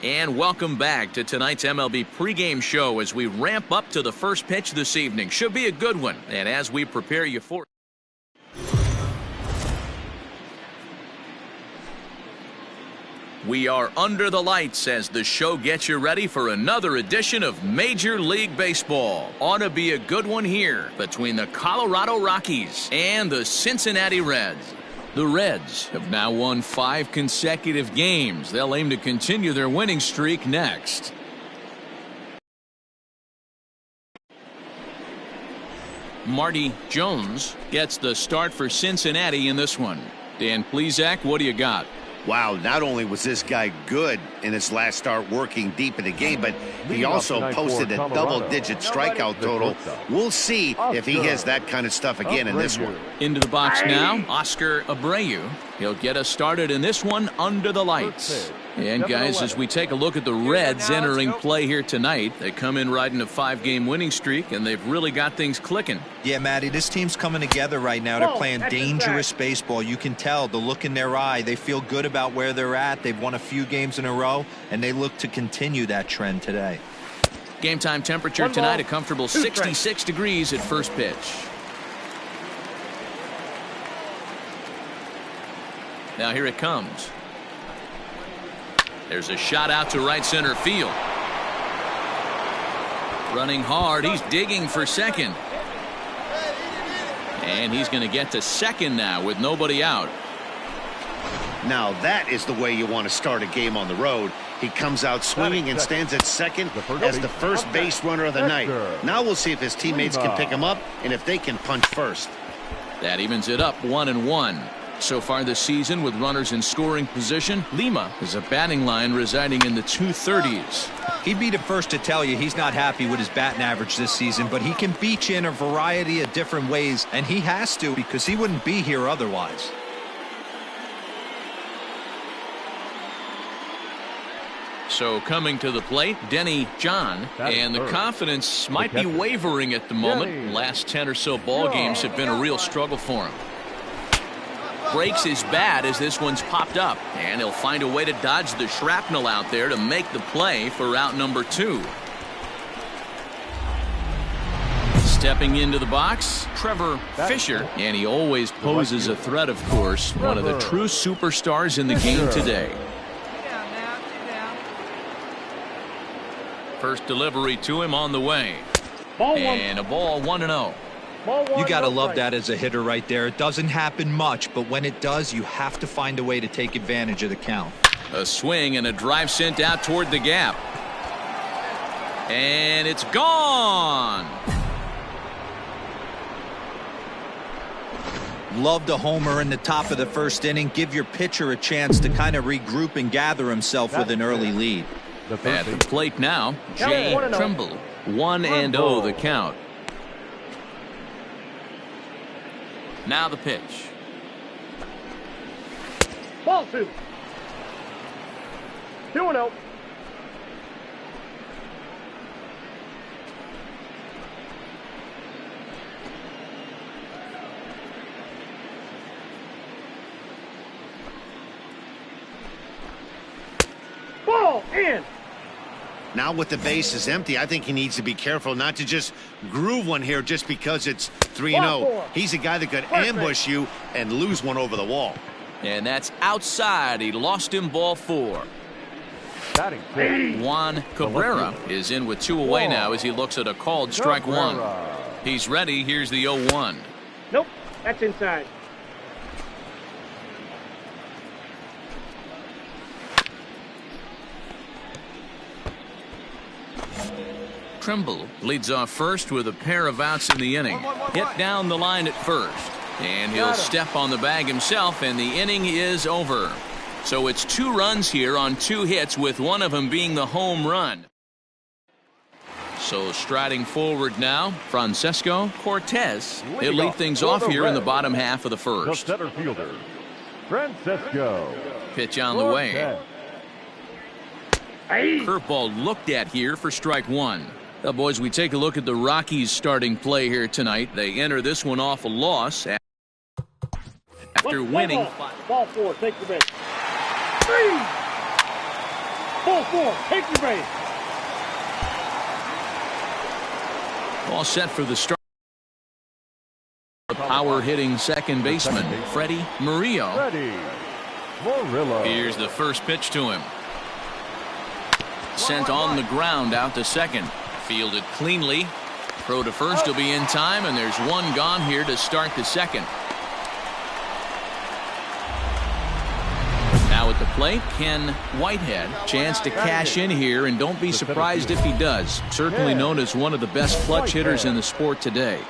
And welcome back to tonight's MLB pregame show as we ramp up to the first pitch this evening. Should be a good one. And as we prepare you for we are under the lights as the show gets you ready for another edition of Major League Baseball. Ought to be a good one here between the Colorado Rockies and the Cincinnati Reds. The Reds have now won 5 consecutive games. They'll aim to continue their winning streak next. Marty Jones gets the start for Cincinnati in this one. Dan Plesac, what do you got? Wow, not only was this guy good in his last start working deep in the game, but he also posted a double-digit strikeout total. We'll see if he has that kind of stuff again in this one. Into the box now, Oscar Abreu. He'll get us started in this one under the lights. And guys, as we take a look at the Reds entering play here tonight, they come in riding a 5-game winning streak, and they've really got things clicking. Yeah, Matty, this team's coming together right now. They're playing dangerous baseball. You can tell the look in their eye. They feel good about where they're at. They've won a few games in a row, and they look to continue that trend today. Game time temperature tonight, a comfortable 66 degrees at first pitch. Now here it comes. There's a shot out to right center field. Running hard, he's digging for second. And he's going to get to second now with nobody out. Now that is the way you want to start a game on the road. He comes out swinging and stands at second as the first base runner of the night. Now we'll see if his teammates can pick him up and if they can punch first. That evens it up 1-1. So far this season with runners in scoring position, Lima is a batting line residing in the 230s. He'd be the first to tell you he's not happy with his batting average this season, but he can beat you in a variety of different ways, and he has to because he wouldn't be here otherwise. So coming to the plate, Denny John, and the confidence might be wavering at the moment. Last 10 or so ball games have been a real struggle for him. Breaks his bat as this one's popped up, and he'll find a way to dodge the shrapnel out there to make the play for out number 2. Stepping into the box, Trevor Fisher, and he always poses a threat, of course, one of the true superstars in the game today. First delivery to him on the way, and a ball 1-0. You got to love that as a hitter right there. It doesn't happen much, but when it does, you have to find a way to take advantage of the count. A swing and a drive sent out toward the gap. And it's gone. Love the homer in the top of the first inning. Give your pitcher a chance to kind of regroup and gather himself with an early lead. At the plate now, Jay Trimble. 1-0 the count. Now the pitch. Ball 2. 2-0. Ball in. Now with the base is empty, I think he needs to be careful not to just groove one here just because it's 3-0. He's a guy that could ambush you and lose one over the wall. And that's outside. He lost him, ball 4. Juan Cabrera is in with 2 away now as he looks at a called strike 1. He's ready. Here's the 0-1. Nope, that's inside. Trimble leads off first with a pair of outs in the inning. Hit down the line at first. And he'll step on the bag himself, and the inning is over. So it's 2 runs here on 2 hits, with one of them being the home run. So striding forward now, Francesco Cortez. He'll lead things off here in the bottom half of the first. The center fielder, Francesco. Pitch on the way. Curveball looked at here for strike 1. Now, boys, we take a look at the Rockies' starting play here tonight. They enter this one off a loss after winning. Ball 4, take the bench. Ball 4. Take your base. All set for the start. Power hitting second baseman, Freddie Murillo. Freddie Murillo. Here's the first pitch to him. Sent on the ground out to second. Fielded cleanly. Throw to first will be in time, and there's one gone here to start the second. Now at the plate, Ken Whitehead. Chance to cash in here, and don't be surprised if he does. Certainly known as one of the best clutch hitters in the sport today.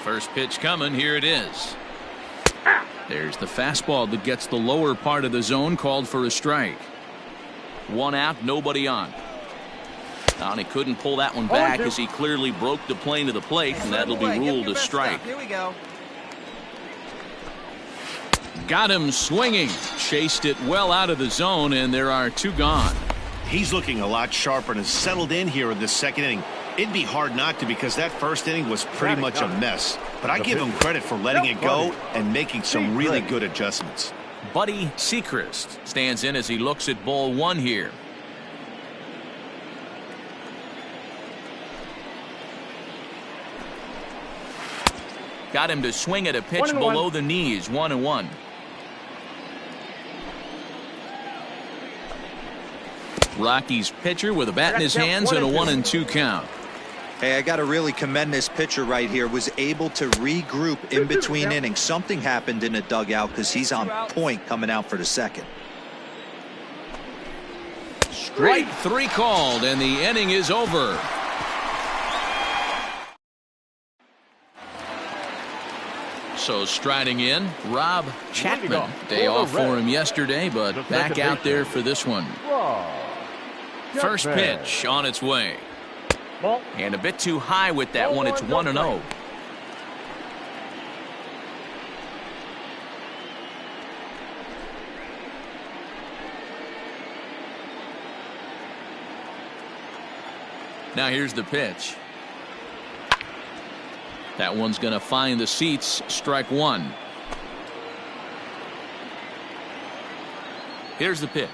First pitch coming. Here it is. There's the fastball that gets the lower part of the zone, called for a strike. One out, nobody on. And he couldn't pull that one back as he clearly broke the plane of the plate, and that'll be ruled a strike. Here we go. Got him swinging. Chased it well out of the zone, and there are two gone. He's looking a lot sharper and has settled in here in this second inning. It'd be hard not to, because that first inning was pretty much a mess. But I give him credit for letting it go and making some really good adjustments. Buddy Sechrist stands in as he looks at ball one here. Got him to swing at a pitch below the knees. 1-1. Rockies pitcher with a bat in his hands and a 1-2 count. Hey, I got to really commend this pitcher right here. Was able to regroup in between innings. Something happened in the dugout, because he's on point coming out for the second. Strike three called, and the inning is over. So striding in, Rob Chapman. Day off for him yesterday, but back out there for this one. First pitch on its way. And a bit too high with that one. It's 1-0. Now here's the pitch. That one's going to find the seats. Strike one. Here's the pitch.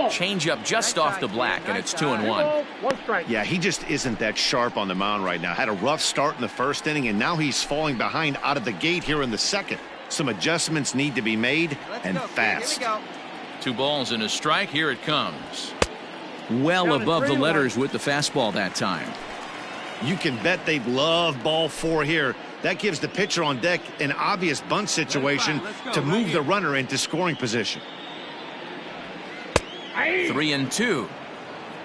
Change up just off the black, and it's 2-1. Yeah, he just isn't that sharp on the mound right now. Had a rough start in the first inning, and now he's falling behind out of the gate here in the second. Some adjustments need to be made, and fast. 2 balls and a strike. Here it comes. Well above the letters with the fastball that time. You can bet they love ball 4 here. That gives the pitcher on deck an obvious bunt situation to move the runner into scoring position. 3-2.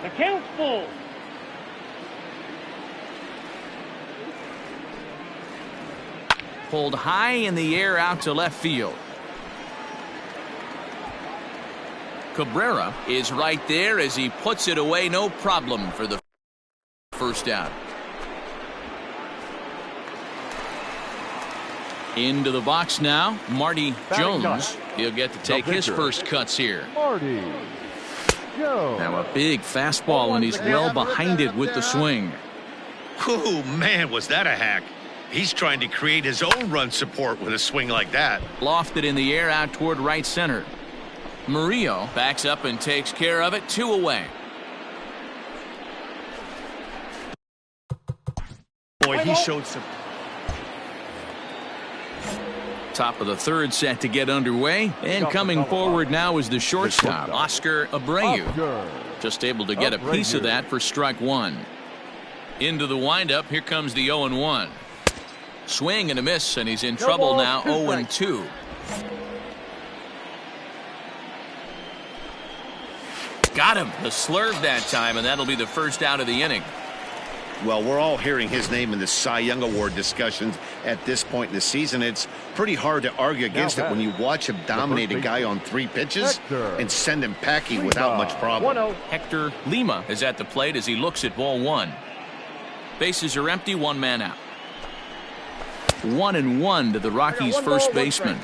The count's full. Pulled high in the air out to left field. Cabrera is right there as he puts it away. No problem for the first out. Into the box now, Marty Jones. He'll get to take his first cuts here. Marty Jones. Now a big fastball, and he's well behind it with the swing. Oh, man, was that a hack. He's trying to create his own run support with a swing like that. Lofted in the air out toward right center. Murillo backs up and takes care of it. 2 away. Boy, he showed some. Top of the third set to get underway, and coming forward now is the shortstop, Oscar Abreu. Just able to get a piece of that for strike one. Into the windup, here comes the 0-1. Swing and a miss, and he's in trouble now. 0-2. Got him. The slurve that time, and that'll be the first out of the inning. Well, we're all hearing his name in the Cy Young Award discussions at this point in the season. It's pretty hard to argue against it when you watch him dominate a guy on 3 pitches and send him packing without much problem. Hector Lima is at the plate as he looks at ball 1. Bases are empty, 1 man out. 1-1 to the Rockies' first baseman.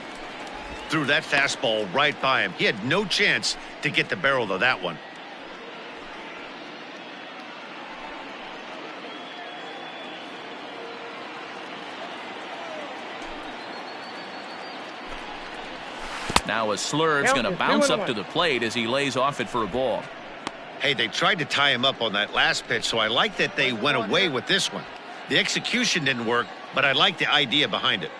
Threw that fastball right by him. He had no chance to get the barrel of that one. Now a slurve's going to bounce up to the plate as he lays off it for a ball. Hey, they tried to tie him up on that last pitch, so I like that they went away with this one. The execution didn't work, but I like the idea behind it.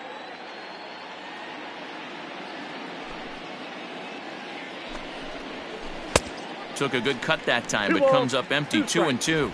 Took a good cut that time, but comes up empty. 2-2.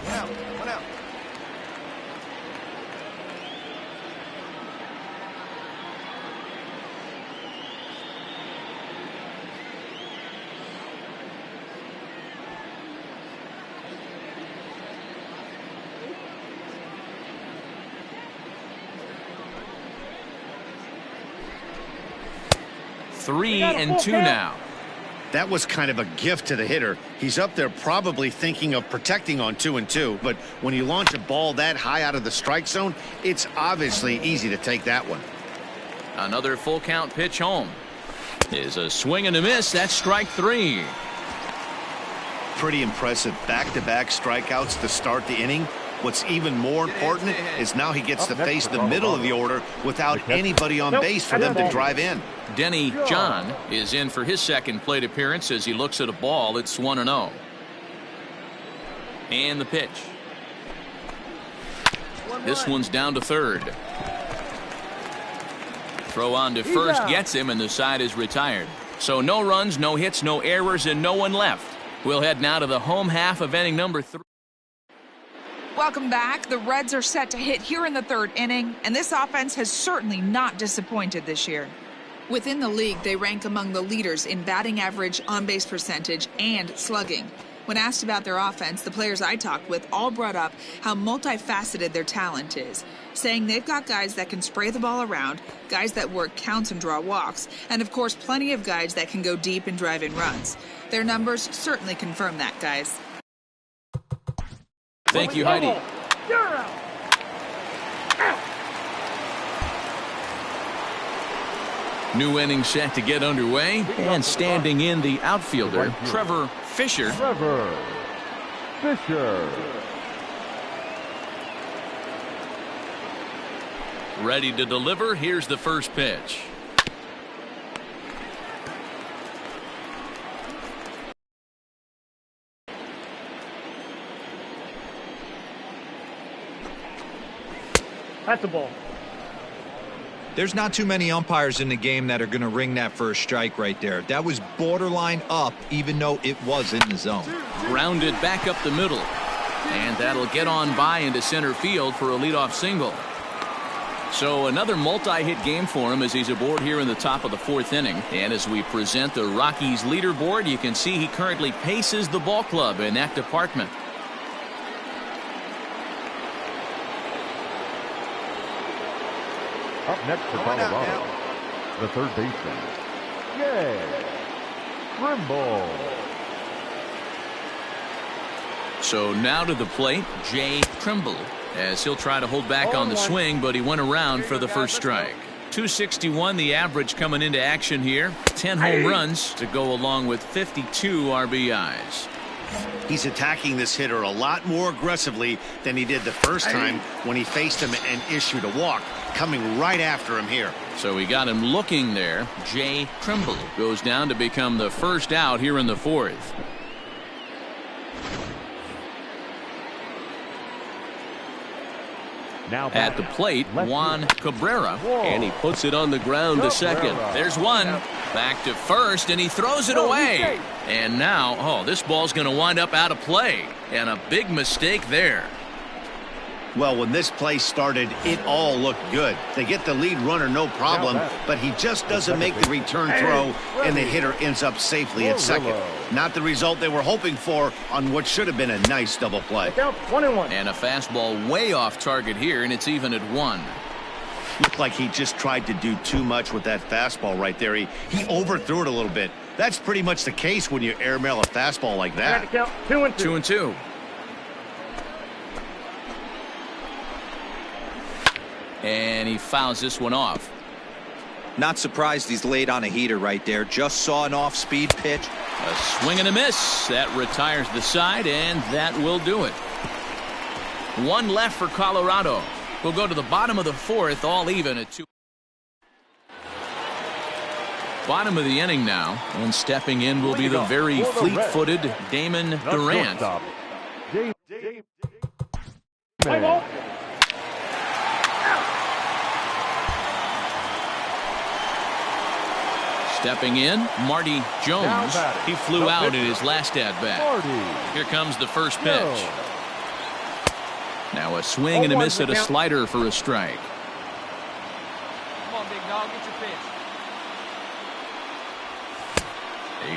Three and two now. That was kind of a gift to the hitter. He's up there probably thinking of protecting on 2-2, but when you launch a ball that high out of the strike zone, it's obviously easy to take that one. Another full count pitch home. Is a swing and a miss. That's strike 3. Pretty impressive back-to-back strikeouts to start the inning. What's even more important is now he gets to face the middle of the order without anybody on base for them to drive in. Denny John is in for his second plate appearance as he looks at a ball. It's 1-0. And the pitch. This one's down to third. Throw on to first gets him, and the side is retired. So no runs, no hits, no errors, and no one left. We'll head now to the home half of inning number 3. Welcome back. The Reds are set to hit here in the third inning, and this offense has certainly not disappointed this year. Within the league, they rank among the leaders in batting average, on-base percentage, and slugging. When asked about their offense, the players I talked with all brought up how multifaceted their talent is, saying they've got guys that can spray the ball around, guys that work counts and draw walks, and of course plenty of guys that can go deep and drive in runs. Their numbers certainly confirm that, guys. Thank you, Heidi. New inning set to get underway, and standing in the outfielder, Trevor Fisher. Ready to deliver. Here's the first pitch. That's a ball. There's not too many umpires in the game that are going to ring that first strike right there. That was borderline up, even though it was in the zone. Grounded back up the middle. And that'll get on by into center field for a leadoff single. So another multi-hit game for him as he's aboard here in the top of the 4th inning. And as we present the Rockies leaderboard, you can see he currently paces the ball club in that department. Up next for Colorado, the third baseman, Trimble. So now to the plate, Jay Trimble, as he'll try to hold back on the swing, but he went around for the first strike. 261 the average coming into action here. 10 home runs to go along with 52 RBIs. He's attacking this hitter a lot more aggressively than he did the first time when he faced him and issued a walk, coming right after him here. So we got him looking there. Jay Trimble goes down to become the first out here in the 4th. Now at the plate, Juan Cabrera, and he puts it on the ground to second. There's one. Back to first, and he throws it away. And now, this ball's going to wind up out of play. And a big mistake there. Well, when this play started, it all looked good. They get the lead runner, no problem, but he just doesn't make the return throw, and the hitter ends up safely at second. Not the result they were hoping for on what should have been a nice double play. 1-1. And a fastball way off target here, and it's even at 1. Looked like he just tried to do too much with that fastball right there. He overthrew it a little bit. That's pretty much the case when you airmail a fastball like that. 2-2. And he fouls this one off. Not surprised he's laid on a heater right there. Just saw an off-speed pitch. A swing and a miss. That retires the side, and that will do it. 1 left for Colorado. We'll go to the bottom of the 4th, all even at 2. Bottom of the inning now, and stepping in will be the very fleet-footed Damon Durant. Stepping in, Marty Jones. He flew out in his last at-bat. Here comes the first pitch. Now a swing and a miss at a slider for a strike. Come on, big dog, get your pitch.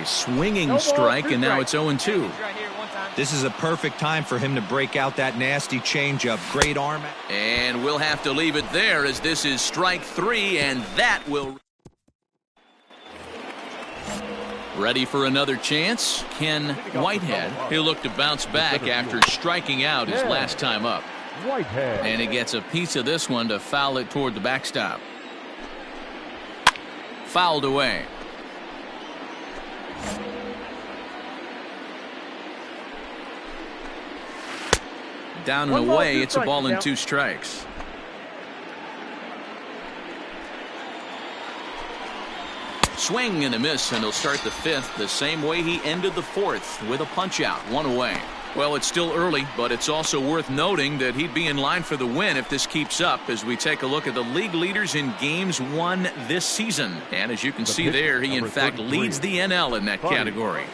A swinging strike, and now it's 0-2. This is a perfect time for him to break out that nasty changeup. Great arm. And we'll have to leave it there, as this is strike 3, and that will... Ready for another chance? Ken Whitehead. He'll look to bounce back after striking out his last time up. And he gets a piece of this one to foul it toward the backstop. Fouled away. Down and away, it's a ball and 2 strikes. Swing and a miss, and he'll start the 5th the same way he ended the 4th, with a punch out, 1 away. Well, it's still early, but it's also worth noting that he'd be in line for the win if this keeps up, as we take a look at the league leaders in games won this season. And as you can see there, he in fact leads the NL in that category.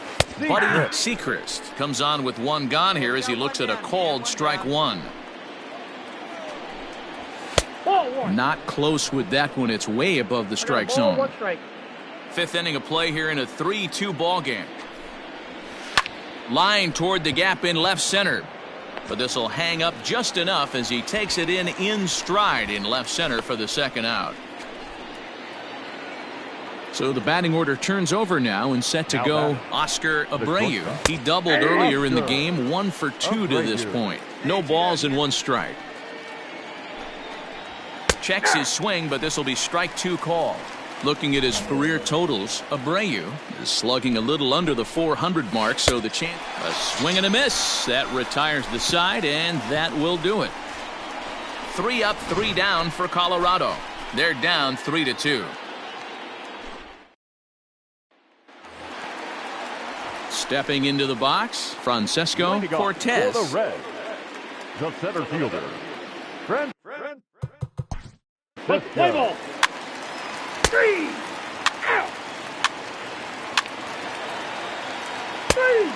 Buddy Sechrist comes on with 1 gone here as he looks at a called strike 1. Not close with that one. It's way above the strike zone. 5th inning of play here in a 3-2 ball game. Line toward the gap in left center, but this will hang up just enough as he takes it in stride in left center for the 2nd out. So the batting order turns over now, and set to go Oscar Abreu. He doubled earlier in the game, 1 for 2 to this point. No balls and 1 strike. Checks his swing, but this will be strike 2 call. Looking at his career totals, Abreu is slugging a little under the 400 mark, so the chance. A swing and a miss. That retires the side, and that will do it. 3 up, 3 down for Colorado. They're down 3-2. Stepping into the box, Francesco Cortez. The center fielder, Trent. Play ball. 3 out. 3.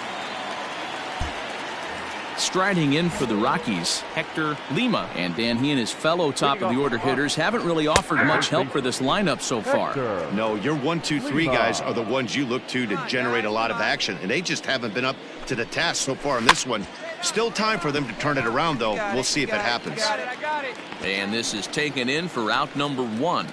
Striding in for the Rockies, Hector Lima. And Dan, he and his fellow top of the order hitters haven't really offered much help for this lineup so far. No, your 1, 2, 3 guys are the ones you look to generate a lot of action, and they just haven't been up to the task so far in this one. Still time for them to turn it around, though. We'll see if it happens. I got it. And this is taken in for out number 1.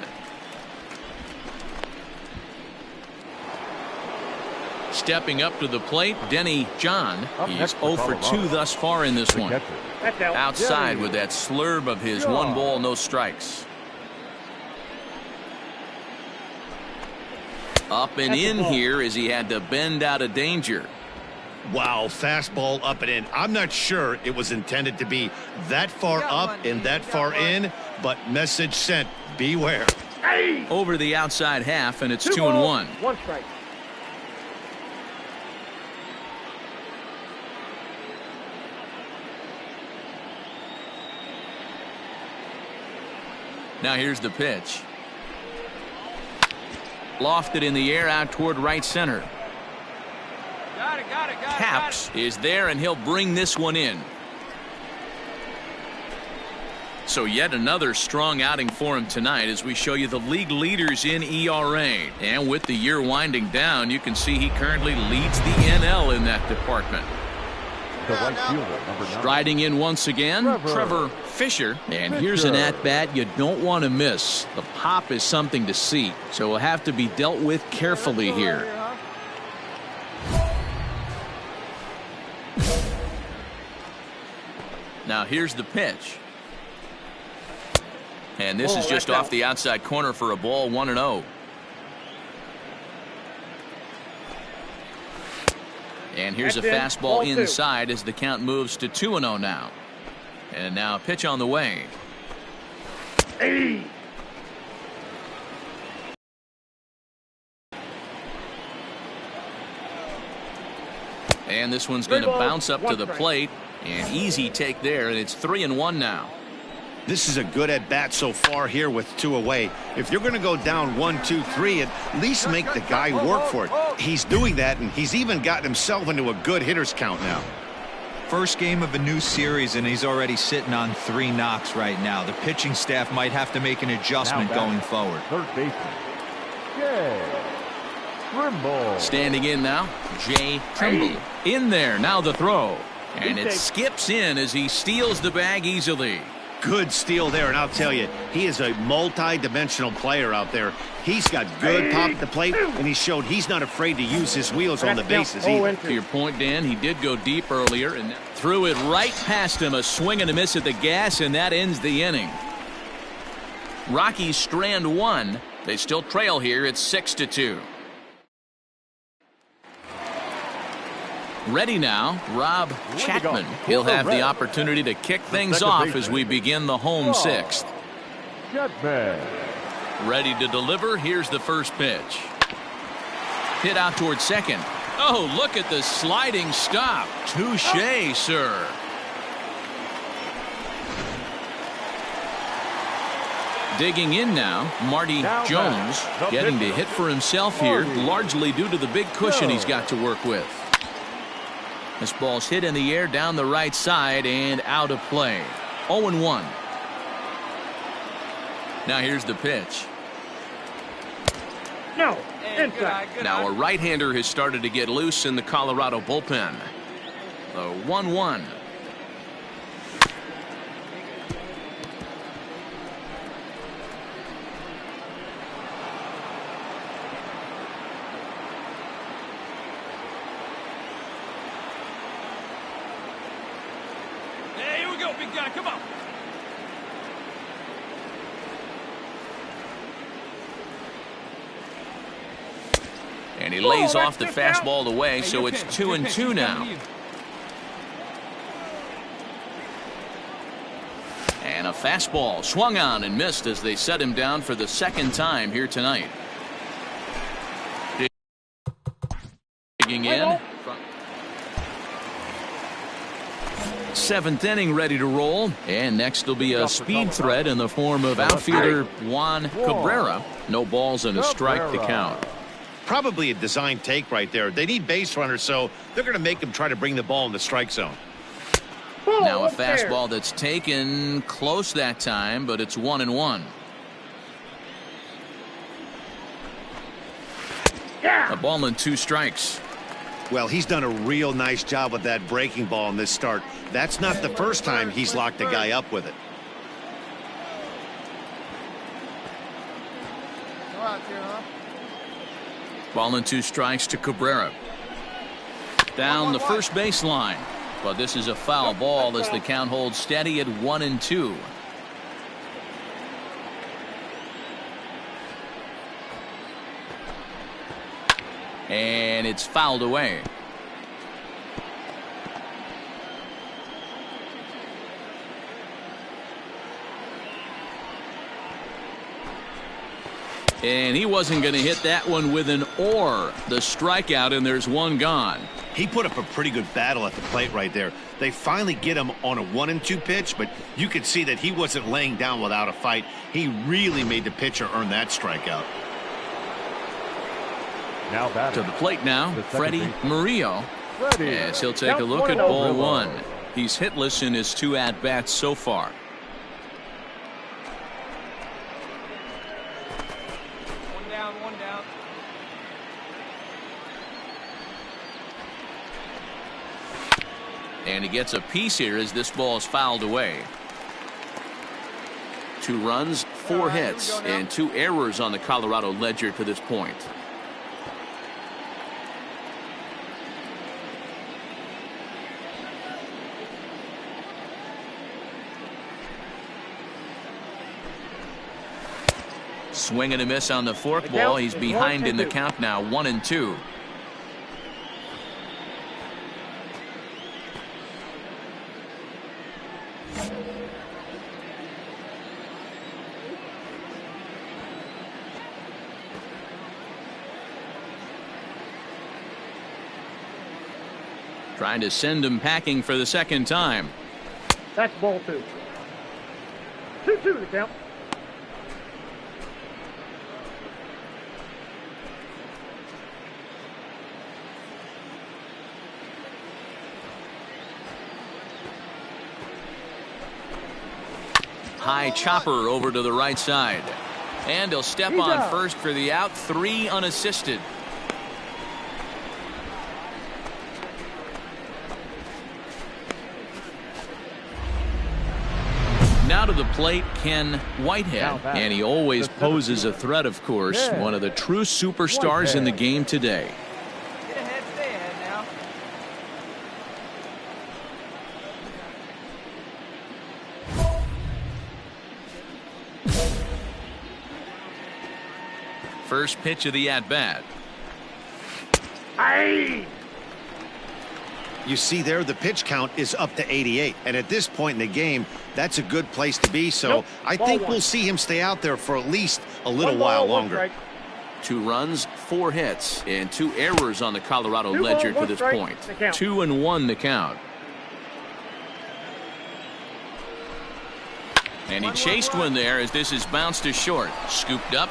Stepping up to the plate, Denny John. He's 0 for 2 thus far in this one. Outside with that slurve of his 1 ball, no strikes. Up and in here as he had to bend out of danger. Wow, fastball up and in. I'm not sure it was intended to be that far up and that far in, but message sent. Beware. Over the outside half, and it's 2-1. 1 strike. Now here's the pitch. Lofted in the air out toward right center. Got it. Caps is there, and he'll bring this one in. So yet another strong outing for him tonight as we show you the league leaders in ERA. And with the year winding down, you can see he currently leads the NL in that department. The right fielder, number 9. Striding in once again, Trevor Fisher. And here's an at-bat you don't want to miss. The pop is something to see, so will have to be dealt with carefully here. Now here's the pitch. And this is just off the outside corner for a ball, 1-0. And here's a fastball inside as the count moves to 2-0 now. And now a pitch on the way. And this one's going to bounce up to the plate. An easy take there, and it's 3-1 now. This is a good at-bat so far here with 2 away. If you're going to go down 1, 2, 3, at least make the guy work for it. He's doing that, and he's even gotten himself into a good hitter's count now. First game of a new series, and he's already sitting on 3 knocks right now. The pitching staff might have to make an adjustment going forward. Third baseman, Jay Trimble. Standing in now, Jay Trimble. In there, now the throw. And it skips in as he steals the bag easily. Good steal there, and I'll tell you, he is a multi-dimensional player out there. He's got good pop at the plate, and he showed he's not afraid to use his wheels on the bases either. To your point, Dan, he did go deep earlier and threw it right past him. A swing and a miss at the gas, and that ends the inning. Rockies strand 1. They still trail here. It's 6-2. Ready now, Rob Chapman. He'll have the opportunity to kick things off as we begin the home 6th. Chapman. Ready to deliver. Here's the first pitch. Hit out towards second. Oh, look at the sliding stop. Touché, sir. Digging in now, Marty Jones getting to hit for himself here, largely due to the big cushion he's got to work with. This ball's hit in the air down the right side and out of play. 0-1. Now here's the pitch. No, inside. Now a right-hander has started to get loose in the Colorado bullpen. The 1-1. Big guy, come on. And he lays off the fastball away, so it's 2-2 now. And a fastball swung on and missed as they set him down for the second time here tonight. Digging in. 7th inning ready to roll, and next will be a speed threat in the form of outfielder Juan Cabrera. No balls and a strike to count. Probably a design take right there. They need base runners, so they're going to make him try to bring the ball in the strike zone. Now a fastball that's taken close that time, but it's 1-1. A ball and 2 strikes. Well, he's done a real nice job with that breaking ball in this start. That's not the first time he's locked a guy up with it. Ball and 2 strikes to Cabrera. Down the first baseline. But this is a foul ball as the count holds steady at 1-2. And it's fouled away. And he wasn't going to hit that one with an or. The strikeout, and there's one gone. He put up a pretty good battle at the plate right there. They finally get him on a 1-2 pitch, but you could see that he wasn't laying down without a fight. He really made the pitcher earn that strikeout. Now to the plate now, Freddie Murillo. As he'll take a look at Count ball 1. 1. He's hitless in his 2 at-bats so far. One down. And he gets a piece here as this ball is fouled away. 2 runs, 4 hits, and 2 errors on the Colorado ledger to this point. Swing and a miss on the forkball. He's behind in the count now, 1-2. Trying to send him packing for the second time. That's ball 2. 2-2 the count. High chopper over to the right side. And he'll step on first for the out. 3 unassisted. Now to the plate, Ken Whitehead. And he always poses a threat, of course. One of the true superstars in the game today. Get ahead, stay ahead now. First pitch of the at-bat. Aye. You see there, the pitch count is up to 88. And at this point in the game, that's a good place to be. So I think we'll see him stay out there for at least a little while longer. 2 runs, 4 hits, and 2 errors on the Colorado ledger to this point. 2-1 the count. And he chased one there as this is bounced to short. Scooped up.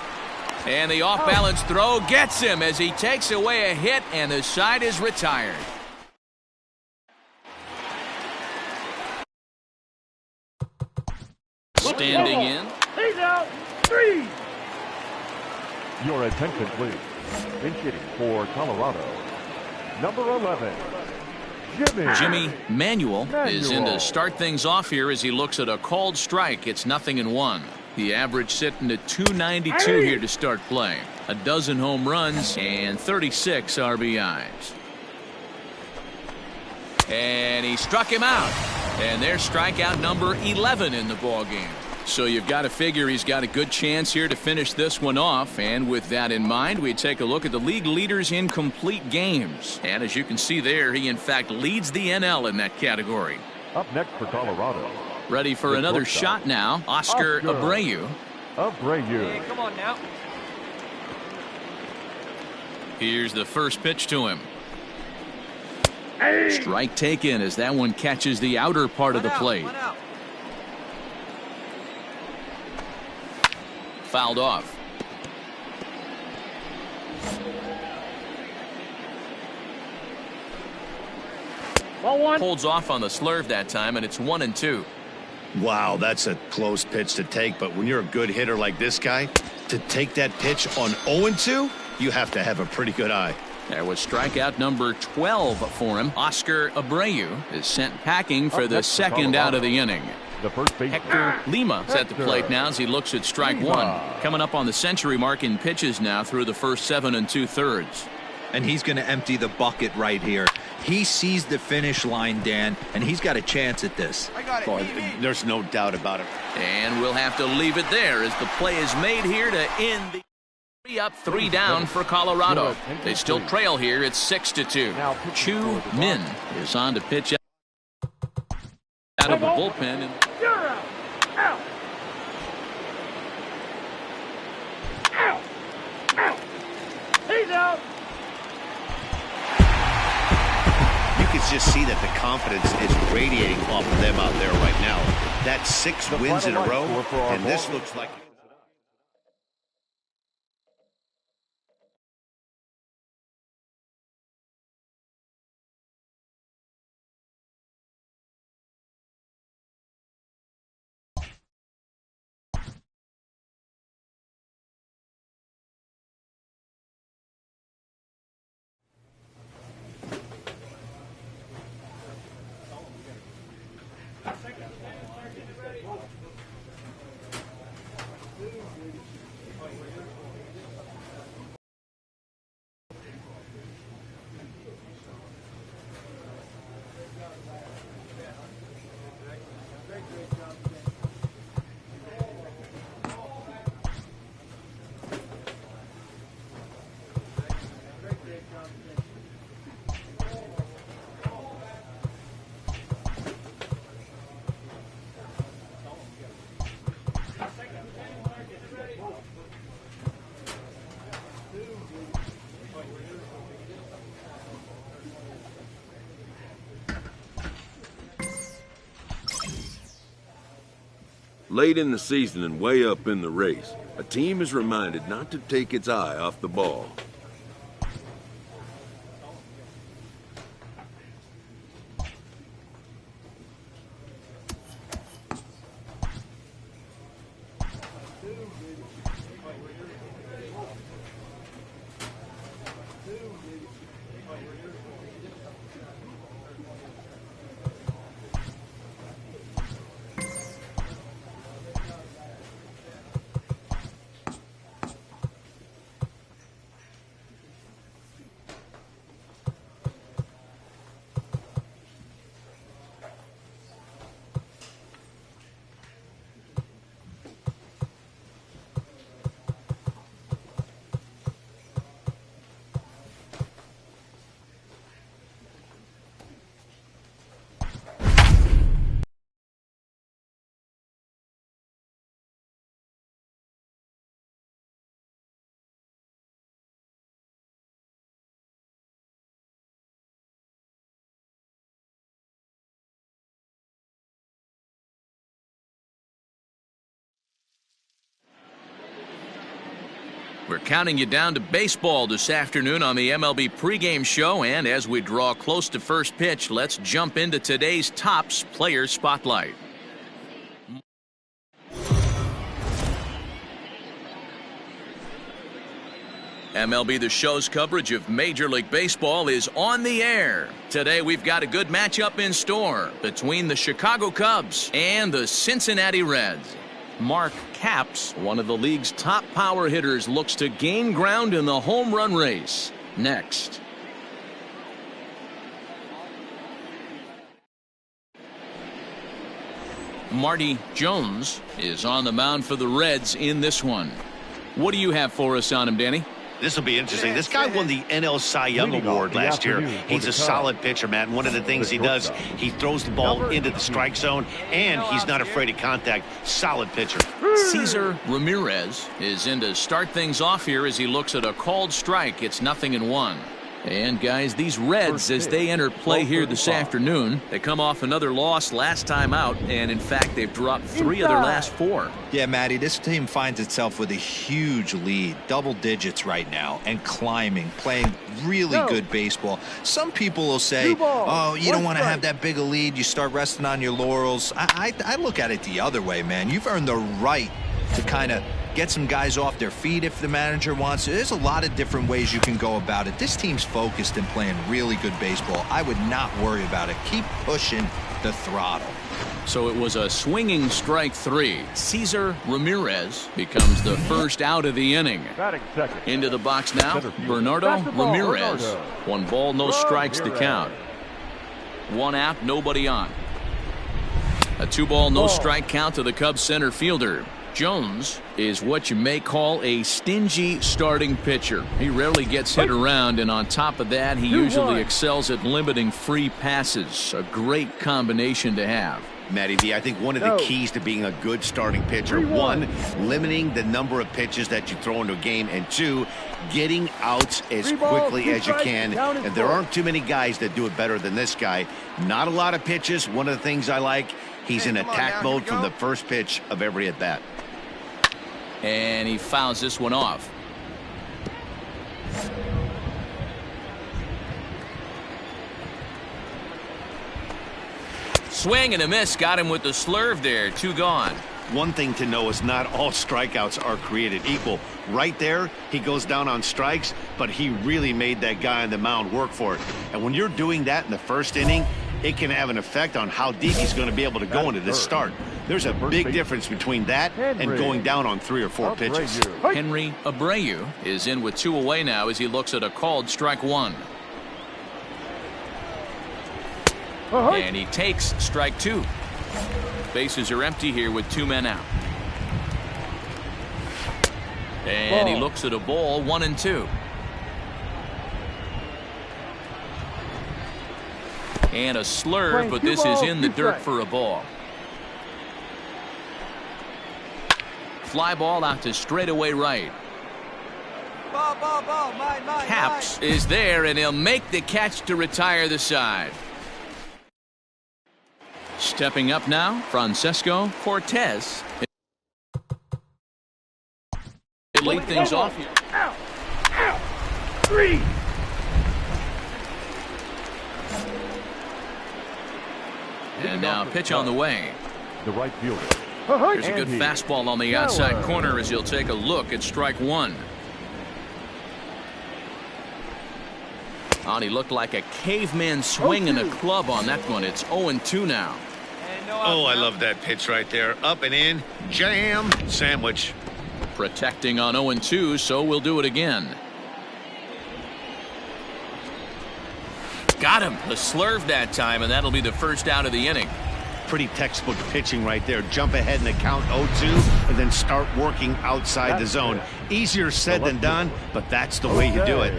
And the off-balance throw gets him as he takes away a hit, and the side is retired. Standing in. He's out. 3. Your attention, please. In hitting for Colorado, number 11, Jimmy Manuel is in to start things off here as he looks at a called strike. It's 0-1. The average sitting at 292 here to start play. A dozen home runs and 36 RBIs. And he struck him out. And there's strikeout number 11 in the ballgame. So you've got to figure he's got a good chance here to finish this one off. And with that in mind, we take a look at the league leaders in complete games. And as you can see there, he in fact leads the NL in that category. Up next for Colorado. Ready for another shot now. Oscar Abreu. Hey, come on now. Here's the first pitch to him. Strike taken as that one catches the outer part of the plate. Fouled off. Ball 1. Holds off on the slurve that time, and it's 1-2. Wow, that's a close pitch to take. But when you're a good hitter like this guy, to take that pitch on 0-2, you have to have a pretty good eye. There was strikeout number 12 for him. Oscar Abreu is sent packing for the second out of the inning. The first base Hector Lima is at the plate now as he looks at strike 1. Coming up on the century mark in pitches now through the first 7 2/3. And he's going to empty the bucket right here. He sees the finish line, Dan, and he's got a chance at this. I got it. Boy, there's no doubt about it. And we'll have to leave it there as the play is made here to end the 3 up, 3 down for Colorado. They still trail here. It's 6-2. Chu Min is on to pitch out of the bullpen. You're out. Out. Out. Out. He's out. You can just see that the confidence is radiating off of them out there right now. That's 6 wins in a row, and this looks like... Late in the season and way up in the race, a team is reminded not to take its eye off the ball. We're counting you down to baseball this afternoon on the MLB pregame show, and as we draw close to first pitch, let's jump into today's Topps Player Spotlight. MLB The Show's coverage of Major League Baseball is on the air. Today we've got a good matchup in store between the Chicago Cubs and the Cincinnati Reds. Mark Capps, one of the league's top power hitters, looks to gain ground in the home run race. Next. Marty Jones is on the mound for the Reds in this one. What do you have for us on him, Danny? This will be interesting. This guy won the NL Cy Young Award last year. He's a solid pitcher, Matt. And one of the things he does, he throws the ball into the strike zone, and he's not afraid of contact. Solid pitcher. Cesar Ramirez is in to start things off here as he looks at a called strike. It's 0-1. And guys, these Reds, as they enter play here this afternoon, they come off another loss last time out, and in fact they've dropped 3 of their last 4. Yeah, Matty, this team finds itself with a huge lead, double digits right now, and climbing, playing really good baseball. Some people will say, oh, you don't want to have that big a lead, you start resting on your laurels. I look at it the other way, man. You've earned the right to kind of get some guys off their feet if the manager wants to. There's a lot of different ways you can go about it. This team's focused and playing really good baseball. I would not worry about it. Keep pushing the throttle. So it was a swinging strike 3. Cesar Ramirez becomes the first out of the inning. Into the box now, Bernardo Ramirez. 1 ball, no strikes to count. 1 out, nobody on. A 2-ball, no strike count to the Cubs center fielder. Jones is what you may call a stingy starting pitcher. He rarely gets hit around, and on top of that, he usually excels at limiting free passes. A great combination to have. Matty V, I think one of the keys to being a good starting pitcher, 1, limiting the number of pitches that you throw into a game, and 2, getting outs as quickly as you can. And there aren't too many guys that do it better than this guy. Not a lot of pitches. One of the things I like, he's in attack mode from the first pitch of every at-bat. And he fouls this one off. Swing and a miss. Got him with the slurve there. 2 gone. One thing to know is not all strikeouts are created equal. Right there, he goes down on strikes, but he really made that guy on the mound work for it. And when you're doing that in the first inning, it can have an effect on how deep he's going to be able to go into this start. There's a big difference between that and going down on 3 or 4 pitches. Henry Abreu is in with 2 away now as he looks at a called strike 1. And he takes strike 2. Bases are empty here with 2 men out. And he looks at a ball, 1-2. And a slurve, but this is in the dirt for a ball. Fly ball out to straightaway right. Ball, mine. Capps is there, and he'll make the catch to retire the side. Stepping up now, Francesco Cortez. It lead things off here. Out. Out. 3. And now pitch on the way. The right fielder. There's a good fastball on the outside corner as he'll take a look at strike one. And he looked like a caveman swinging a club on that one. It's 0-2 now. Oh, I love that pitch right there. Up and in. Jam. Sandwich. Protecting on 0-2, so we'll do it again. Got him. The slurve that time, and that'll be the first out of the inning. Pretty textbook pitching right there. Jump ahead in the count 0-2 and then start working outside the zone. Easier said than done, but that's the way you do it.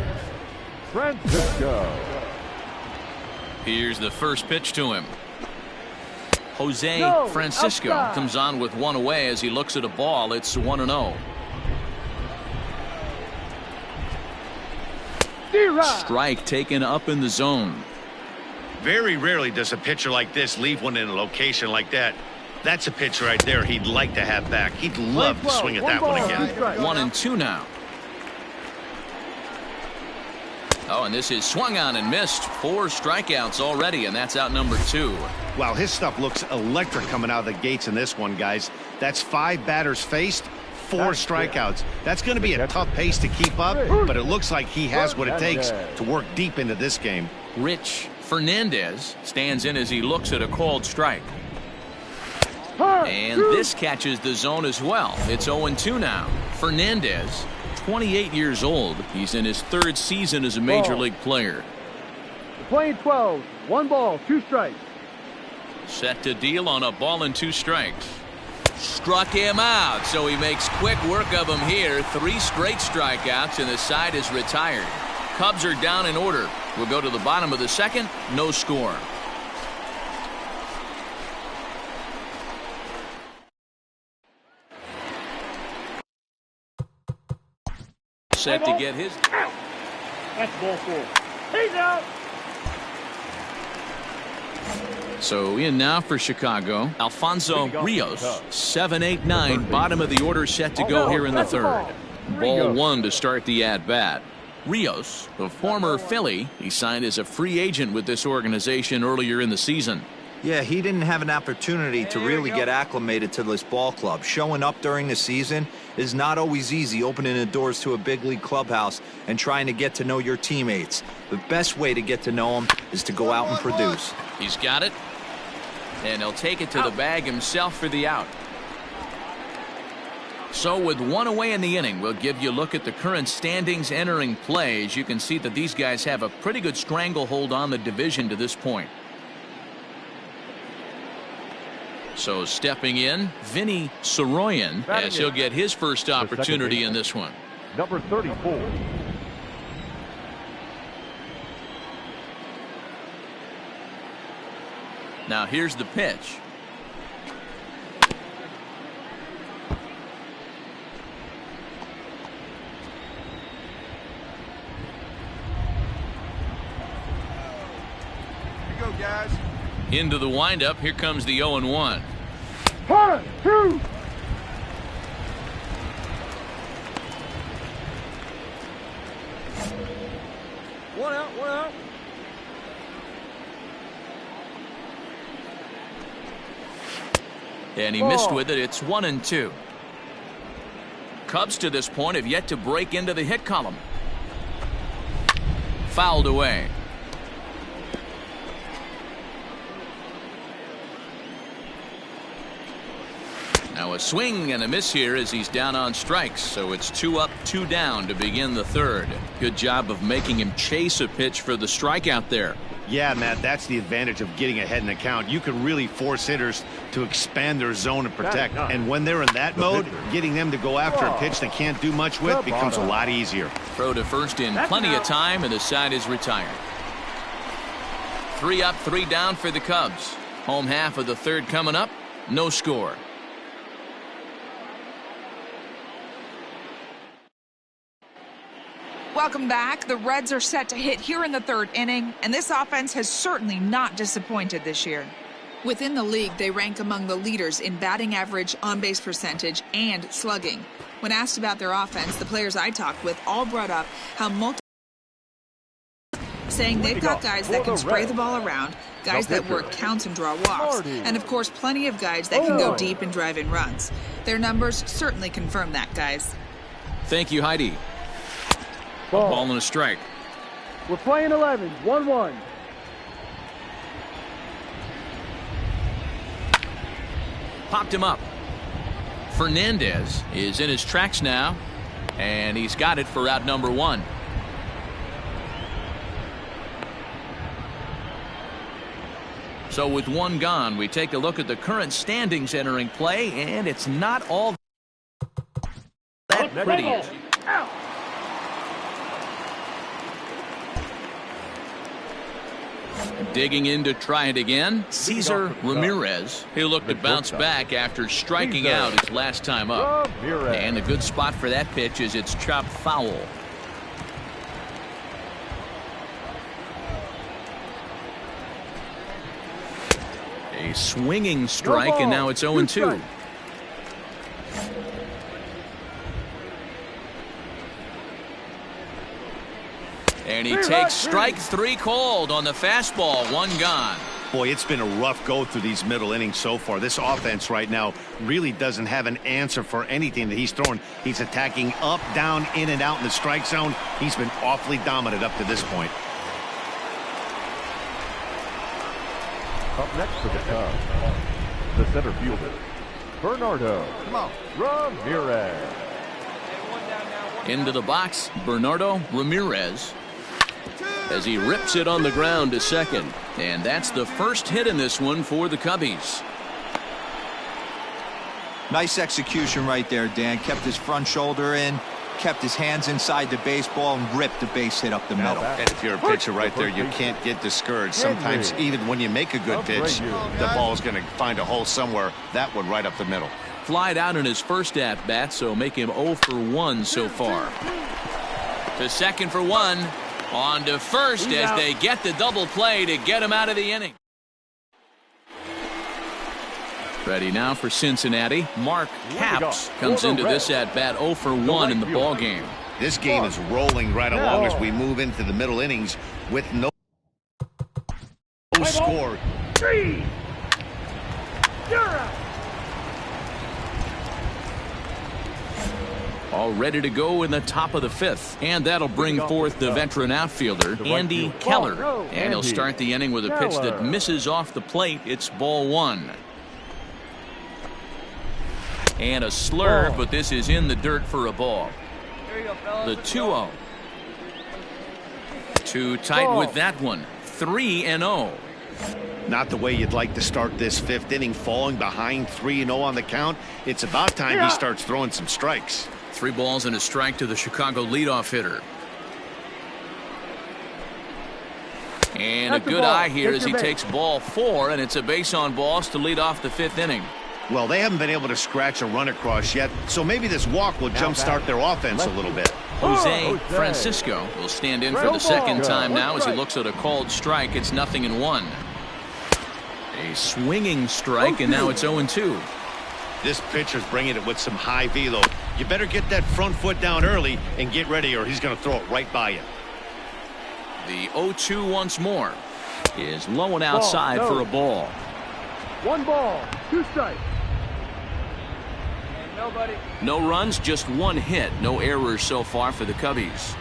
Francisco. Here's the first pitch to him. Jose Francisco comes on with one away as he looks at a ball. It's 1-0. Strike taken up in the zone. Very rarely does a pitcher like this leave one in a location like that. That's a pitch right there he'd like to have back. He'd love to swing at that one again. 1-2 now. Oh, and this is swung on and missed. 4 strikeouts already, and that's out number 2. Wow, his stuff looks electric coming out of the gates in this one, guys. That's 5 batters faced, 4 strikeouts. That's going to be a tough pace to keep up, but it looks like he has what it takes to work deep into this game. Rich Fernandez stands in as he looks at a called strike. And this catches the zone as well. It's 0-2 now. Fernandez, 28 years old. He's in his 3rd season as a major league player. Playing 12. 1 ball, 2 strikes. Set to deal on a ball and 2 strikes. Struck him out, so he makes quick work of him here. 3 straight strikeouts, and the side is retired. Cubs are down in order. We'll go to the bottom of the 2nd. No score. Set to get his. That's ball 4. He's out. So in now for Chicago, Alfonso Rios, 7-8-9, bottom of the order set to go here in the 3rd. Ball 1 to start the at-bat. Rios, the former Philly, he signed as a free agent with this organization earlier in the season. Yeah, he didn't have an opportunity to really get acclimated to this ball club. Showing up during the season is not always easy, opening the doors to a big league clubhouse and trying to get to know your teammates. The best way to get to know them is to go out and produce. He's got it, and he'll take it to the bag himself for the out. So with 1 away in the inning, we'll give you a look at the current standings entering play. As you can see that these guys have a pretty good stranglehold on the division to this point. So stepping in, Vinny Soroyan, as he'll get his first opportunity in this one. Number 34. Now here's the pitch. Here you go, guys. Into the windup. Here comes the 0-1. 1, 2. One out. And he missed with it. It's 1-2. Cubs to this point have yet to break into the hit column. Fouled away. Now a swing and a miss here as he's down on strikes. So it's 2 up, 2 down to begin the 3rd. Good job of making him chase a pitch for the strikeout there. Yeah, Matt, that's the advantage of getting ahead in the count. You can really force hitters to expand their zone and protect. And when they're in that mode, getting them to go after a pitch they can't do much with becomes a lot easier. Throw to first in plenty of time, and the side is retired. 3 up, 3 down for the Cubs. Home half of the 3rd coming up. No score. Welcome back. The Reds are set to hit here in the 3rd inning, and this offense has certainly not disappointed this year. Within the league, they rank among the leaders in batting average, on-base percentage, and slugging. When asked about their offense, the players I talked with all brought up how saying they've got guys that can spray the ball around, guys that work counts and draw walks, and of course plenty of guys that can go deep and drive in runs. Their numbers certainly confirm that, guys. Thank you, Heidi. Ball and a strike. We're playing 11, 1-1. Popped him up. Fernandez is in his tracks now, and he's got it for out number 1. So with 1 gone, we take a look at the current standings entering play, and it's not all that pretty. Digging in to try it again, Cesar Ramirez. He'll look to bounce back after striking out his last time up. And a good spot for that pitch is it's chopped foul. A swinging strike, and now it's 0-2. And he takes strike 3 called on the fastball. 1 gone. Boy, it's been a rough go through these middle innings so far. This offense right now really doesn't have an answer for anything that he's throwing. He's attacking up, down, in, and out in the strike zone. He's been awfully dominant up to this point. Up next for the Cubs, the center fielder, Bernardo Ramirez. Into the box, Bernardo Ramirez, as he rips it on the ground to second. And that's the first hit in this one for the Cubbies. Nice execution right there, Dan. Kept his front shoulder in, kept his hands inside the baseball, and ripped the base hit up the middle. And if you're a pitcher right there, you can't get discouraged. Sometimes even when you make a good pitch, the ball's going to find a hole somewhere. That one right up the middle. Flied out in his first at-bat, so make him 0 for 1 so far. To second for 1. On to first as they get the double play to get him out of the inning. Ready now for Cincinnati. Mark Capps comes into this at-bat 0 for 1 in the ball game. This game is rolling right along as we move into the middle innings with no score. All ready to go in the top of the 5th. And that'll bring forth the veteran outfielder, Andy Keller. And he'll start the inning with a pitch that misses off the plate. It's ball 1. And a slurve, but this is in the dirt for a ball. The 2-0. Too tight with that one. 3-0. Not the way you'd like to start this 5th inning, falling behind 3-0 on the count. It's about time he starts throwing some strikes. 3 balls and a strike to the Chicago leadoff hitter. And a good eye here as he takes ball 4, and it's a base on balls to lead off the 5th inning. Well, they haven't been able to scratch a run across yet, so maybe this walk will jumpstart their offense a little bit. Jose Francisco will stand in for the second time now as he looks at a called strike. It's 0-1. A swinging strike, and now it's 0-2. This pitcher's bringing it with some high velo. You better get that front foot down early and get ready, or he's going to throw it right by you. The 0-2 once more is low and outside for a ball. 1 ball, 2 strikes. Nobody. No runs, just 1 hit. No errors so far for the Cubbies.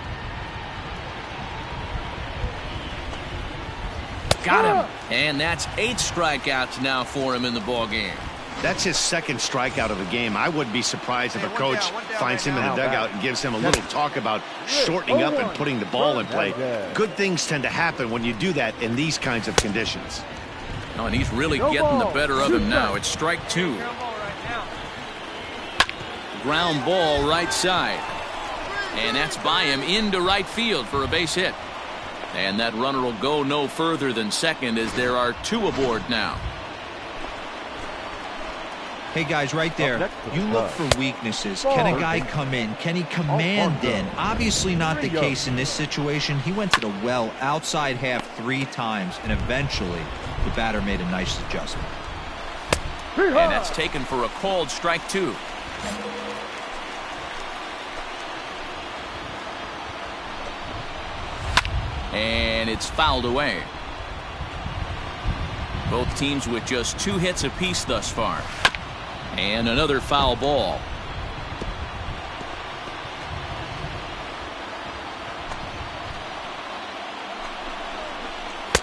Got him. And that's 8 strikeouts now for him in the ball game. That's his 2nd strikeout of the game. I wouldn't be surprised if a coach finds him in the dugout and gives him a little talk about shortening up and putting the ball in play. Good things tend to happen when you do that in these kinds of conditions. Oh, and he's really getting the better of him now. It's strike 2. Ground ball right side. And that's by him into right field for a base hit. And that runner will go no further than second as there are 2 aboard now. Hey, guys, right there, you look for weaknesses. Can a guy come in? Can he command in? Obviously not the case in this situation. He went to the well outside half 3 times, and eventually The batter made a nice adjustment. And that's taken for a called strike 2. And it's fouled away. Both teams with just 2 hits apiece thus far. And another foul ball.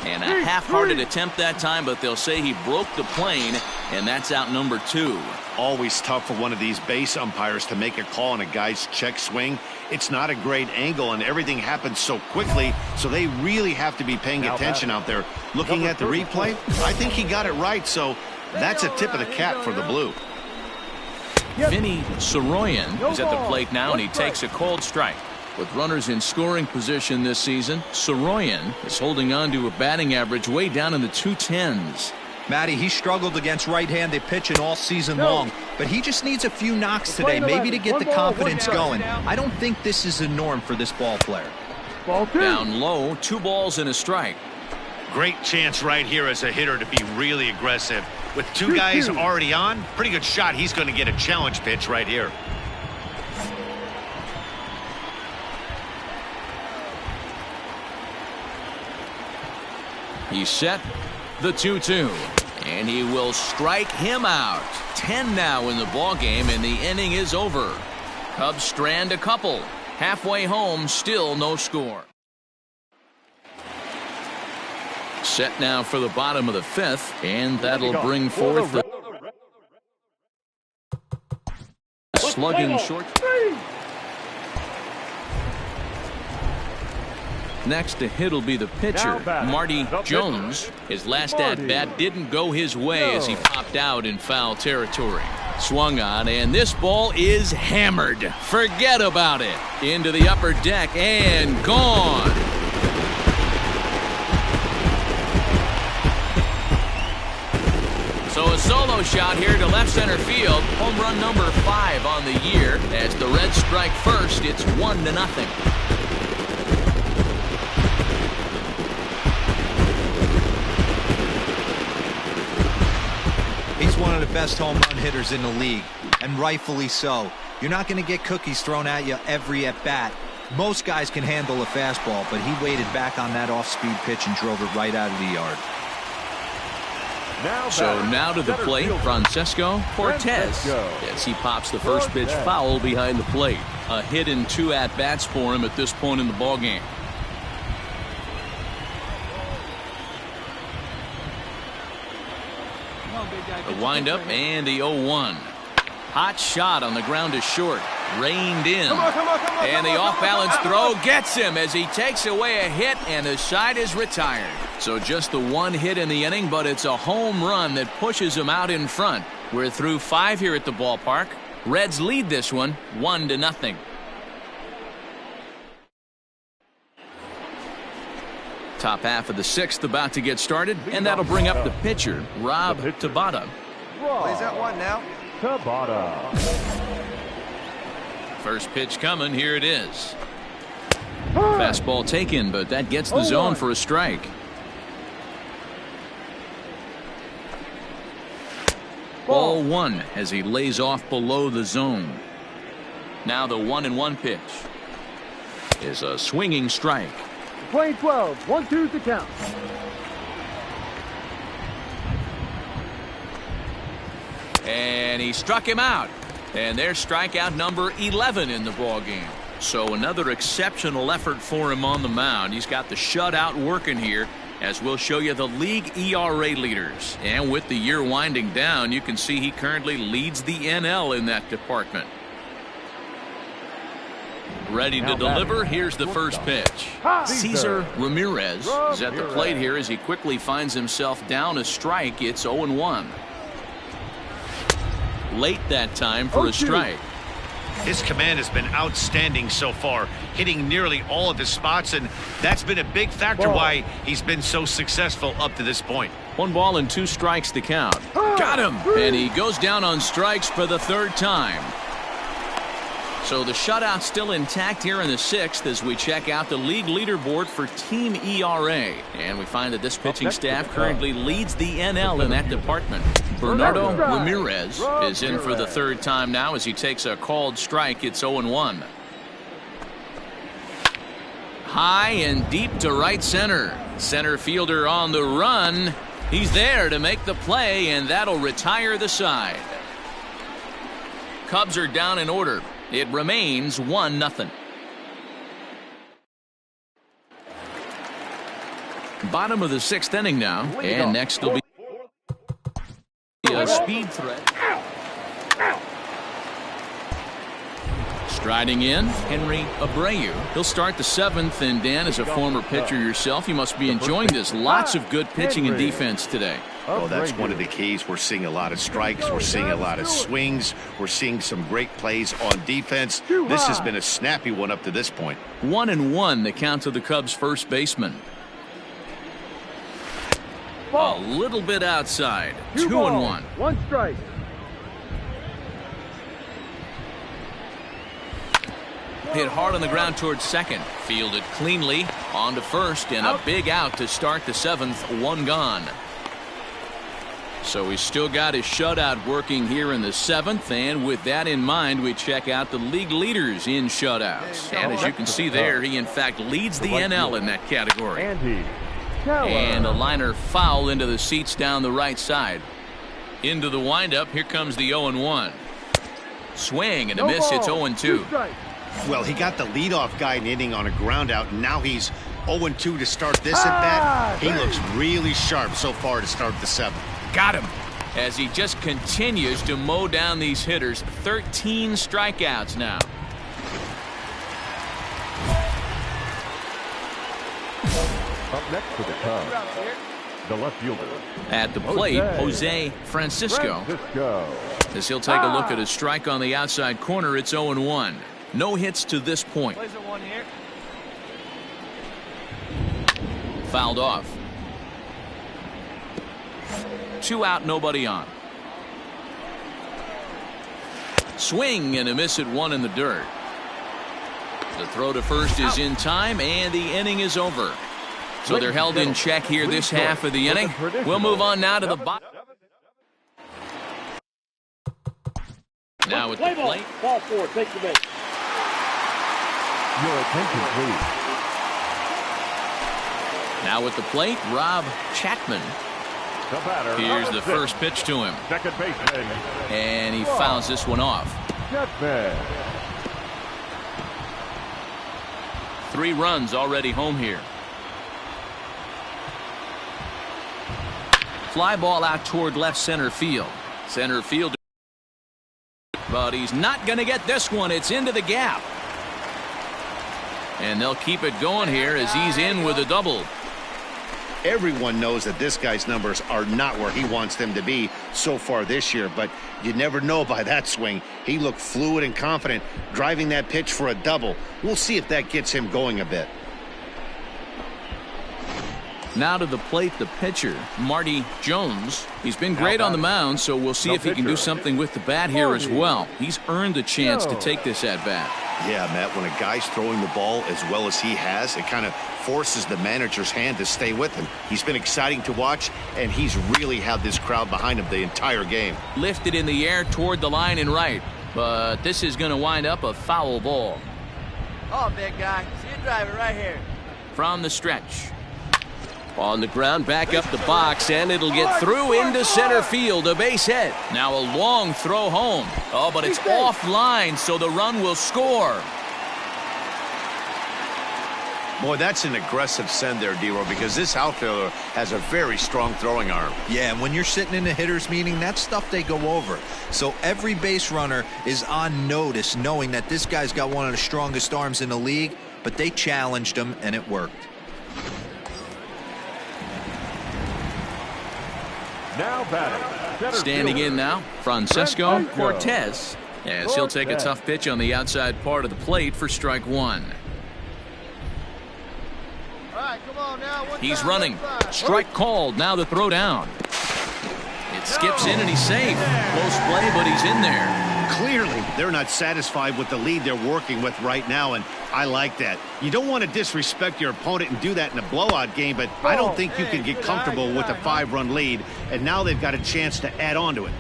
And a half-hearted attempt that time, but they'll say he broke the plane, and that's out number 2. Always tough for one of these base umpires to make a call on a guy's check swing. It's not a great angle, and everything happens so quickly, so they really have to be paying attention out there. Looking at the replay, I think he got it right, so that's a tip of the cap for the blue. Vinny Soroyan is at the plate now, and he takes a called strike. With runners in scoring position this season, Soroyan is holding on to a batting average way down in the 210s. Matty, he struggled against right-handed pitching all season long, but he just needs a few knocks today, maybe to get the confidence going. I don't think this is the norm for this ball player. Down low, 2 balls and a strike. Great chance right here as a hitter to be really aggressive. With 2 guys already on, pretty good shot. He's going to get a challenge pitch right here. He's set, the 2-2, and he will strike him out. 10 now in the ball game, and the inning is over. Cubs strand a couple. Halfway home, still no score. Set now for the bottom of the 5th, and that'll bring forth the slugging short. Next to hit will be the pitcher, Marty Jones. His last at-bat didn't go his way as he popped out in foul territory. Swung on, and this ball is hammered. Forget about it. Into the upper deck and gone. So a solo shot here to left center field. Home run number 5 on the year. As the Reds strike first, it's 1-0. He's one of the best home run hitters in the league, and rightfully so. You're not going to get cookies thrown at you every at-bat. Most guys can handle a fastball, but he waited back on that off-speed pitch and drove it right out of the yard. So now to the plate, Francesco Cortez, as he pops the first pitch foul behind the plate. A hit and 2 at-bats for him at this point in the ballgame. The windup and the 0-1. Hot shot on the ground is short. Reined in. And the off-balance throw gets him as he takes away a hit, and the side is retired. So just the 1 hit in the inning, but it's a home run that pushes him out in front. We're through 5 here at the ballpark. Reds lead this one 1-0. Top half of the 6th about to get started, and that'll bring up the pitcher, Rob Tabata. Plays that one now. Tabata. First pitch coming, here it is. Fastball taken, but that gets the zone for a strike. Ball 1 as he lays off below the zone. Now the 1-1 pitch is a swinging strike. Playing 12, 1-2 to count. And he struck him out. And there's strikeout number 11 in the ballgame. So another exceptional effort for him on the mound. He's got the shutout working here, as we'll show you the league ERA leaders. And with the year winding down, you can see he currently leads the NL in that department. Ready to deliver. Here's the first pitch. Cesar Ramirez is at the plate here as he quickly finds himself down a strike. It's 0-1. Late that time for a strike. His command has been outstanding so far, hitting nearly all of his spots, and that's been a big factor why he's been so successful up to this point. 1 ball and 2 strikes to count. Got him! And he goes down on strikes for the 3rd time. So the shutout's still intact here in the 6th as we check out the league leaderboard for team ERA. And we find that this pitching staff currently leads the NL in that department. Bernardo Ramirez is in for the 3rd time now as he takes a called strike. It's 0-1. High and deep to right center. Center fielder on the run. He's there to make the play, and that'll retire the side. Cubs are down in order. It remains 1-0. Bottom of the 6th inning now, and next will be a speed threat. Striding in, Henry Abreu. He'll start the 7th, and Dan, as a former pitcher yourself, you must be enjoying this. Lots of good pitching and defense today. Well, that's one of the keys. We're seeing a lot of strikes. We're seeing a lot of swings. We're seeing some great plays on defense. This has been a snappy one up to this point. 1-1, the count to the Cubs' first baseman. A little bit outside. 2-1. 1 strike. Hit hard on the ground towards second. Fielded cleanly. On to first, and a big out to start the 7th. 1 gone. So he's still got his shutout working here in the 7th, and with that in mind, we check out the league leaders in shutouts. And as you can see there, he in fact leads the NL in that category. And a liner foul into the seats down the right side. Into the windup, here comes the 0-1. Swing and a miss, it's 0-2. Well, he got the leadoff guy in inning on a ground out, and now he's 0-2 to start this at bat. He looks really sharp so far to start the 7th. Got him. As he just continues to mow down these hitters. 13 strikeouts now. Up next for the Cubs, the left fielder. At the plate, Jose Francisco. As he'll take a look at a strike on the outside corner, it's 0-1. No hits to this point. Fouled off. 2 out, nobody on. Swing and a miss at 1 in the dirt. The throw to first is in time, and the inning is over. So they're held in check here this half of the inning. We'll move on now to the bottom. Now at the plate. Ball 4, take the base. Your attention, please. Now at the plate, Rob Chapman. Here's the first pitch to him. Second baseman. And he fouls this one off. Chapman. 3 runs already home here. Fly ball out toward left center field. Center fielder. But he's not going to get this one. It's into the gap. And they'll keep it going here as he's in with a double. Everyone knows that this guy's numbers are not where he wants them to be so far this year, but you never know by that swing. He looked fluid and confident driving that pitch for a double. We'll see if that gets him going a bit. Now to the plate, the pitcher, Marty Jones. He's been great on the mound, so we'll see if he can do something with the bat here as well. He's earned a chance to take this at bat. Yeah, Matt, when a guy's throwing the ball as well as he has, it kind of forces the manager's hand to stay with him. He's been exciting to watch, and he's really had this crowd behind him the entire game. Lifted in the air toward the line and right, but this is going to wind up a foul ball. Oh, big guy. See you driving right here. From the stretch. On the ground, back up the box, and it'll get through into center field, a base hit. Now a long throw home. Oh, but it's offline, so the run will score. Boy, that's an aggressive send there, D-Row, because this outfielder has a very strong throwing arm. Yeah, and when you're sitting in a hitter's meeting, that's stuff they go over. So every base runner is on notice, knowing that this guy's got one of the strongest arms in the league, but they challenged him, and it worked. Now batting. Standing in now, Francisco Cortez, as he'll take a tough pitch on the outside part of the plate for strike 1. All right, come on now. He's running. Strike called. Now the throw down. It skips in and he's safe. Close play, but he's in there. Clearly, they're not satisfied with the lead they're working with right now, and I like that. You don't want to disrespect your opponent and do that in a blowout game, but I don't think you can get comfortable with a 5-run lead, and now they've got a chance to add on to it.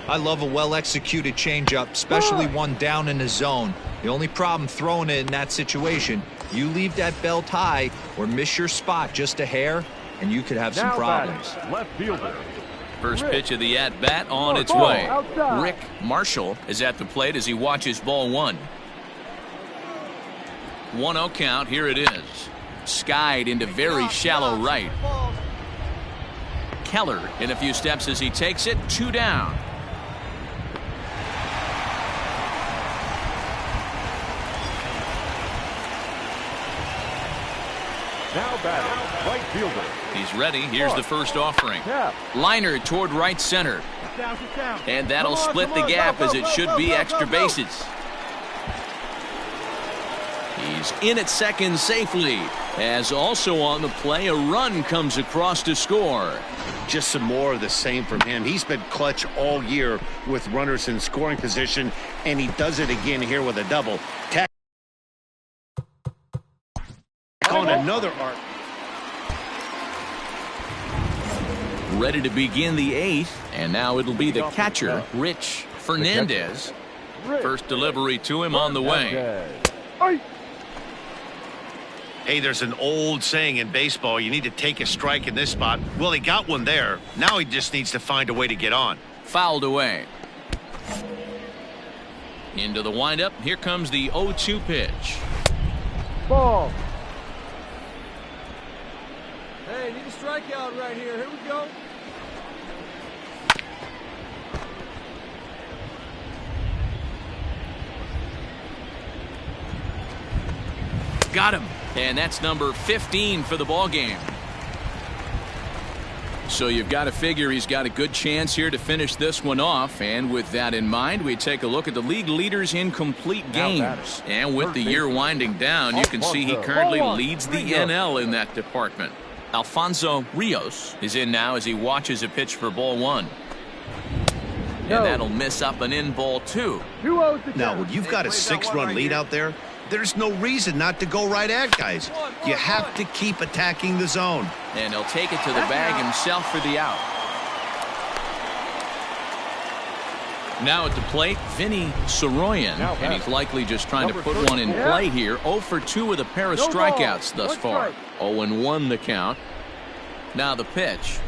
I love a well-executed changeup, especially one down in the zone. The only problem throwing it in that situation, you leave that belt high or miss your spot just a hair, and you could have some problems. Left fielder. First pitch of the at-bat on its way. Rick Marshall is at the plate as he watches ball one. 1-0 count. Here it is. Skied into very shallow right. Keller in a few steps as he takes it. 2 down. Now batting, right fielder. He's ready. Here's the first offering. Tap. Liner toward right center. And that'll split the gap as it should be extra bases. He's in at second safely. As also on the play, a run comes across to score. Just some more of the same from him. He's been clutch all year with runners in scoring position, and he does it again here with a double. On another arc. Ready to begin the 8th, and now it'll be the catcher, Rich Fernandez. First delivery to him on the way. Hey, there's an old saying in baseball, you need to take a strike in this spot. Well, he got one there. Now he just needs to find a way to get on. Fouled away. Into the windup. Here comes the 0-2 pitch. Ball. Hey, need a strikeout right here. Here we go. Got him. And that's number 15 for the ball game. So you've got to figure he's got a good chance here to finish this one off. And with that in mind, we take a look at the league leaders in complete games. And with the year winding down, you can see he currently leads the NL in that department. Alfonso Rios is in now as he watches a pitch for ball one. And that'll miss up an in ball two. Now, when you've got a 6-run lead out there, there's no reason not to go right at guys. You have to keep attacking the zone. And he'll take it to the bag himself for the out. Now at the plate, Vinny Soroyan, and he's likely just trying to put one in play here. 0 for 2 with a pair of strikeouts thus far. 0-1 the count. Now the pitch.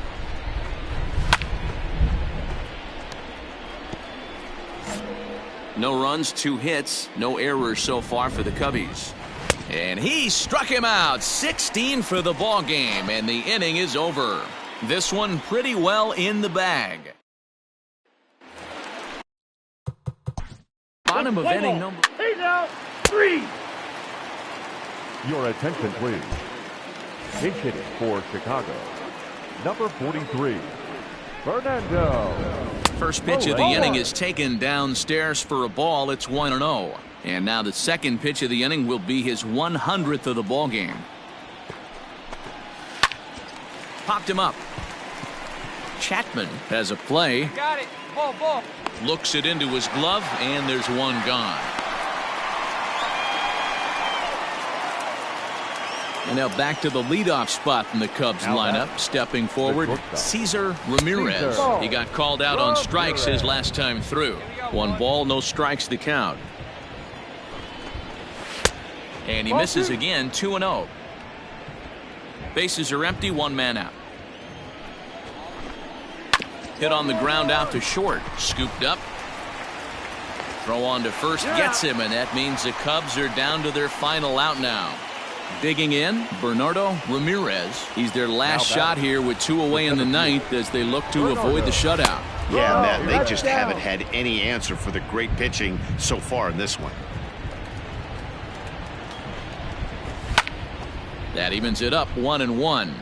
No runs, 2 hits, no errors so far for the Cubbies. And he struck him out. 16 for the ball game, and the inning is over. This one pretty well in the bag. Bottom of inning number 3. Your attention, please. Case hitting for Chicago, number 43, Fernando. First pitch of the inning is taken downstairs for a ball. It's 1-0. And now the second pitch of the inning will be his 100th of the ball game. Popped him up. Chapman has a play. Got it. Ball. Looks it into his glove, and there's one gone. And now back to the leadoff spot in the Cubs lineup. Stepping forward, Cesar Ramirez. He got called out on strikes his last time through. 1 ball, no strikes the count. And he misses again, 2-0. Bases are empty, 1 man out. Hit on the ground out to short. Scooped up. Throw on to first gets him, and that means the Cubs are down to their final out now. Digging in, Bernardo Ramirez. He's their last shot here with 2 away in the 9th as they look to avoid the shutout. Yeah, Matt, they just haven't had any answer for the great pitching so far in this one. That evens it up, 1-1.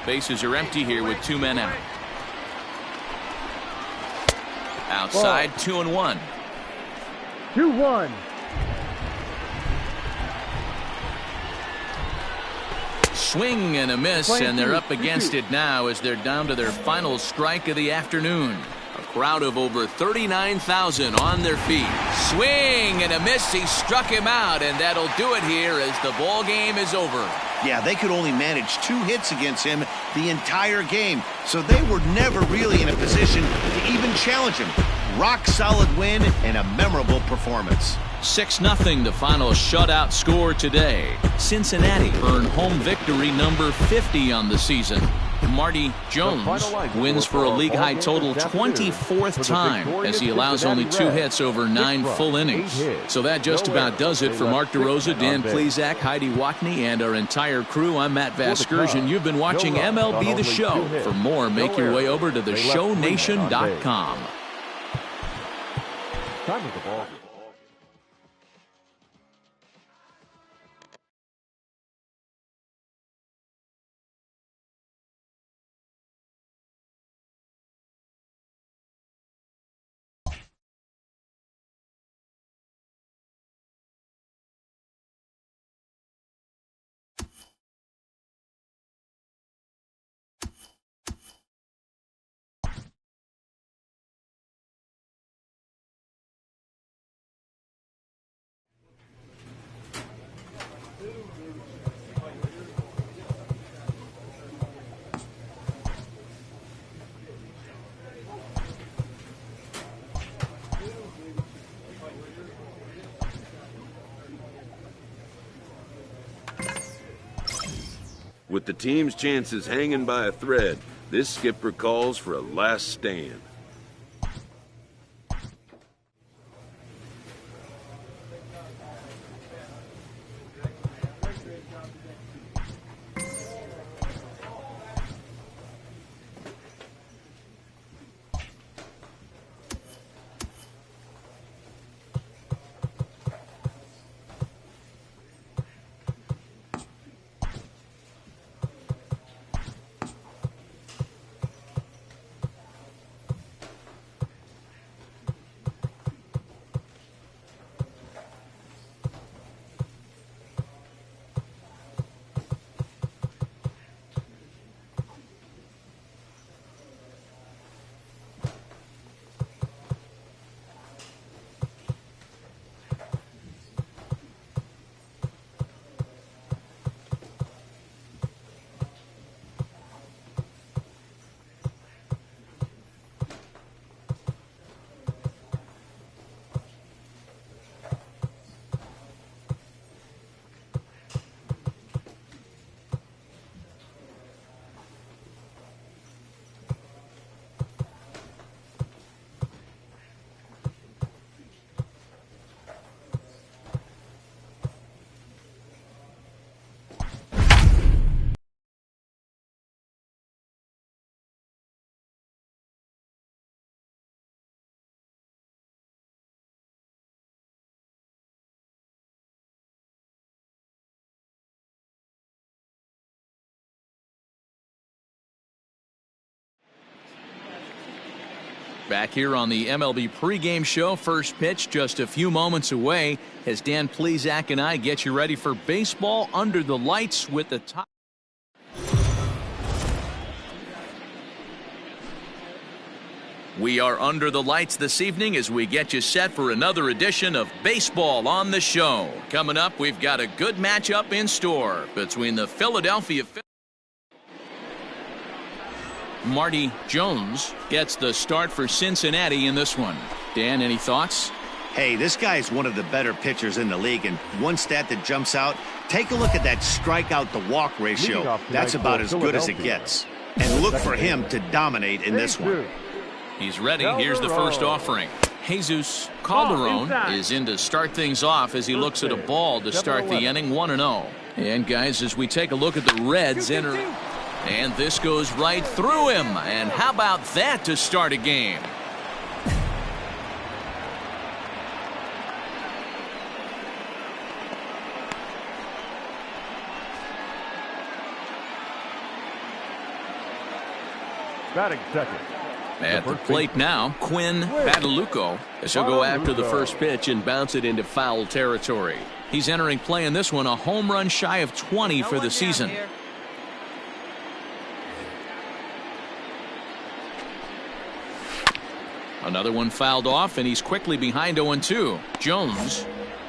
Bases are empty here with 2 men out. Outside, 2-1. 2-1. Swing and a miss, and they're up against it now as they're down to their final strike of the afternoon. A crowd of over 39,000 on their feet. Swing and a miss. He struck him out, and that'll do it here as the ball game is over. Yeah, they could only manage 2 hits against him the entire game, so they were never really in a position to even challenge him. Rock solid win and a memorable performance. 6-0 the final shutout score today. Cincinnati earned home victory number 50 on the season. Marty Jones wins for a league-high total 24th time as he allows only 2 hits over 9 full innings. So that just about does it for Mark DeRosa, Dan Plesac, Heidi Wackney, and our entire crew. I'm Matt Vasgersian. You've been watching MLB The Show. For more, make your way over to theshownation.com. Time of the ball. With the team's chances hanging by a thread, this skipper calls for a last stand. Back here on the MLB pregame show, first pitch just a few moments away as Dan Plesac and I get you ready for baseball under the lights with the top. We are under the lights this evening as we get you set for another edition of Baseball on the Show. Coming up, we've got a good matchup in store between the Philadelphia Phillies. Marty Jones gets the start for Cincinnati in this one. Dan, any thoughts? Hey, this guy's one of the better pitchers in the league, and one stat that jumps out, take a look at that strikeout to walk ratio. That's about as good as it gets. And look for him to dominate in this one. He's ready. Here's the first offering. Jesus Calderon is in to start things off as he looks at a ball to start the inning 1-0. And guys, as we take a look at the Reds enter, and this goes right through him. And how about that to start a game? Batting second. At the plate now, Quinn Badalucco, as he'll go after the first pitch and bounce it into foul territory. He's entering play in this one, a home run shy of 20 for the season. Another one fouled off, and he's quickly behind 0-2. Jones,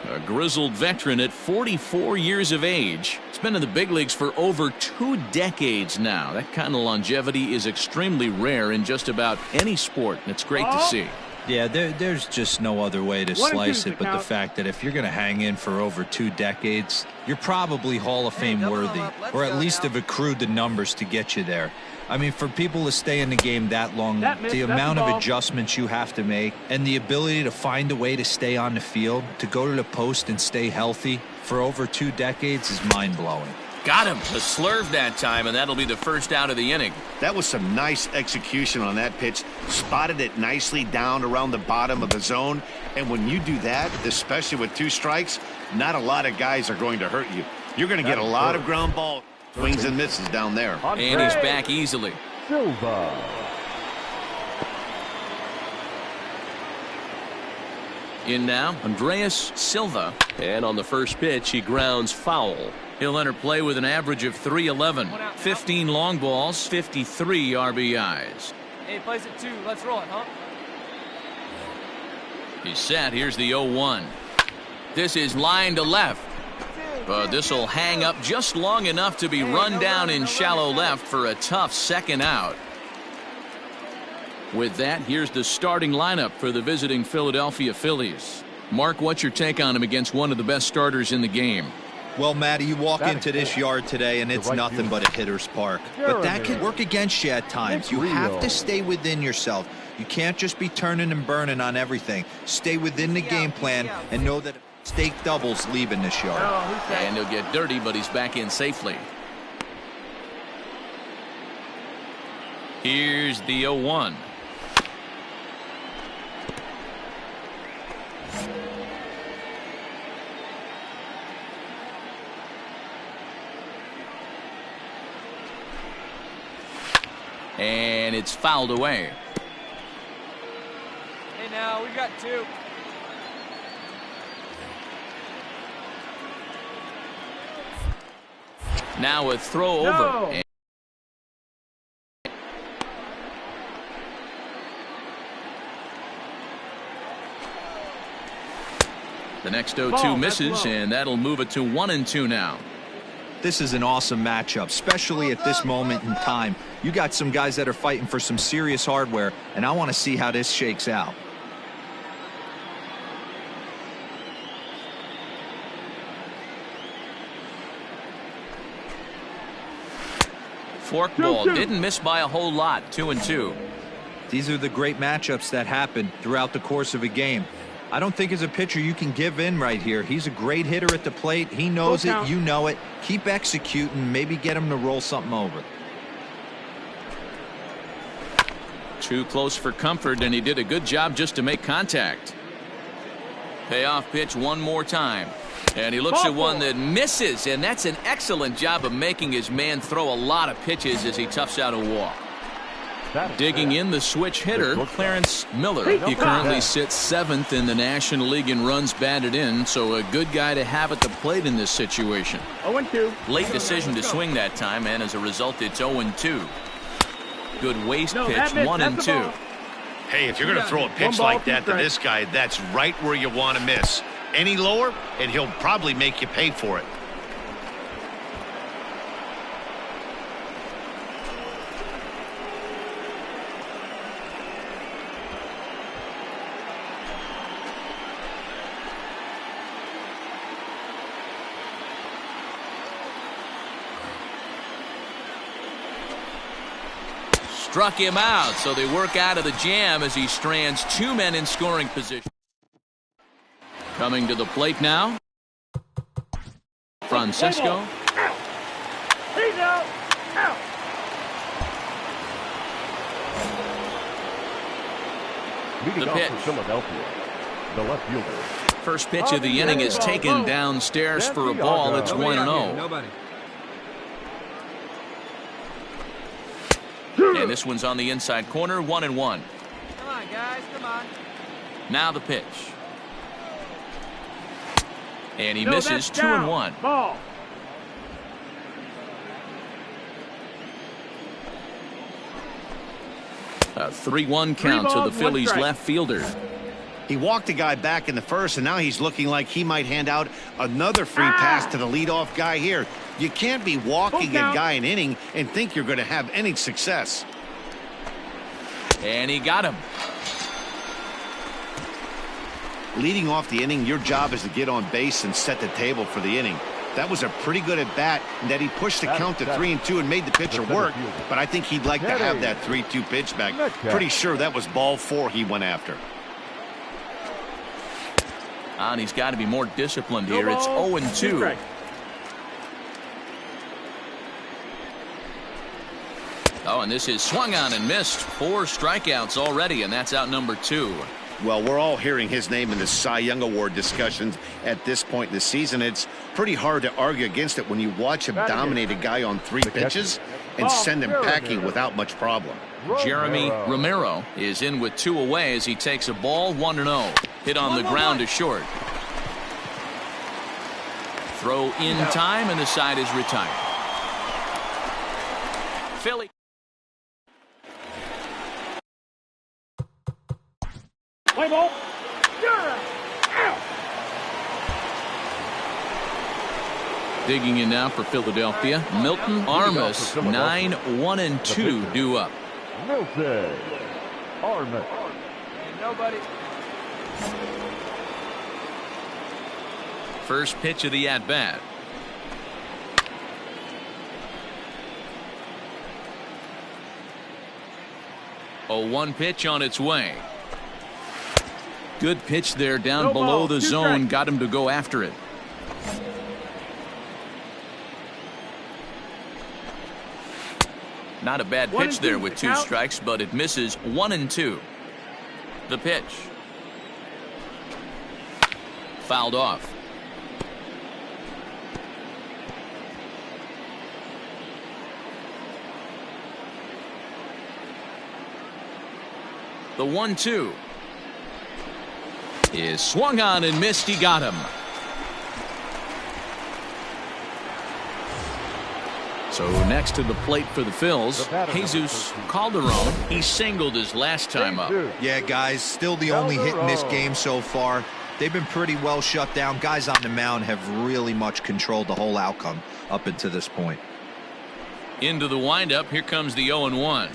a grizzled veteran at 44 years of age. He's been in the big leagues for over 2 decades now. That kind of longevity is extremely rare in just about any sport, and it's great to see. Yeah, there's just no other way to slice it but the fact that if you're going to hang in for over 2 decades, you're probably Hall of Fame worthy, or at least have accrued the numbers to get you there. I mean, for people to stay in the game that long, the amount of adjustments you have to make and the ability to find a way to stay on the field, to go to the post and stay healthy for over 2 decades is mind-blowing. Got him. A slurve that time, and that'll be the first out of the inning. That was some nice execution on that pitch. Spotted it nicely down around the bottom of the zone. And when you do that, especially with 2 strikes, not a lot of guys are going to hurt you. You're going to get a lot of ground ball swings and misses down there. And he's back easily. Silva. In now, Andreas Silva. And on the first pitch, he grounds foul. He'll enter play with an average of 311, 15 long balls, 53 RBIs. Hey, plays it 2. Let's roll it, huh? He's set. Here's the 0-1. This is line to left. But this will hang up just long enough to be run down in shallow left for a tough second out. With that, here's the starting lineup for the visiting Philadelphia Phillies. Mark, what's your take on him against one of the best starters in the game? Well, Matty, you walk into this yard today and it's nothing but a hitter's park. But that can work against you at times. You have to stay within yourself. You can't just be turning and burning on everything. Stay within the game plan and know that stake doubles leaving this yard. And he'll get dirty, but he's back in safely. Here's the 0-1. And it's fouled away. Hey, now, we got 2. Now a throw over. And the next 0-2 misses, and that'll move it to 1-2 now. This is an awesome matchup, especially at this moment in time. You got some guys that are fighting for some serious hardware, and I want to see how this shakes out. Forkball didn't miss by a whole lot. 2-2. These are the great matchups that happen throughout the course of a game. I don't think as a pitcher you can give in right here. He's a great hitter at the plate. He knows it. You know it. Keep executing. Maybe get him to roll something over. Too close for comfort, and he did a good job just to make contact. Payoff pitch one more time. And he looks at one that misses, and that's an excellent job of making his man throw a lot of pitches as he toughs out a walk. Digging in, the switch hitter, Clarence Miller. He currently sits 7th in the National League in runs batted in, so a good guy to have at the plate in this situation. 0-2. Late decision to swing that time, and as a result, it's 0-2. Good waste pitch, 1-2. Hey, if you're going to throw a pitch like that to this guy, that's right where you want to miss. Any lower, and he'll probably make you pay for it. Struck him out, so they work out of the jam as he strands 2 men in scoring position. Coming to the plate now, Francisco. He's out. Out. Leading The off pitch. for Philadelphia, the left fielder. First pitch of the inning is taken downstairs for a ball. It's 1-0. Nobody. And this one's on the inside corner, 1-1. Come on, guys, come on. Now the pitch. And he misses, 2-1. Ball. A 3-1 count to the Phillies left fielder. He walked the guy back in the first, and now he's looking like he might hand out another free pass to the leadoff guy here. You can't be walking a guy an inning and think you're going to have any success. And he got him. Leading off the inning, your job is to get on base and set the table for the inning. That was a pretty good at bat, and that he pushed the count to 3-2 and made the pitcher work. But I think he'd like to have that 3-2 pitch back. Pretty sure that was ball 4 he went after. And he's got to be more disciplined here. It's 0-2. Oh, and this is swung on and missed. 4 strikeouts already, and that's out number 2. Well, we're all hearing his name in the Cy Young Award discussions at this point in the season. It's pretty hard to argue against it when you watch him dominate a guy on 3 pitches and send him packing without much problem. Jeremy Romero is in with 2 away as he takes a ball 1-0. Hit on the ground to short. Throw in time, and the side is retired. Philly. Play ball. Digging in now for Philadelphia, Milton Armas, 9-1-2 due up. Milton Armas. Ain't nobody. First pitch of the at-bat. A 1 pitch on its way. Good pitch there down below the zone. Got him to go after it. Not a bad pitch there with 2 strikes, but it misses. 1-2. The pitch. Fouled off. The 1-2 is swung on and missed. He got him. So next to the plate for the Phils, Jesus Calderon. He singled his last time up. Yeah, guys, still the only hit-and-miss game so far. They've been pretty well shut down. Guys on the mound have really much controlled the whole outcome up until this point. Into the windup. Here comes the 0-1.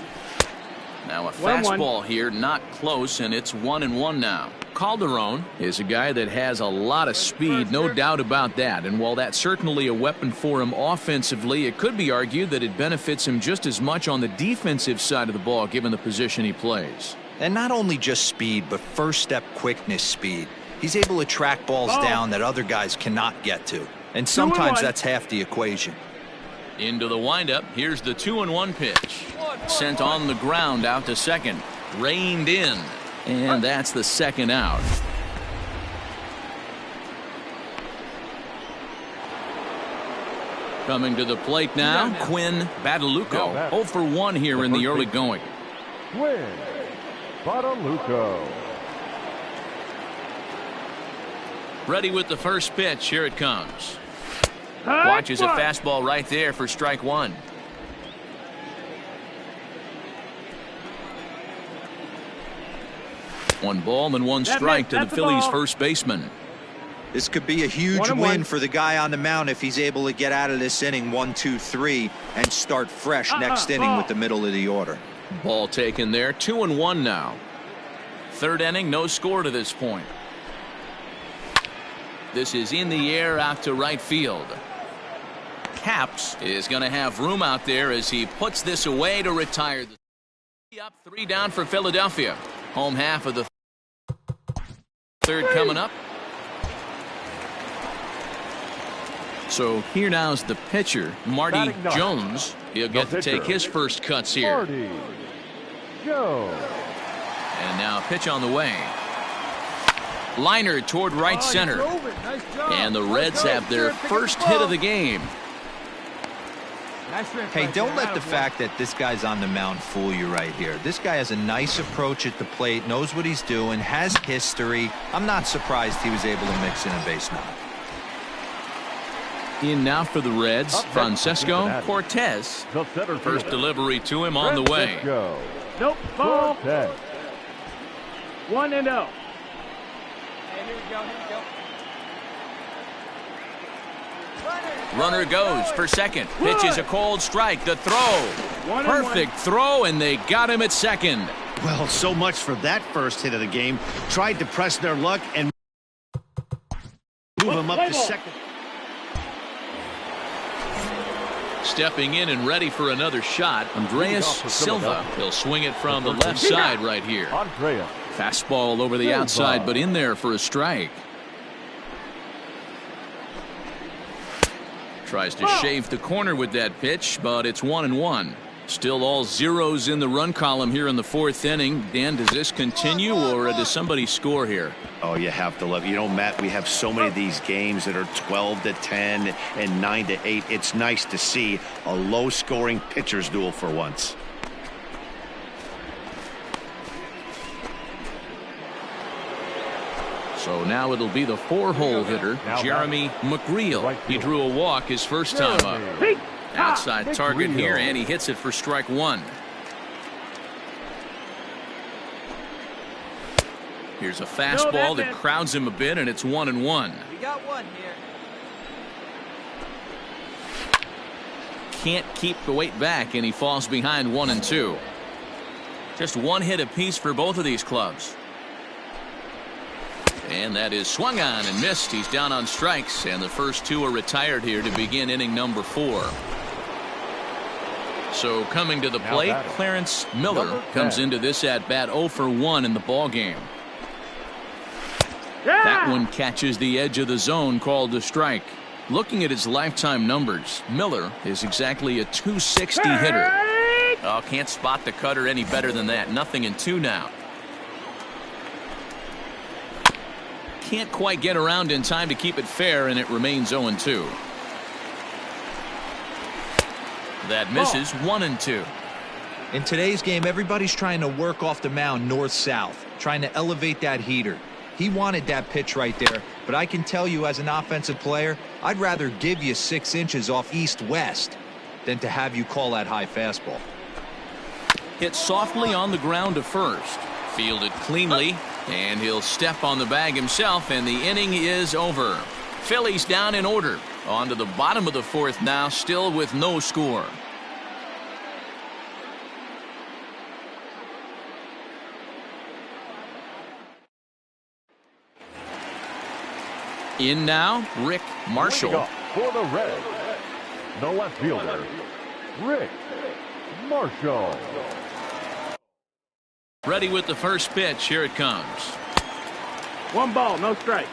Now a fastball here, not close, and it's 1-1 now. Calderon is a guy that has a lot of speed, no doubt about that. And while that's certainly a weapon for him offensively, it could be argued that it benefits him just as much on the defensive side of the ball, given the position he plays. And not only just speed, but first step quickness speed. He's able to track balls down that other guys cannot get to. And sometimes that's half the equation. Into the windup. Here's the 2-1 pitch. Sent on the ground out to second. Reined in. And that's the second out. Coming to the plate now, Quinn Badalucco. 0 for 1 here in the early going. Quinn Badalucco. Ready with the first pitch. Here it comes. Watches a fastball right there for strike 1. One ball and 1 strike to the Phillies first baseman. This could be a huge win for the guy on the mound if he's able to get out of this inning 1, 2, 3 and start fresh next inning with the middle of the order. Ball taken there. 2-1 now. Third inning, no score to this point. This is in the air out to right field. Capps is going to have room out there as he puts this away to retire. Up 3 down for Philadelphia. Home half of the third coming up. So here now is the pitcher, Marty Jones. He'll get to take his first cuts here. Marty Jones. And now pitch on the way. Liner toward right center. And the Reds have their first hit of the game. Hey, don't let the fact that this guy's on the mound fool you right here. This guy has a nice approach at the plate, knows what he's doing, has history. I'm not surprised he was able to mix in a base knock. In now for the Reds, Francesco Cortez. First delivery to him on the way. Nope. Ball. 10. 1-0. Hey, here we go. Runner goes for second. Pitch is a cold strike. The throw. Perfect throw, and they got him at second. Well, so much for that first hit of the game. Tried to press their luck and move him up to second. Stepping in and ready for another shot, Andreas Silva. He'll swing it from the left side right here. Fastball over the outside, but in there for a strike. Tries to shave the corner with that pitch, but it's 1-1. Still all zeros in the run column here in the fourth inning. Dan, does this continue, or does somebody score here? Oh, you have to love it. You know, Matt, we have so many of these games that are 12-10 and 9-8. It's nice to see a low-scoring pitcher's duel for once. So now it'll be the four-hole hitter, Jeremy McGreal. He drew a walk his first time up. Outside target here, and he hits it for strike one. Here's a fastball that crowds him a bit, and it's 1-1. We got one here. Can't keep the weight back, and he falls behind 1-2. Just one hit apiece for both of these clubs. And that is swung on and missed. He's down on strikes, and the first two are retired here to begin inning number 4. So coming to the plate, Clarence Miller comes into this at bat 0 for 1 in the ball game. That one catches the edge of the zone, called a strike. Looking at his lifetime numbers, Miller is exactly a .260 hitter. Oh, can't spot the cutter any better than that. Nothing in 2 now. Can't quite get around in time to keep it fair, and it remains 0-2. That misses 1-2. In today's game, everybody's trying to work off the mound north-south, trying to elevate that heater. He wanted that pitch right there, but I can tell you as an offensive player, I'd rather give you 6 inches off east-west than to have you call that high fastball. Hit softly on the ground to first. Fielded cleanly, and he'll step on the bag himself, and the inning is over. Phillies down in order. On to the bottom of the 4th now, still with no score. In now, Rick Marshall. For the Reds, the left fielder, Rick Marshall. Ready with the first pitch. Here it comes. 1 ball, no strike.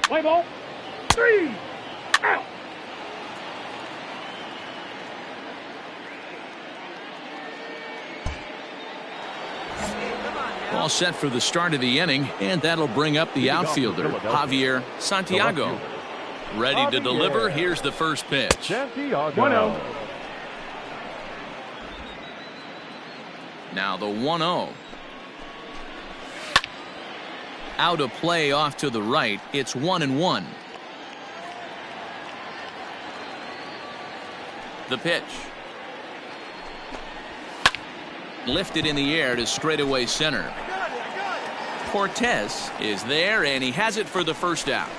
Play ball. 3. Out. All set for the start of the inning, and that'll bring up the outfielder, Javier Santiago. Ready to deliver. Here's the first pitch. Santiago. 1-0. Now the 1-0. Out of play off to the right. It's 1-1. The pitch. Lifted in the air to straightaway center. Cortez is there, and he has it for the first out.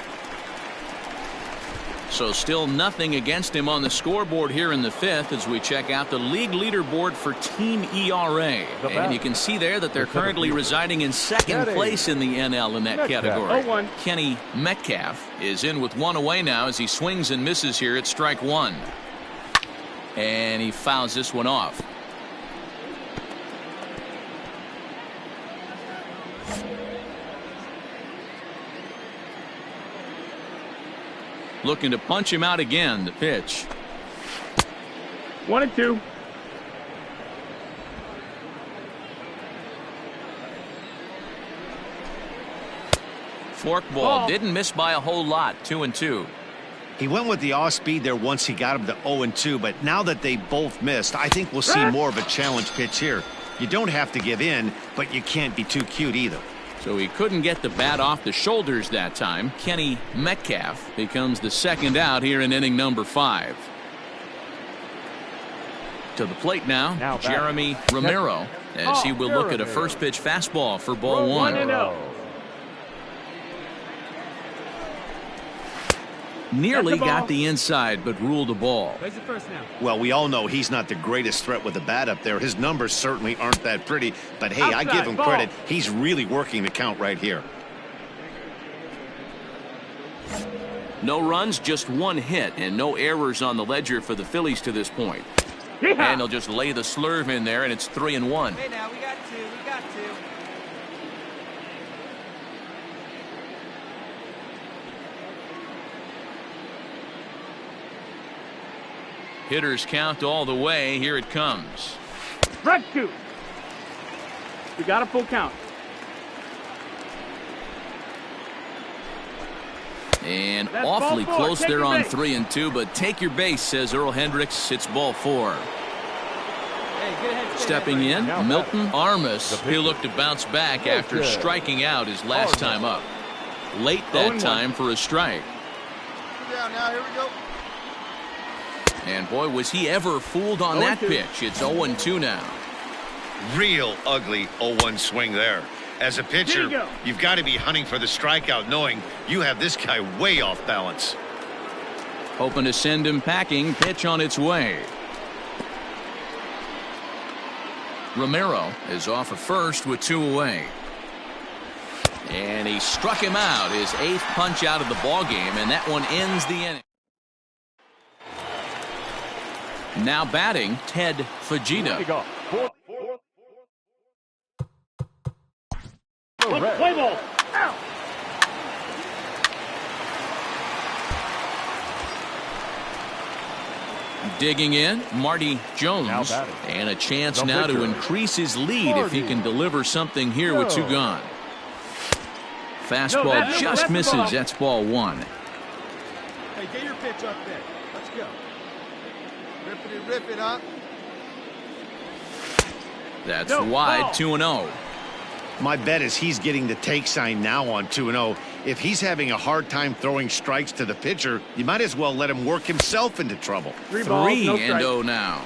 So still nothing against him on the scoreboard here in the 5th as we check out the league leaderboard for team ERA. And you can see there that they're currently residing in 2nd place in the NL in that category. Kenny Metcalf is in with 1 away now as he swings and misses here at strike 1. And he fouls this one off. Looking to punch him out again. The pitch. 1-2. Forkball didn't miss by a whole lot. 2-2. He went with the off speed there once he got him to 0-2, but now that they both missed, I think we'll see more of a challenge pitch here. You don't have to give in, but you can't be too cute either. So he couldn't get the bat off the shoulders that time. Kenny Metcalf becomes the second out here in inning number 5. To the plate now batting. Jeremy Romero, as he will look at a first pitch fastball for ball one. 1-0. Nearly That's a ball. got the inside, but ruled a ball. Raise it first now. Well, we all know he's not the greatest threat with the bat up there. His numbers certainly aren't that pretty, but hey, I Outside, give him ball. credit. He's really working the count right here. No runs, just one hit, and no errors on the ledger for the Phillies to this point. Yeehaw. And they'll just lay the slurve in there, and it's 3-1. Hey, now, we got two. We got two. Hitters count all the way. Here it comes. Strike 2. We got a full count. And That's awfully ball 4. close Take there your on base. 3-2, but take your base, says Earl Hendricks. It's ball 4. Hey, get ahead. Stepping in, Now Milton Armas. The pitcher. He'll look to bounce back Good after pitch. striking out his last time up. Late that 0-1. time for a strike. Down now. Here we go. And boy, was he ever fooled on that 0-2. pitch. It's 0-2 now. Real ugly 0-1 swing there. As a Here pitcher, you go. you've got to be hunting for the strikeout, knowing you have this guy way off balance. Hoping to send him packing. Pitch on its way. Romero is off of first with 2 away. And he struck him out, his 8th punch out of the ball game, and that one ends the inning. Now batting, Ted Fujita. Go. Play ball. Out. Digging in, Marty Now Jones, batting. and a chance The now to pitcher. increase his lead if he can deliver something here with 2 No. gone. Fastball that's just the misses. ball. That's ball 1. Hey, get your pitch up there. Let's go. Rip it up. That's No, wide, ball. 2-0. My bet is he's getting the take sign now on 2-0. If he's having a hard time throwing strikes to the pitcher, you might as well let him work himself into trouble. 3 balls, no strikes. 3-0 now.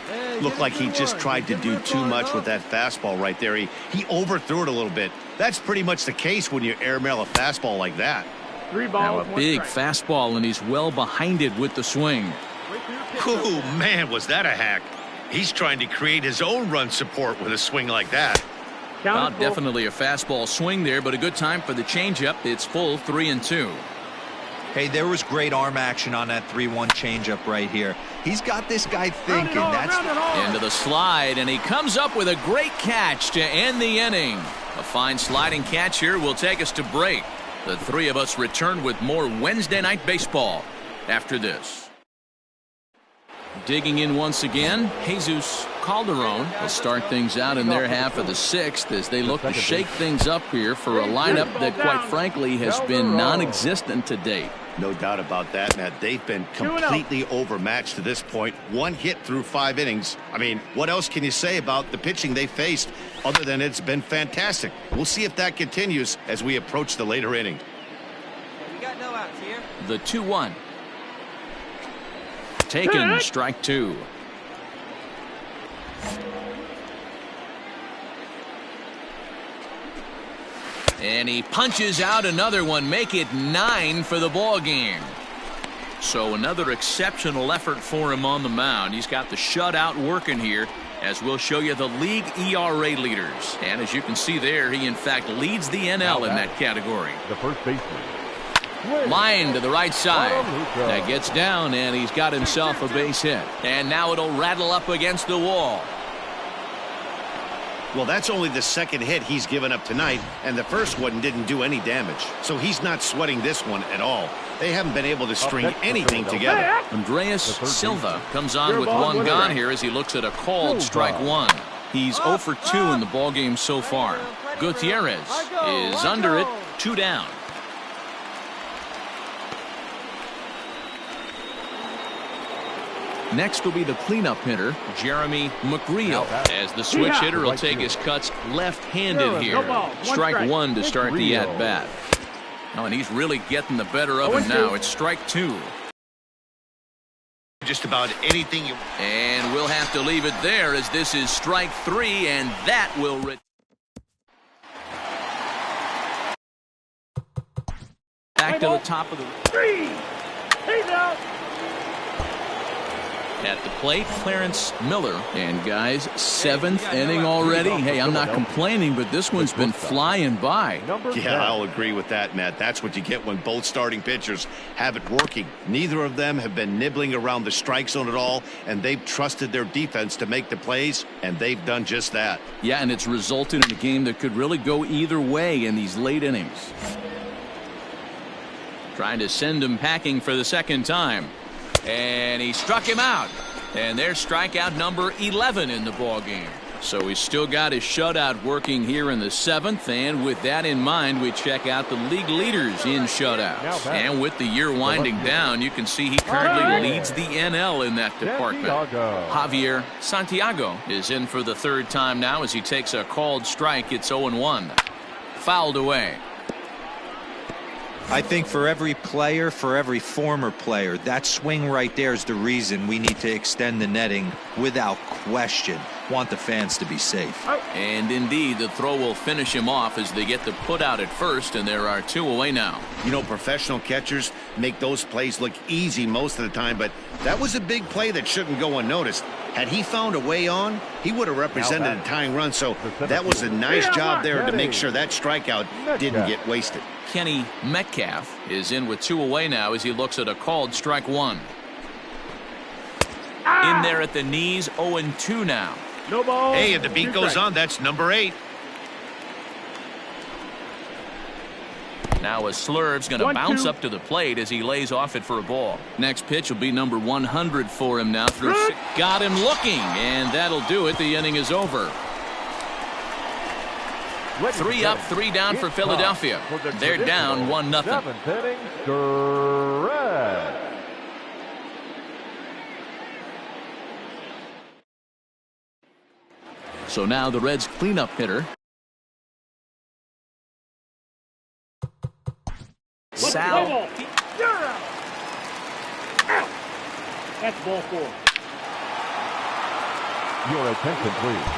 Hey, Looked like he just tried to do too much with that fastball right there. He overthrew it a little bit. That's pretty much the case when you airmail a fastball like that. 3 Now balls, a 1 big strike. fastball, and he's well behind it with the swing. Wait for your pitch. Oh, man, was that a hack. He's trying to create his own run support with a swing like that. Count Well, is full. definitely a fastball swing there, but a good time for the changeup. It's full 3-2. Hey, there was great arm action on that 3-1 changeup right here. He's got this guy thinking. That's Into the slide, and he comes up with a great catch to end the inning. A fine sliding catch here will take us to break. The 3 of us return with more Wednesday Night Baseball after this. Digging in once again, Jesus Calderon will start things out in their half of the 6th as they look to shake things up here for a lineup that, quite frankly, has been non-existent to date. No doubt about that, Matt. They've been completely overmatched to this point. 1 hit through 5 innings. I mean, what else can you say about the pitching they faced other than it's been fantastic? We'll see if that continues as we approach the later inning. We got no outs here. The 2-1. Taken, strike 2. And he punches out another one, make it 9 for the ball game. So another exceptional effort for him on the mound. He's got the shutout working here, as we'll show you the league ERA leaders. And as you can see there, he in fact leads the NL in that category. The first baseman. Line to the right side. That gets down, and he's got himself a base hit. And now it'll rattle up against the wall. Well, that's only the 2nd hit he's given up tonight, and the first one didn't do any damage. So he's not sweating this one at all. They haven't been able to string anything together. Andreas Silva comes on with ball, 1 1 gone strike. here as he looks at a called strike 1. He's 0 for 2 in the ballgame so far. Gutierrez is under it, 2 down. Next will be the cleanup hitter, Jeremy McGreal, as the switch hitter will take his cuts left-handed here. No ball, 1 Strike 1 to start the McGreal. at-bat. Oh, and he's really getting the better of him now. It's strike 2. just about anything you... And we'll have to leave it there as this is strike 3, and that will... Back to the top of the... 3. He's out. At the plate, Clarence Miller. And guys, 7th inning already. Hey, I'm not complaining, but this one's been flying by. Yeah, I'll agree with that, Matt. That's what you get when both starting pitchers have it working. Neither of them have been nibbling around the strike zone at all, and they've trusted their defense to make the plays, and they've done just that. Yeah, and it's resulted in a game that could really go either way in these late innings. Trying to send him packing for the second time. And he struck him out. And there's strikeout number 11 in the ballgame. So he's still got his shutout working here in the 7th. And with that in mind, we check out the league leaders in shutouts. And with the year winding down, you can see he currently leads the NL in that department. Javier Santiago is in for the 3rd time now as he takes a called strike. It's 0-1. Fouled away. I think for every player, for every former player, that swing right there is the reason we need to extend the netting without question. Want the fans to be safe. And indeed, the throw will finish him off as they get the put out at first, and there are 2 away now. You know, professional catchers make those plays look easy most of the time, but that was a big play that shouldn't go unnoticed. Had he found a way on, he would have represented a tying run, so that was a nice job there to make sure that strikeout didn't get wasted. Kenny Metcalf is in with 2 away now as he looks at a called strike 1. In there at the knees, 0-2 now. No ball. Hey, and the beat goes on. That's number 8. Now a Slurve's going to bounce up to the plate as he lays off it for a ball. Next pitch will be number 100 for him now. Got him looking, and that'll do it. The inning is over. 3 up, 3 down for Philadelphia. They're down 1-0. 7th inning, Reds. So now the Reds cleanup hitter. Sal. You're out. That's ball 4. Your attention, please.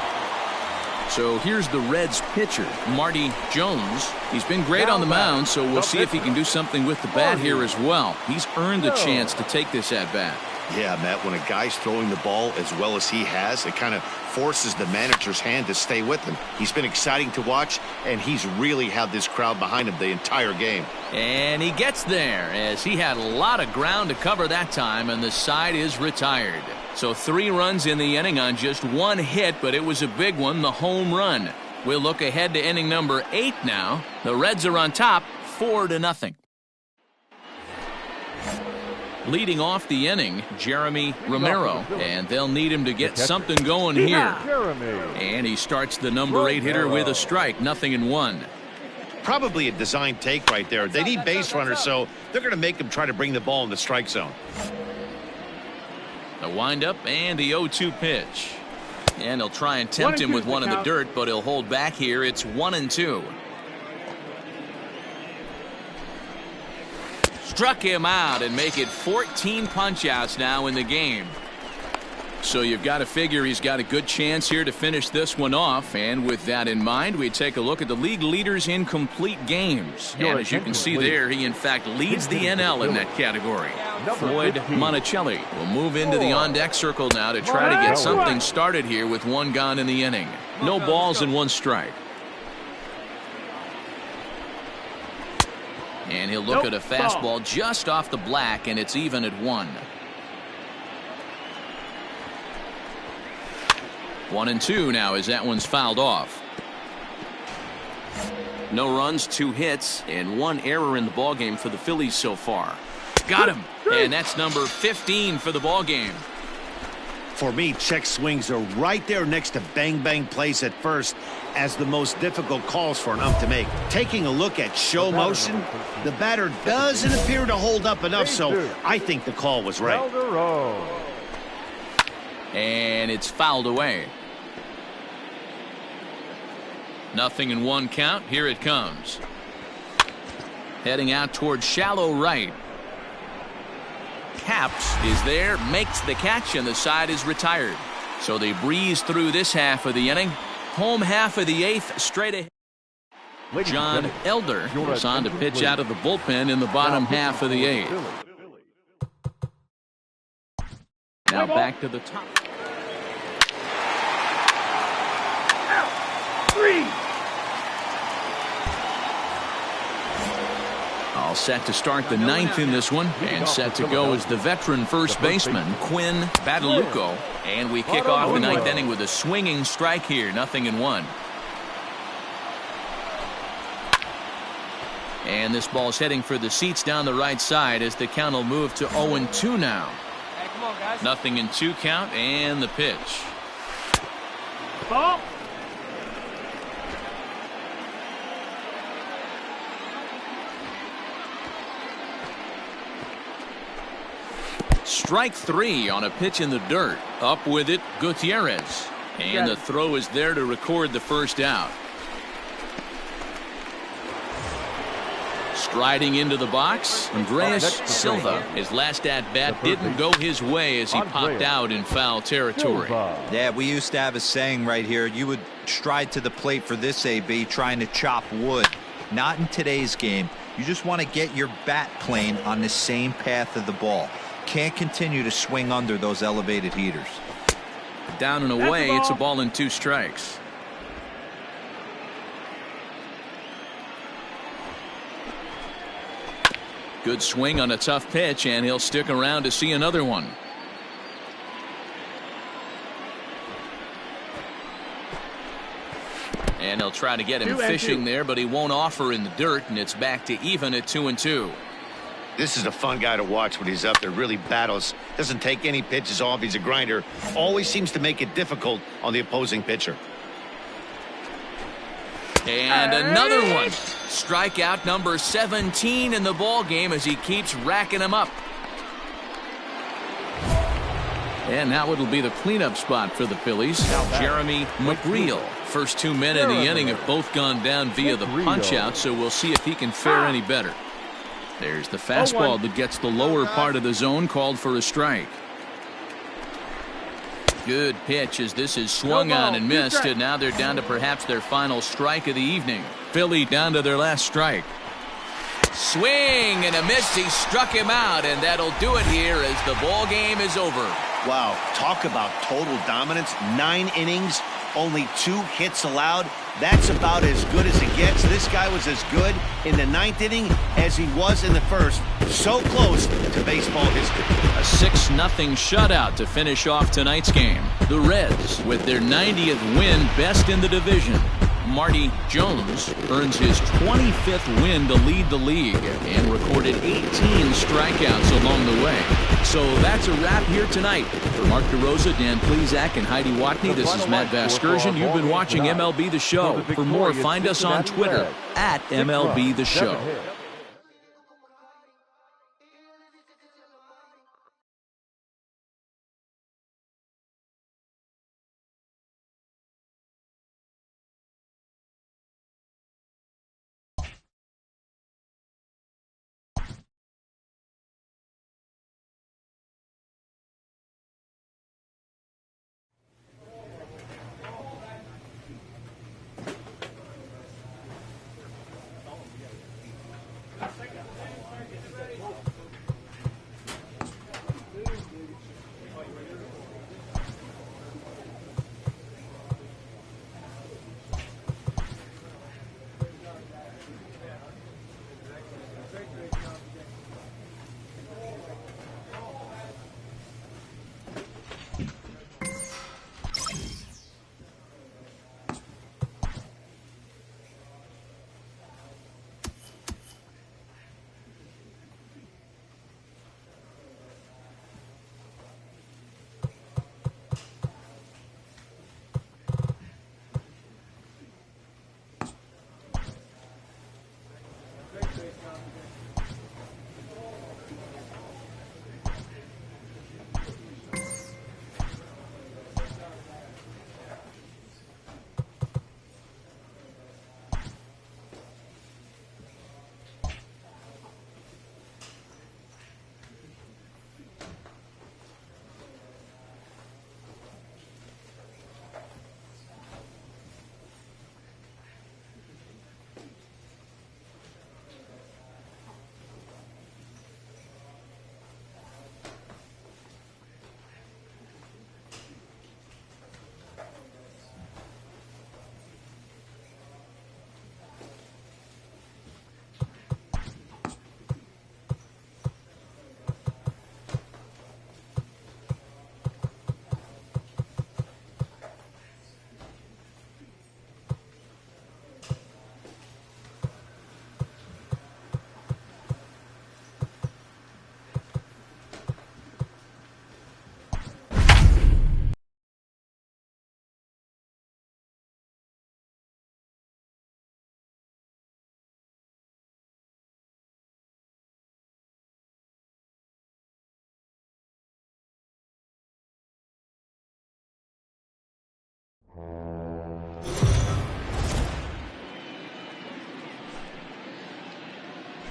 So here's the Reds pitcher, Marty Jones. He's been great on the mound, so we'll see if he can do something with the bat here as well. He's earned the chance to take this at bat. Yeah, Matt, when a guy's throwing the ball as well as he has, it kind of forces the manager's hand to stay with him. He's been exciting to watch, and he's really had this crowd behind him the entire game. And he gets there as he had a lot of ground to cover that time, and the side is retired. So 3 runs in the inning on just 1 hit, but it was a big one, the home run. We'll look ahead to inning number 8 now. The Reds are on top, 4-0. Leading off the inning, Jeremy Romero, and they'll need him to get something going here. And he starts the number 8 hitter with a strike, 0-1. Probably a design take right there. They need base runners, so they're going to make him try to bring the ball in the strike zone. The windup and the 0-2 pitch. And he'll try and tempt him with one in the dirt, but he'll hold back here. It's 1-2. Struck him out and make it 14 punch-outs now in the game. So you've got to figure he's got a good chance here to finish this one off. And with that in mind, we take a look at the league leaders in complete games. And as you can see there, he in fact leads the NL in that category. Floyd Monticelli will move into the on-deck circle now to try to get something started here with 1 gone in the inning. No balls and 1 strike. And he'll look at a fastball just off the black, and it's even at 1. 1-2 now as that one's fouled off. No runs, 2 hits, and 1 error in the ballgame for the Phillies so far. Got him, and that's number 15 for the ballgame. For me, check swings are right there next to bang-bang plays at first as the most difficult calls for an ump to make. Taking a look at show motion, the batter doesn't appear to hold up enough, so I think the call was right. And it's fouled away. 0-1 count. Here it comes. Heading out toward shallow right. Capps is there, makes the catch, and the side is retired. So they breeze through this half of the inning. Home half of the 8th, straight ahead. John Elder is on to pitch out of the bullpen in the bottom half of the 8th. Now back to the top. 3. All set to start the 9th in this one, and set to go is the veteran first baseman Quinn Badalucco. And we kick off the 9th inning with a swinging strike here, 0-1. And this ball's heading for the seats down the right side as the count will move to 0-2 now. 0-2 count, and the pitch. Ball. Strike 3 on a pitch in the dirt. Up with it, Gutierrez. And the throw is there to record the first out. Striding into the box, Andreas Silva. His last at-bat didn't go his way as he popped out in foul territory. Yeah, we used to have a saying right here. You would stride to the plate for this AB, trying to chop wood. Not in today's game. You just want to get your bat plane on the same path of the ball. Can't continue to swing under those elevated heaters. Down and away, it's a ball and 2 strikes. Good swing on a tough pitch, and he'll stick around to see another one. And he'll try to get him fishing there, but he won't offer in the dirt, and it's back to even at 2-2. This is a fun guy to watch when he's up there. Really battles. Doesn't take any pitches off. He's a grinder. Always seems to make it difficult on the opposing pitcher. And another one. Strikeout number 17 in the ball game as he keeps racking them up. And now it'll be the cleanup spot for the Phillies. Jeremy McGreal. First 2 men in the inning have both gone down via the punch-out, so we'll see if he can fare any better. There's the fastball that gets the lower part of the zone, called for a strike. Good pitch as this is swung on and missed, and now they're down to perhaps their final strike of the evening. Philly down to their last strike. Swing and a miss. He struck him out, and that'll do it here as the ball game is over. Wow, talk about total dominance. 9 innings, only 2 hits allowed. That's about as good as it gets. This guy was as good in the 9th inning as he was in the 1st. So close to baseball history. A 6-0 shutout to finish off tonight's game. The Reds, with their 90th win, best in the division. Marty Jones earns his 25th win to lead the league and recorded 18 strikeouts along the way. So that's a wrap here tonight. For Mark DeRosa, Dan Plesac, and Heidi Watney, this is Matt Vasgersian. You've been watching MLB The Show. For more, find us on Twitter at MLB The Show.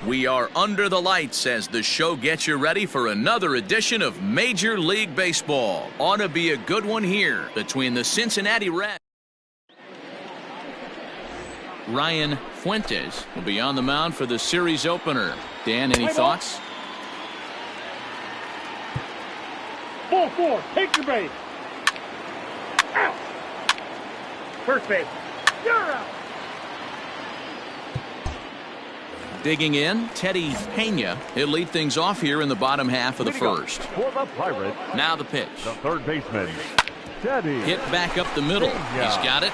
We are under the lights as the show gets you ready for another edition of Major League Baseball. Ought to be a good one here between the Cincinnati Reds. Ryan Fuentes will be on the mound for the series opener. Dan, any thoughts? 4-4. Take your base. Out. First base. You're out. Digging in, Teddy Pena. He'll lead things off here in the bottom half of the first. For the Pirates, now the pitch. the third baseman, Teddy. Hit back up the middle. He's got it.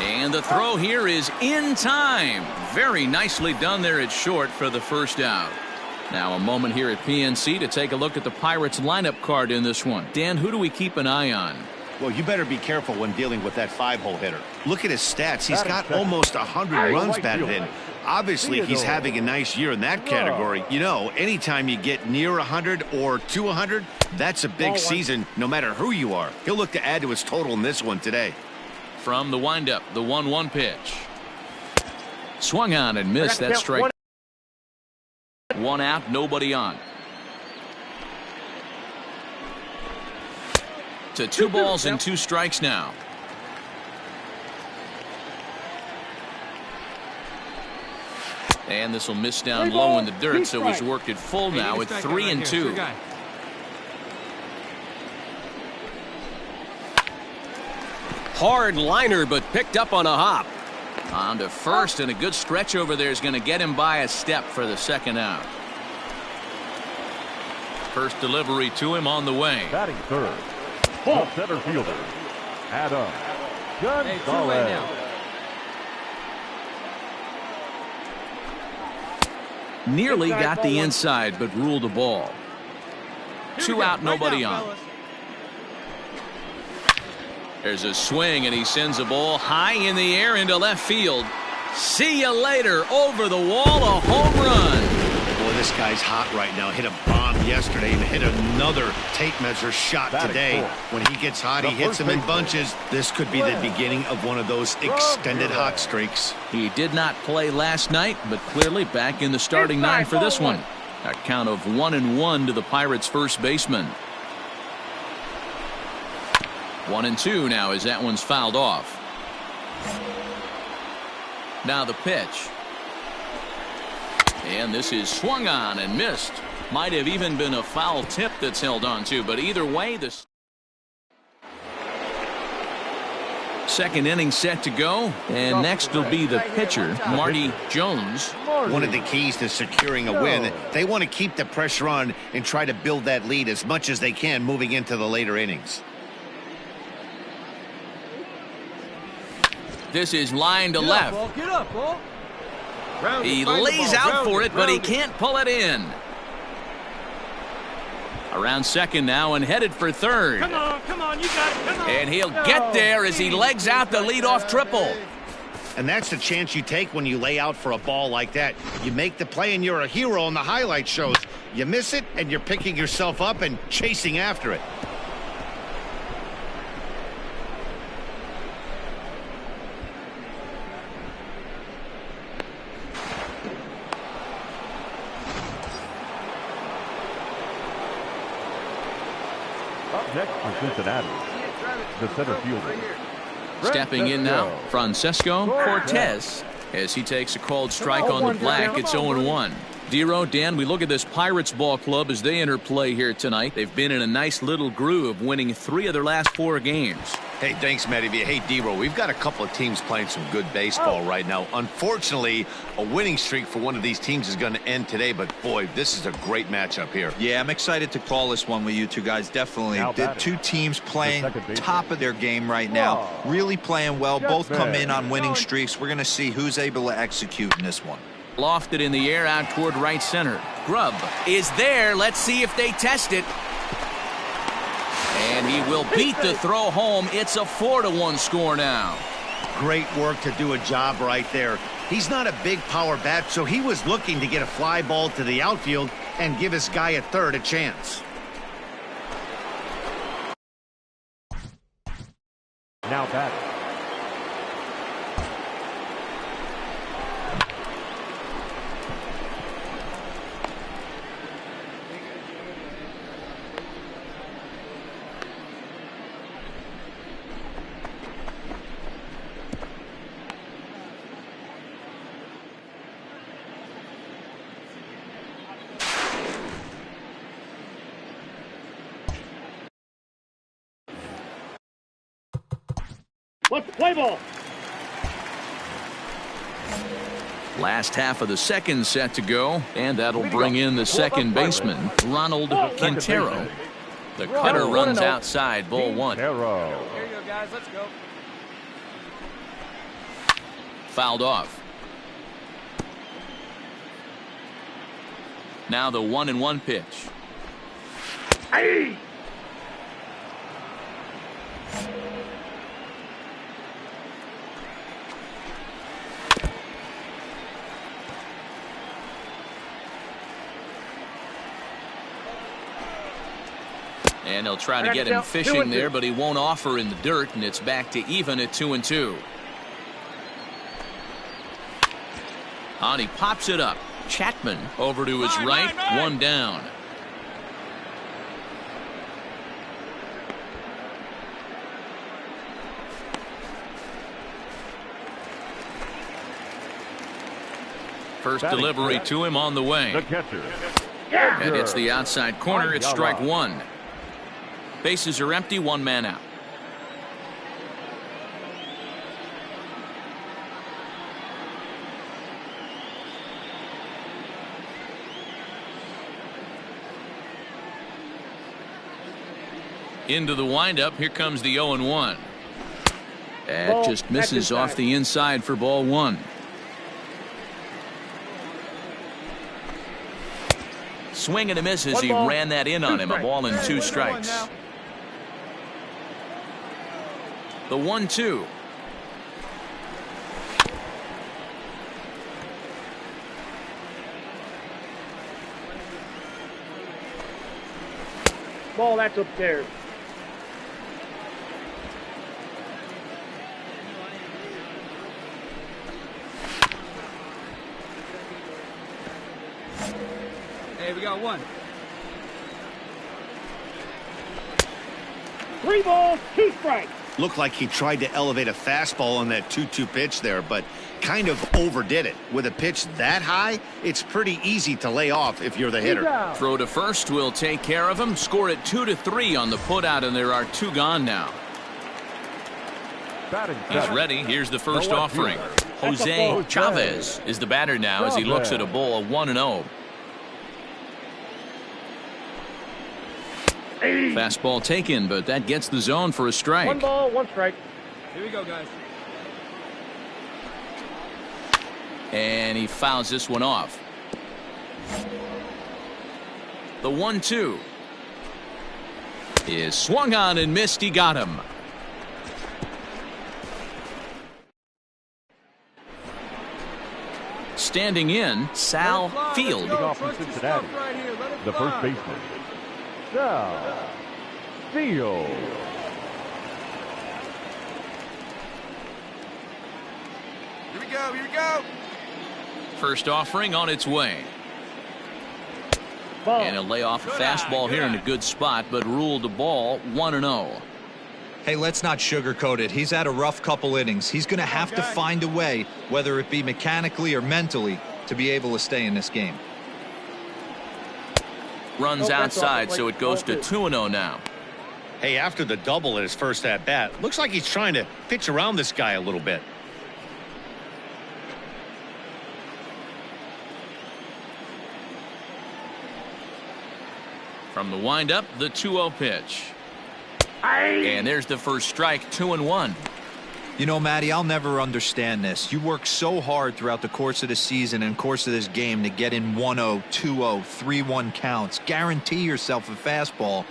And the throw here is in time. Very nicely done there at short for the first out. Now a moment here at PNC to take a look at the Pirates lineup card in this one. Dan, who do we keep an eye on? Well, you better be careful when dealing with that 5-hole hitter. Look at his stats. He's got almost 100 runs batted in. Obviously, he's having a nice year in that category. You know, anytime you get near 100 or to 100, that's a big season, no matter who you are. He'll look to add to his total in this one today. From the windup, the 1-1 pitch. Swung on and missed that strike. One out, nobody on. To 2 balls and 2 strikes now. And this will miss down low in the dirt, so he's worked it full now at 3-2. Hard liner, but picked up on a hop. On to first, and a good stretch over there is going to get him by a step for the second out. First delivery to him on the way. Batting third, the center fielder, Adam Gonzalez. Nearly got the inside, but ruled a ball. 2 out, nobody on. There's a swing, and he sends a ball high in the air into left field. See you later. Over the wall, a home run. Boy, this guy's hot right now. Hit a bomb yesterday and hit another tape measure shot today. When he gets hot, he hits them in bunches. This could be the beginning of one of those extended hot streaks. He did not play last night, but clearly back in the starting 9 for this one. A count of 1-1 to the Pirates' first baseman. 1-2 now as that one's fouled off. Now the pitch. And this is swung on and missed. Might have even been a foul tip that's held on to, but either way, the second inning set to go, and next will be the pitcher, Marty Jones. One of the keys to securing a win, they want to keep the pressure on and try to build that lead as much as they can moving into the later innings. This is line to left. Get up, ball. He lays out for it, but he can't pull it in. Around second now and headed for third. Come on, you got it. Come on. And he'll get there as he legs out the leadoff triple. And that's the chance you take when you lay out for a ball like that. You make the play and you're a hero on the highlight shows. You miss it and you're picking yourself up and chasing after it. Up next for Cincinnati, the center fielder. Stepping in now, Francesco Cortez, as he takes a called strike on the black. It's 0-1. Dero, Dan, we look at this Pirates ball club as they enter play here tonight. They've been in a nice little groove, winning 3 of their last 4 games. Hey, thanks, Matty. Hey, Dero, we've got a couple of teams playing some good baseball right now. Unfortunately, a winning streak for one of these teams is going to end today, but boy, this is a great matchup here. Yeah, I'm excited to call this one with you two guys. Definitely. The 2 teams playing top of their game right now. Really playing well. Both come in on winning streaks. We're going to see who's able to execute in this one. Lofted in the air out toward right center. Grubb is there. Let's see if they test it. And he will beat the throw home. It's a 4-1 score now. Great work to do a job right there. He's not a big power bat, so he was looking to get a fly ball to the outfield and give his guy at third a chance. Now batting. Let's play ball. Last half of the second set to go, and that'll bring in the second baseman, Ronald Quintero. The cutter runs outside, ball one. Here you go, guys. Let's go. Fouled off. Now the 1-1 pitch. Hey! And they'll try to get him fishing there, but he won't offer in the dirt, and it's back to even at 2-2. And he pops it up. Chapman over to his right, one down. First delivery to him on the way. The catcher. And it's the outside corner. It's strike one. Bases are empty, one man out. Into the windup. Here comes the 0-1. That just misses off the inside for ball one. Swing and a miss as he ran that in on him. A ball and two strikes. The 1-2. Ball, that's upstairs. Hey, we got one. 3 balls, 2 strikes. Looked like he tried to elevate a fastball on that 2-2 pitch there, but kind of overdid it. With a pitch that high, it's pretty easy to lay off if you're the hitter. Throw to first will take care of him. Score it 2-3 on the putout, and there are 2 gone now. He's ready. Here's the first offering. Jose Chavez is the batter now as he looks at a ball of 1-0. Fastball taken, but that gets the zone for a strike. 1 ball, 1 strike. Here we go, guys. And he fouls this one off. The 1-2 is swung on and missed. He got him. Standing in, Sal Field. Off from Cincinnati. The first baseman, Sal Field. Here we go, here we go. First offering on its way. Ball. And he'll lay off a fastball here in a good spot, but ruled the ball 1-0. Hey, let's not sugarcoat it. He's had a rough couple innings. He's going to have to find a way, whether it be mechanically or mentally, to be able to stay in this game. Runs outside, so it goes to 2-0 now. Hey, after the double at his first at-bat, looks like he's trying to pitch around this guy a little bit. From the windup, the 2-0 pitch. And there's the first strike, 2-1. You know, Matty, I'll never understand this. You work so hard throughout the course of the season and course of this game to get in 1-0, 2-0, 3-1 counts. Guarantee yourself a fastball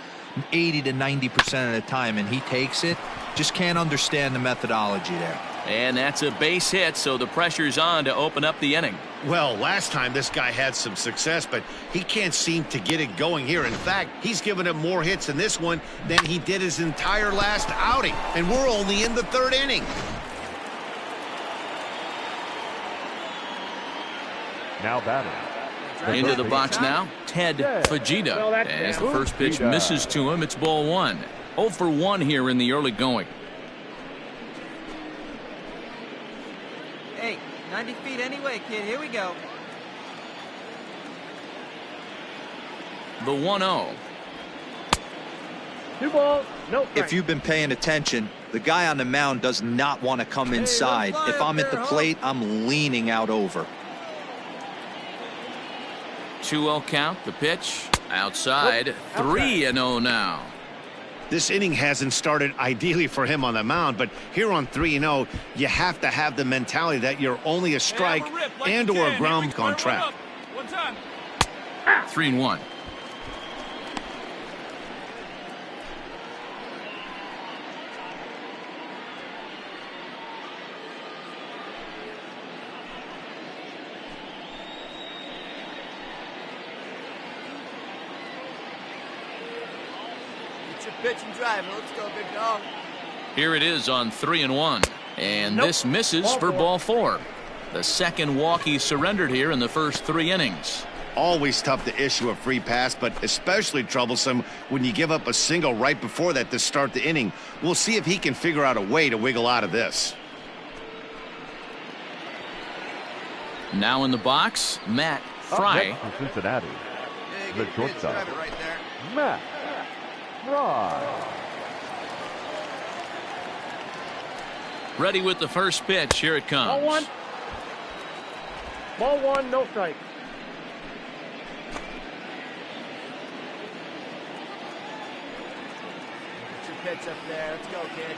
80 to 90% of the time, and he takes it. Just can't understand the methodology there. And that's a base hit, so the pressure's on to open up the inning. Well, last time this guy had some success, but he can't seem to get it going here. In fact, he's given up more hits in this one than he did his entire last outing. And we're only in the third inning. Now batting. Into the box now, Ted Fajita. As the first pitch misses to him, it's ball one. 0 for 1 here in the early going. Hey, 90 feet anyway, kid. Here we go. The 1-0. 2 balls, no strikes. If you've been paying attention, the guy on the mound does not want to come inside. If I'm at the plate, I'm leaning out over. 2-0 count, the pitch outside. 3-0 now. This inning hasn't started ideally for him on the mound, but here on 3-0, you have to have the mentality that you're only a strike and or a ground contract. 3-1. Pitch and drive. Let's go, big dog. Here it is on 3-1. And this misses for ball 4. The second walk he surrendered here in the first 3 innings. Always tough to issue a free pass, but especially troublesome when you give up a single right before that to start the inning. We'll see if he can figure out a way to wiggle out of this. Now in the box, Matt Fry. Up next for Cincinnati, the shortstop, Right there. Matt Fry. Ready with the first pitch. Here it comes. Ball 1. Ball 1, no strike. Get your pitch up there. Let's go, kid.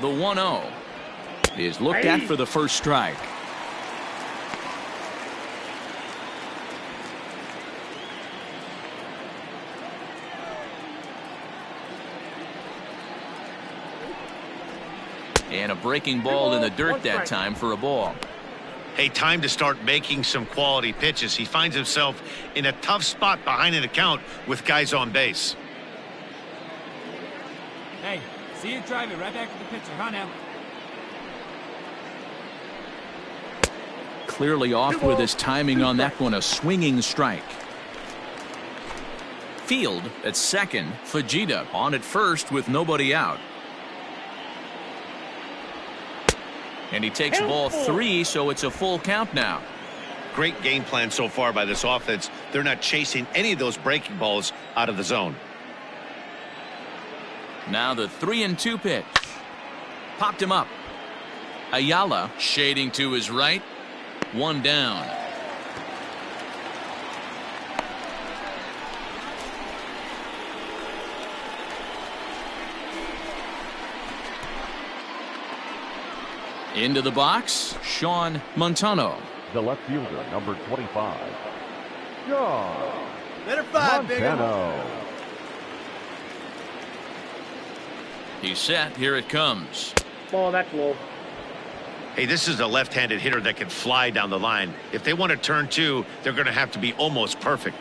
The 1-0 is looked at for the first strike. And a breaking ball in the dirt that time for a ball. Hey, time to start making some quality pitches. He finds himself in a tough spot behind an account with guys on base. Hey, see you drive it right back to the pitcher. Huh, now? Clearly off with his timing on that one. A swinging strike. Field at second. Fajita on at first with nobody out. And he takes ball 3, so it's a full count now. Great game plan so far by this offense. They're not chasing any of those breaking balls out of the zone. Now the 3-2 pitch. Popped him up. Ayala shading to his right. 1 down. Into the box, Sean Montano. The left fielder, number 25, Sean Better 5, Montano. He's set. Here it comes. Ball, that's low. Hey, this is a left-handed hitter that can fly down the line. If they want to turn 2, they're going to have to be almost perfect.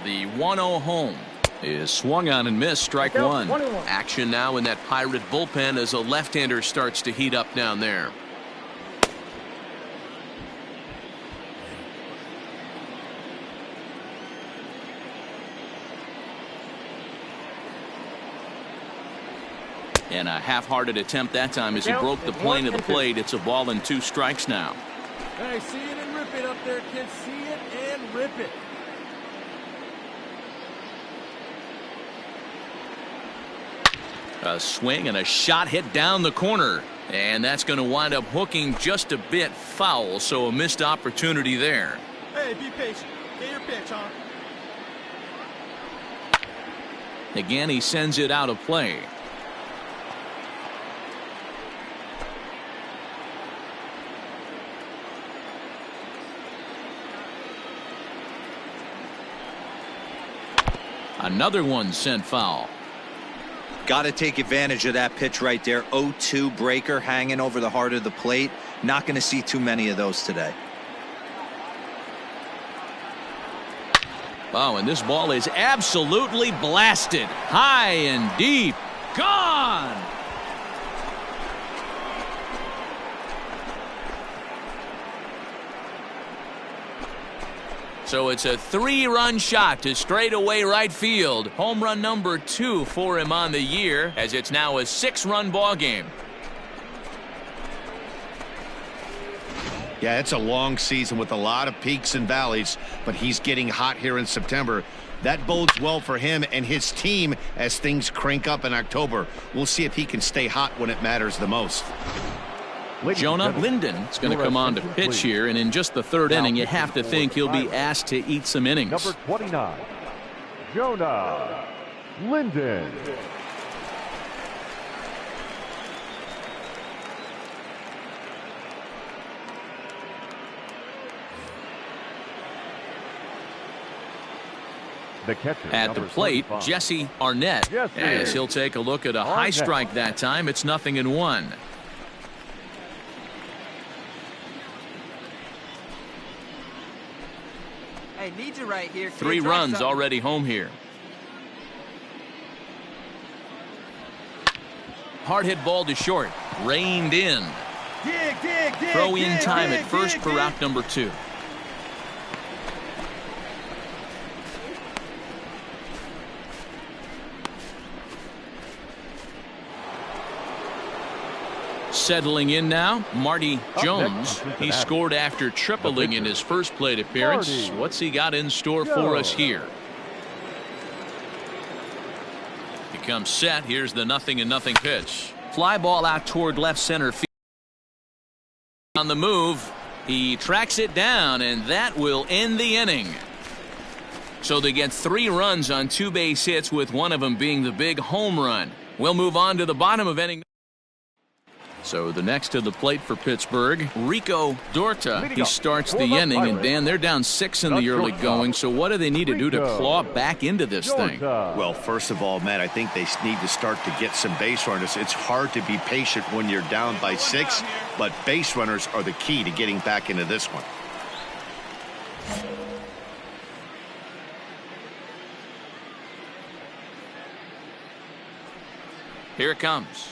The 1-0 home is swung on and missed. Strike 1. Action now in that Pirate bullpen as a left-hander starts to heat up down there. And a half-hearted attempt that time as he broke the plane of the plate. It's a ball and 2 strikes now. Hey, see it and rip it up there, kids. See it and rip it. A swing and a shot hit down the corner. And that's going to wind up hooking just a bit foul, so a missed opportunity there. Hey, be patient. Get your pitch, huh? Again, he sends it out of play. Another one sent foul. Got to take advantage of that pitch right there. 0-2 breaker hanging over the heart of the plate. Not going to see too many of those today. Oh, and this ball is absolutely blasted. High and deep. Gone! So it's a 3-run shot to straightaway right field. Home run number 2 for him on the year, as it's now a 6-run ball game. Yeah, it's a long season with a lot of peaks and valleys, but he's getting hot here in September. That bodes well for him and his team as things crank up in October. We'll see if he can stay hot when it matters the most. Jonah Linden is going to come on to pitch here, and in just the 3rd inning, you have to think he'll be asked to eat some innings. Number 29, Jonah Linden. The catcher, at the plate, 35. Jesse Arnett, as he'll take a look at a high strike that time. It's 0-1. Hey, need you right here. 3 runs already home here. Hard hit ball to short. Reined in. Throw in time at first for route number 2. Settling in now, Marty Jones. He scored after tripling in his first plate appearance. What's he got in store for us here? He comes set. Here's the 0-0 pitch. Fly ball out toward left center field. On the move, he tracks it down, and that will end the inning. So they get 3 runs on 2 base hits, with one of them being the big home run. We'll move on to the bottom of inning. So the next to the plate for Pittsburgh, Rico Dorta. He starts the inning, and Dan, they're down 6 in the early going. So what do they need to do to claw back into this thing? Well, first of all, Matt, I think they need to start to get some base runners. It's hard to be patient when you're down by 6, but base runners are the key to getting back into this one. Here it comes.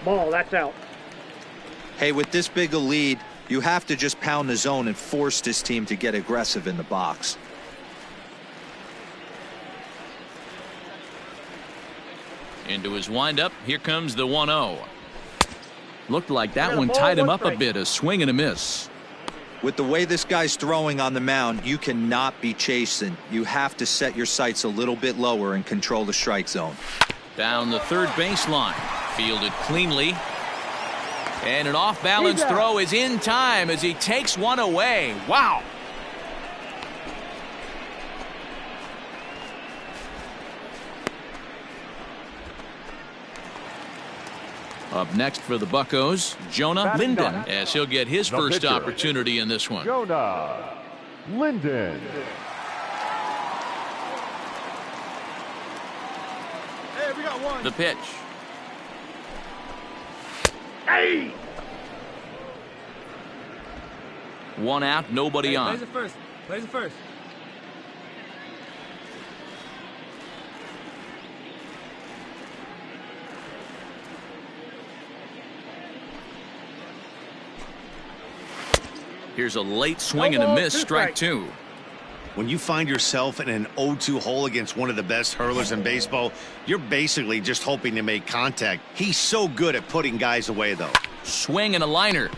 Ball, that's out. Hey, with this big a lead, you have to just pound the zone and force this team to get aggressive in the box. Into his windup. Here comes the 1-0. Looked like that one tied him up a bit. A swing and a miss. With the way this guy's throwing on the mound, you cannot be chasing. You have to set your sights a little bit lower and control the strike zone. Down the third baseline. Fielded cleanly. And an off-balance throw is in time as he takes one away. Wow. Up next for the Buccos, Jonah Linden, as he'll get his first opportunity in this one. Jonah Linden. Hey, we got one. The pitch. Hey! 1 out, nobody on. Plays it first. Plays it first. Here's a late swing and a miss, strike 2. When you find yourself in an 0-2 hole against one of the best hurlers in baseball, you're basically just hoping to make contact. He's so good at putting guys away, though. Swing and a liner.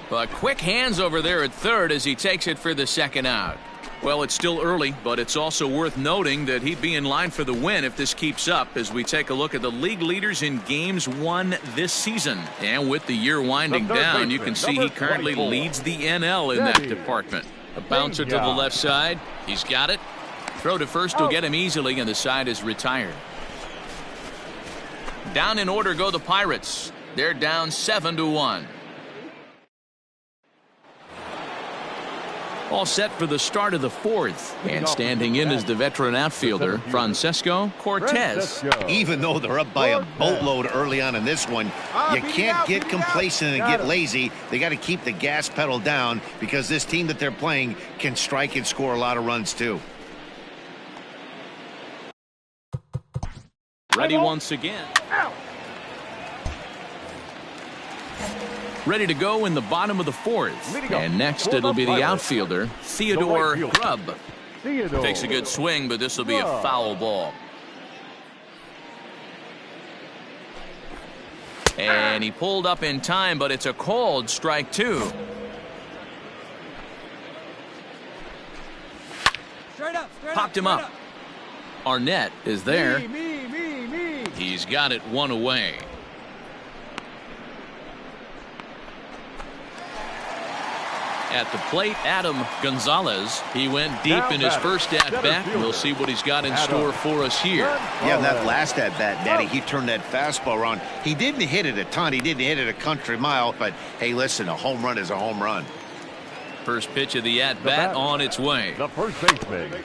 But quick hands over there at third as he takes it for the 2nd out. Well, it's still early, but it's also worth noting that he'd be in line for the win if this keeps up as we take a look at the league leaders in games won this season. And with the year winding down, you can see he currently leads the NL in that department. A bouncer to the left side. He's got it. Throw to first will get him easily, and the side is retired. Down in order go the Pirates. They're down 7-1. All set for the start of the fourth. And standing in is the veteran outfielder, Francesco Cortez. Even though they're up by a boatload early on in this one, you can't get complacent and get lazy. They got to keep the gas pedal down because this team that they're playing can strike and score a lot of runs too. Ready once again. Ready to go in the bottom of the fourth. And next it'll be the outfielder, Theodore Grubb. Takes a good swing, but this will be a foul ball. And he pulled up in time, but it's a called strike two. Popped him up. Arnett is there. He's got it one away. At the plate, Adam Gonzalez. He went deep in his first at-bat. We'll see what he's got in store for us here. Yeah, that last at-bat, Daddy, he turned that fastball around. He didn't hit it a ton. He didn't hit it a country mile. But, hey, listen, a home run is a home run. First pitch of the at-bat on its way. The first baseman,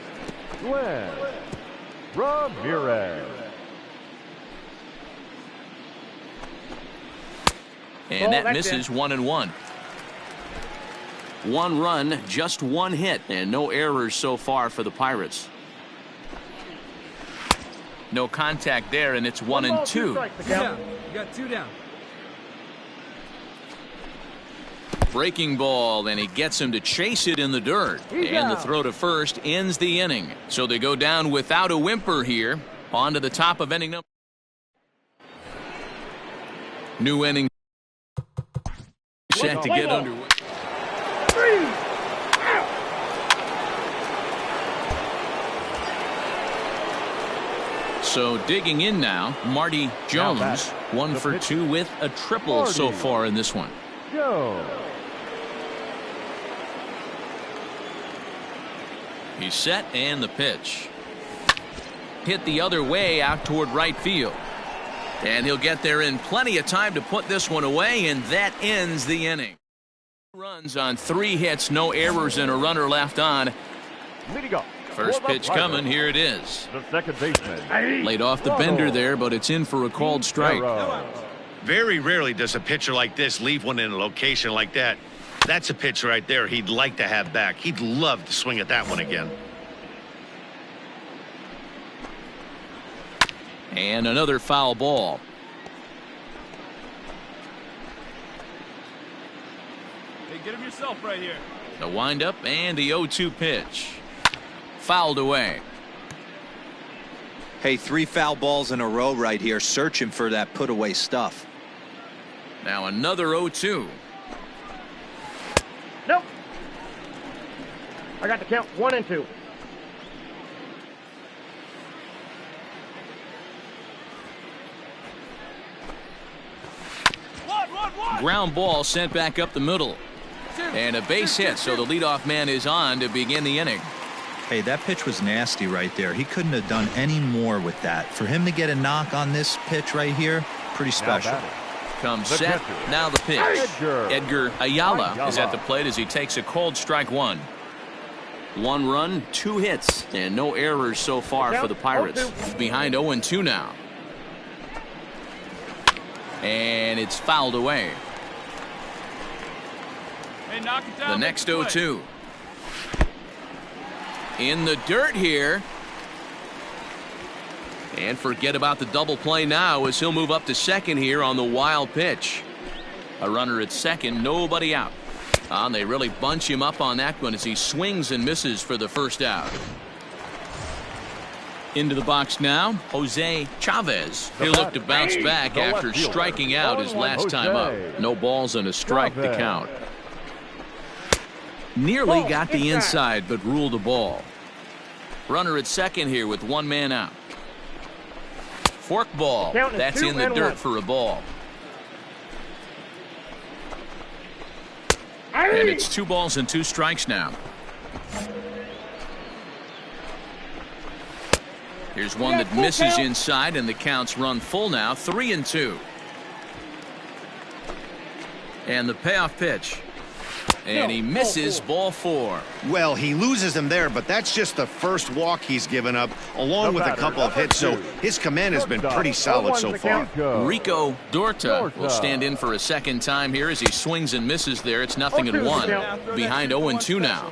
Glenn Ramirez. And that misses 1-1. One run, just one hit, and no errors so far for the Pirates. No contact there, and it's 1-2. You got two down. Breaking ball, and he gets him to chase it in the dirt. And the throw to first ends the inning. So they go down without a whimper here. On to the top of inning number. New inning set to get underway. So digging in now, Marty Jones, 1 for 2 with a triple so far in this one. He's set, and the pitch. Hit the other way out toward right field. And he'll get there in plenty of time to put this one away, and that ends the inning. Runs on 3 hits, no errors, and a runner left on. First pitch coming, here it is. The second baseman. Laid off the bender there, but it's in for a called strike. Very rarely does a pitcher like this leave one in a location like that. That's a pitch right there he'd like to have back. He'd love to swing at that one again. And another foul ball. Hey, get him yourself right here. The windup and the 0-2 pitch. Fouled away. Hey, 3 foul balls in a row right here, searching for that put away stuff. Now another 0-2. Nope. I got to count 1 and 2. Ground ball sent back up the middle. And a base hit, so the leadoff man is on to begin the inning. Hey, that pitch was nasty right there. He couldn't have done any more with that. For him to get a knock on this pitch right here, pretty special. Comes set, now the pitch. Edgar Ayala is at the plate as he takes a called strike 1. 1 run, 2 hits, and no errors so far for the Pirates. Behind 0-2 now. And it's fouled away. Hey, knock it down. The next 0-2. In the dirt here. And forget about the double play now as he'll move up to second here on the wild pitch. A runner at second, nobody out. And they really bunch him up on that one as he swings and misses for the first out. Into the box now, Jose Chavez. He'll look to bounce back after striking out his last time up. No balls and a strike to count. Nearly got the inside, but ruled a ball. Runner at second here with 1 man out. Fork ball. That's in the dirt for a ball. And it's 2 balls and 2 strikes now. Here's one that misses inside, and the counts run full now, 3-2. And the payoff pitch. And he misses ball 4. Well, he loses him there, but that's just the first walk he's given up, along with a couple of hits, so his command has been pretty solid so far. Rico Dorta will stand in for a second time here as he swings and misses there. It's 0-1. Behind 0-2 now.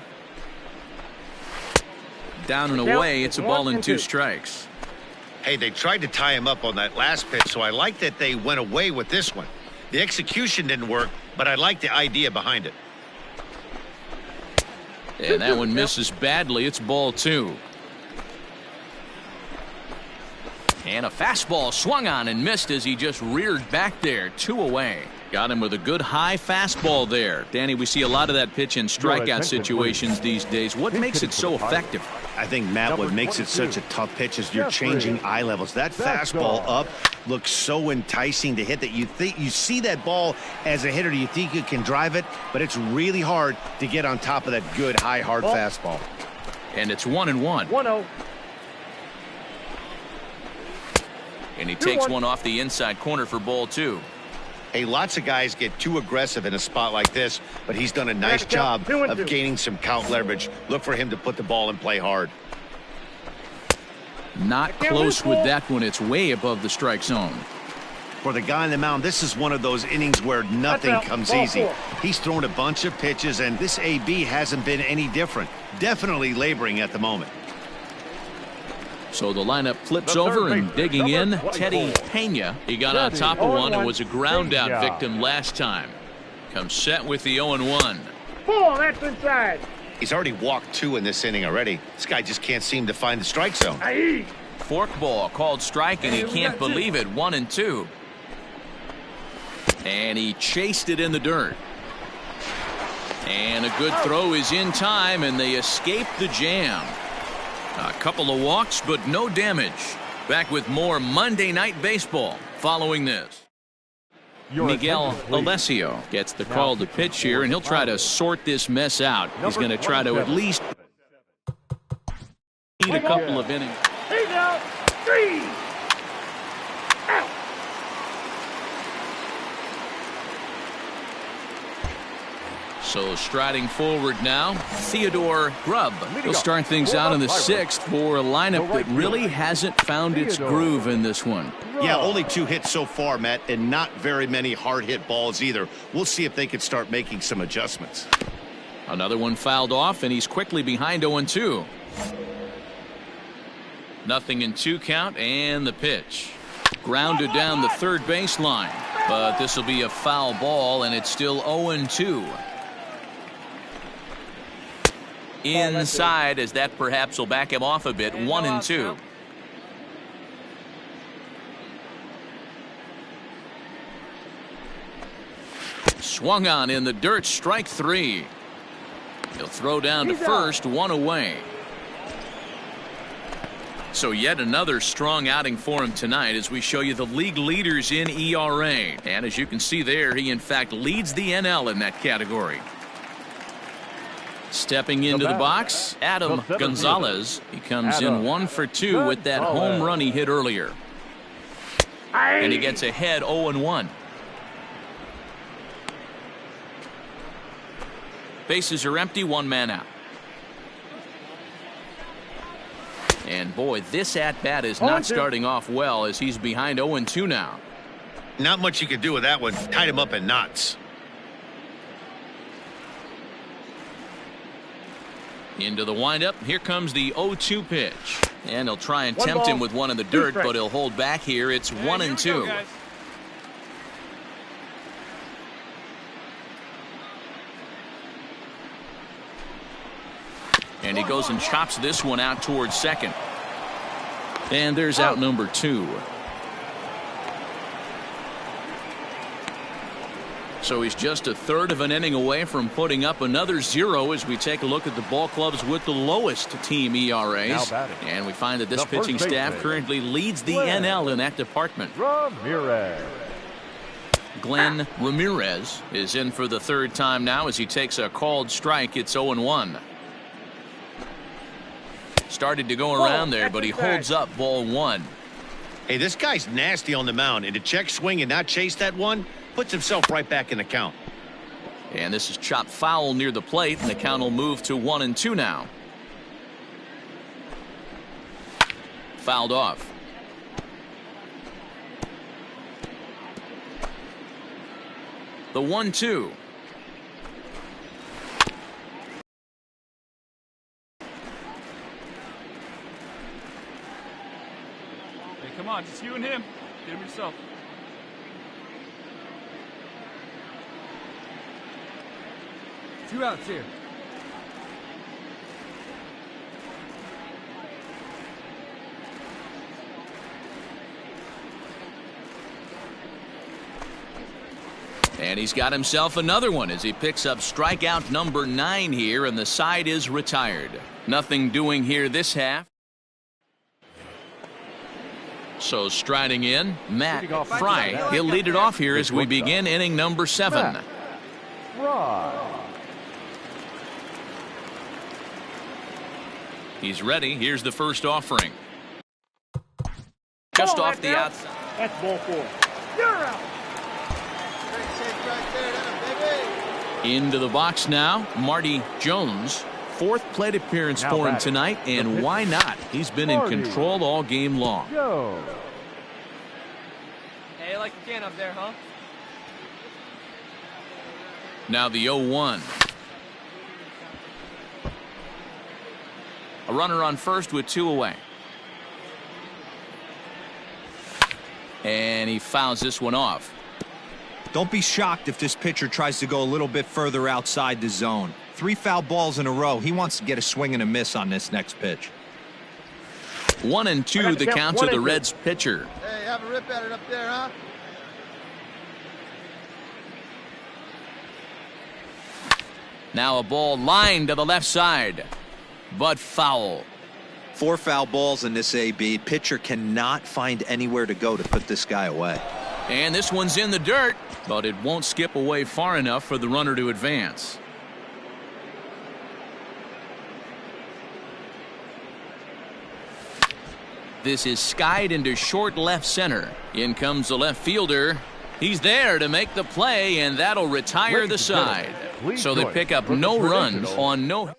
Down and away, it's a ball and 2 strikes. Hey, they tried to tie him up on that last pitch, so I like that they went away with this one. The execution didn't work, but I like the idea behind it. And that one misses badly. It's ball 2. And a fastball swung on and missed as he just reared back there. 2 away. Got him with a good high fastball there. Danny, we see a lot of that pitch in strikeout situations these days. What makes it so effective? I think, Matt, what makes it such a tough pitch is you're changing eye levels. That fastball up looks so enticing to hit that you see that ball as a hitter, you think you can drive it, but it's really hard to get on top of that good high hard fastball. And it's 1-1. 1-0. And he takes one off the inside corner for ball 2. Hey, lots of guys get too aggressive in a spot like this, but he's done a nice job of gaining some count leverage. Look for him to put the ball in play hard. Not close with that one. It's way above the strike zone. For the guy on the mound, this is one of those innings where nothing comes easy. He's thrown a bunch of pitches, and this AB hasn't been any different. Definitely laboring at the moment. So the lineup flips over and digging in, Teddy Pena. He got on top of one and was a ground out victim last time. Comes set with the 0-1. Ball, that's inside. He's already walked 2 in this inning already. This guy just can't seem to find the strike zone. Forkball called strike, and he can't believe it. 1-2. And he chased it in the dirt. And a good throw is in time, and they escape the jam. A couple of walks, but no damage. Back with more Monday Night Baseball following this. Miguel Alessio gets the call to pitch here, and he'll try to sort this mess out. He's going to try to at least eat a couple of innings. He's out. 3. Out. So striding forward now, Theodore Grubb. He'll start things out in the 6th for a lineup that really hasn't found its groove in this one. Yeah, only 2 hits so far, Matt, and not very many hard hit balls either. We'll see if they can start making some adjustments. Another one fouled off, and he's quickly behind 0-2. 0-2 count, and the pitch. Grounded down the third baseline, but this will be a foul ball, and it's still 0-2. Inside, as that perhaps will back him off a bit. 1-2. Swung on in the dirt, strike 3. He'll throw down to first, 1 away. So yet another strong outing for him tonight as we show you the league leaders in ERA. And as you can see there, he in fact leads the NL in that category. Stepping into the box, Adam Gonzalez. He comes in 1 for 2 with that home run he hit earlier. And he gets ahead 0-1. Bases are empty, 1 man out. And boy, this at-bat is not starting off well as he's behind 0-2 now. Not much you can do with that one. Tied him up in knots. Into the windup. Here comes the 0-2 pitch. And he'll try and tempt him with one in the dirt, but he'll hold back here. It's 1-2. And he goes and chops this one out towards second. And there's out number 2. So he's just a third of an inning away from putting up another 0 as we take a look at the ball clubs with the lowest team ERAs. And we find that this pitching staff currently leads the NL in that department. Glenn Ramirez is in for the 3rd time now as he takes a called strike. It's 0-1. Started to go around there, but he holds up ball 1. Hey, this guy's nasty on the mound, and to check swing and not chase that one puts himself right back in the count. And this is chopped foul near the plate, and the count will move to 1-2 now. Fouled off. The 1-2. Hey, come on, just you and him. Get him yourself. Two outs here. And he's got himself another one as he picks up strikeout number 9 here, and the side is retired. Nothing doing here this half. So striding in, Matt Fry. He'll lead it off here as we begin inning number 7. He's ready. Here's the first offering. Just off the outside. That's ball 4. You're out. Into the box now, Marty Jones. 4th plate appearance for him tonight, and why not? He's been in control all game long. Hey, like you can up there, huh? Now the 0-1. A runner on first with 2 away. And he fouls this one off. Don't be shocked if this pitcher tries to go a little bit further outside the zone. 3 foul balls in a row. He wants to get a swing and a miss on this next pitch. 1-2 the count to the Reds pitcher. Hey, have a rip at it up there, huh? Now a ball lined to the left side, but foul. 4 foul balls in this AB. Pitcher cannot find anywhere to go to put this guy away. And this one's in the dirt, but it won't skip away far enough for the runner to advance. This is skied into short left center. In comes the left fielder. He's there to make the play, and that'll retire the side. So they pick up no runs on no.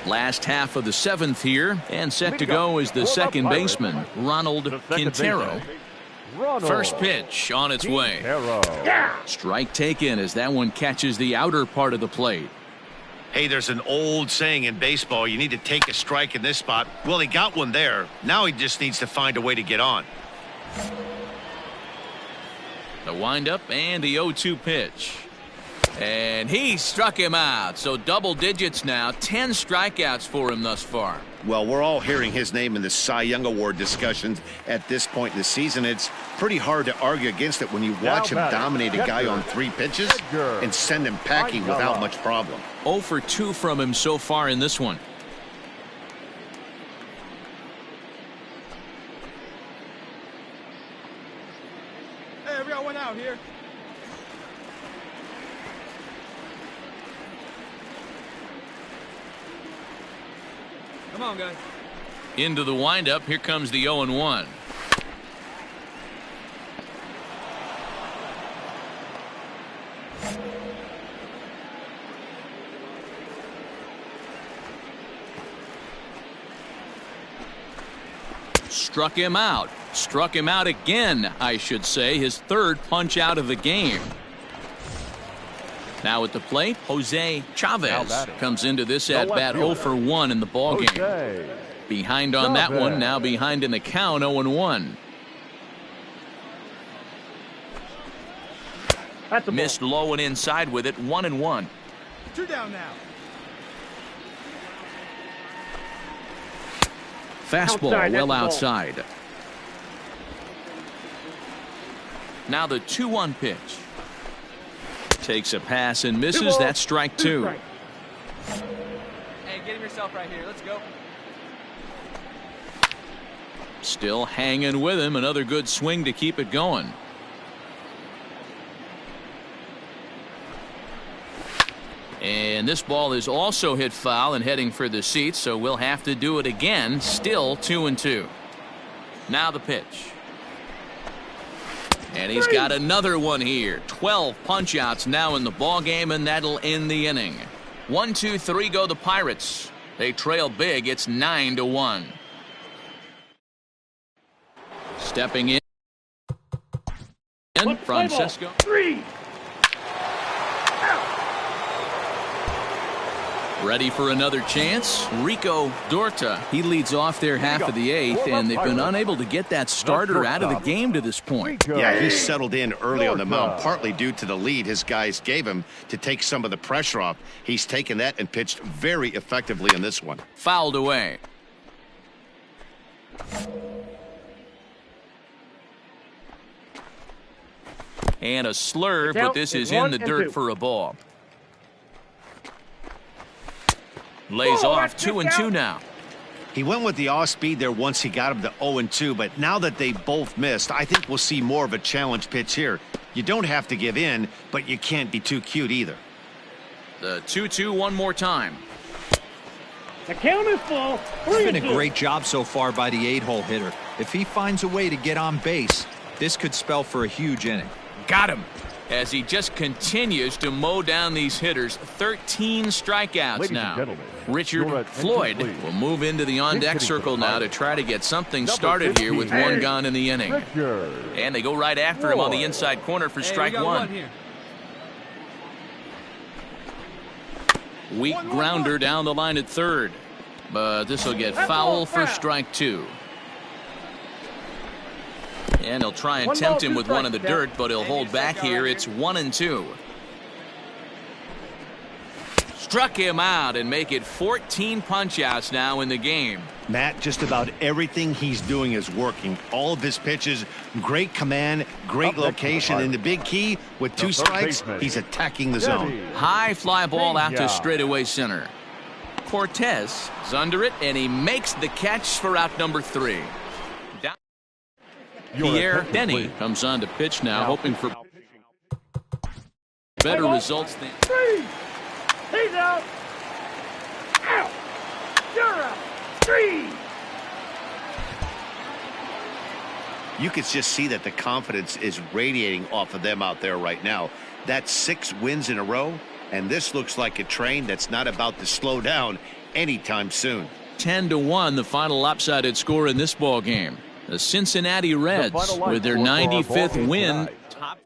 Last half of the 7th here, and set to go is the second baseman, Ronald Quintero. First pitch on its way. Strike taken as that one catches the outer part of the plate. Hey, there's an old saying in baseball, you need to take a strike in this spot. Well, he got one there. Now he just needs to find a way to get on. The windup and the 0-2 pitch. And he struck him out. So double digits now. 10 strikeouts for him thus far. Well, we're all hearing his name in the Cy Young Award discussions at this point in the season. It's pretty hard to argue against it when you watch him dominate a guy on 3 pitches and send him packing without much problem. 0 for 2 from him so far in this one. Hey, we got one out here. Come on, guys. Into the windup. Here comes the 0-1. Struck him out. Struck him out again, I should say. His 3rd punch out of the game. Now at the plate, Jose Chavez comes into this at bat 0 for 1 in the ball game. Behind on that one, now behind in the count, 0-1. Missed low and inside with it, 1-1. 2 down now. Fastball well outside. Now the 2-1 pitch. Takes a pass and misses. That's strike 2. Hey, get him yourself right here. Let's go. Still hanging with him. Another good swing to keep it going. And this ball is also hit foul and heading for the seats, so we'll have to do it again. Still 2-2. Now the pitch. And he's got another one here. 12 punch-outs now in the ball game, and that'll end the inning. 1, 2, 3 go the Pirates. They trail big. It's 9-1. Stepping in, Francesco. 3. Ready for another chance? Rico Dorta. He leads off their half of the 8th, and they've been unable to get that starter out of the game to this point. Yeah, he settled in early on the mound, partly due to the lead his guys gave him to take some of the pressure off. He's taken that and pitched very effectively in this one. Fouled away. And a slurve, but this is in the dirt for a ball. Lays off 2-2 now. He went with the off speed there once he got him to 0-2, but now that they both missed, I think we'll see more of a challenge pitch here. You don't have to give in, but you can't be too cute either. The 2-2 one more time. The count is full. It's been a great job so far by the 8-hole hitter. If he finds a way to get on base, this could spell for a huge inning. Got him. As he just continues to mow down these hitters. 13 strikeouts now. Richard Floyd will move into the on-deck circle now to try to get something started here with one gone in the inning. And they go right after him on the inside corner for strike one. Weak grounder down the line at third. But this will get foul for strike 2. And he'll try and tempt him with one in the dirt, but he'll hold back here. It's 1-2. Struck him out and make it 14 punch-outs now in the game. Matt, just about everything he's doing is working. All of his pitches, great command, great location, and the big key, with 2 strikes, he's attacking the zone. High fly ball out to straightaway center. Cortez is under it, and he makes the catch for out number 3. Pierre Denny comes on to pitch now, hoping for better results than. 3. He's out. Out. You're out. 3. You could just see that the confidence is radiating off of them out there right now. That's 6 wins in a row, and this looks like a train that's not about to slow down anytime soon. 10-1, the final lopsided score in this ball game. The Cincinnati Reds, with their 95th win, top.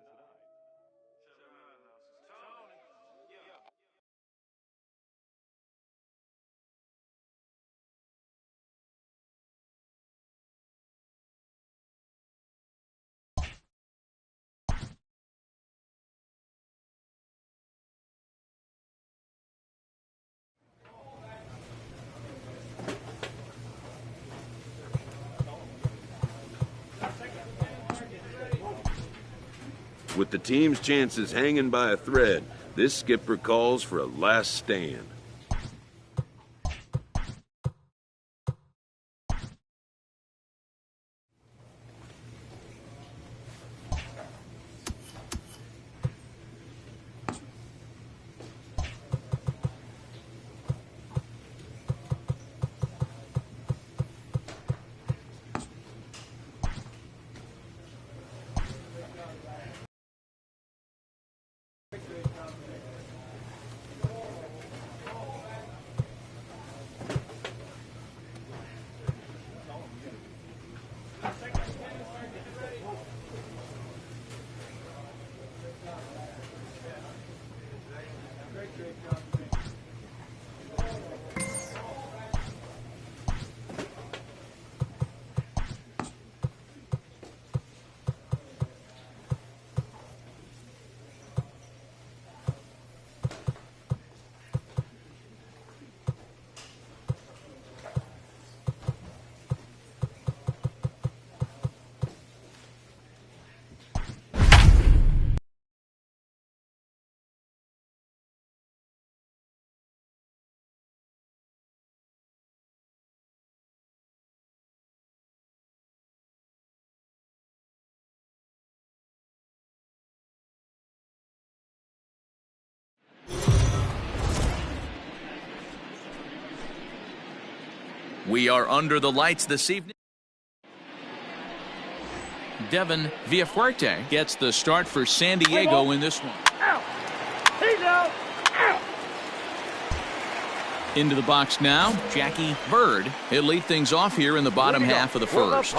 With the team's chances hanging by a thread, this skipper calls for a last stand. We are under the lights this evening. Devin Villafuerte gets the start for San Diego in this one. Out. He's out. Out. Into the box now, Jackie Bird. He'll lead things off here in the bottom half of the first.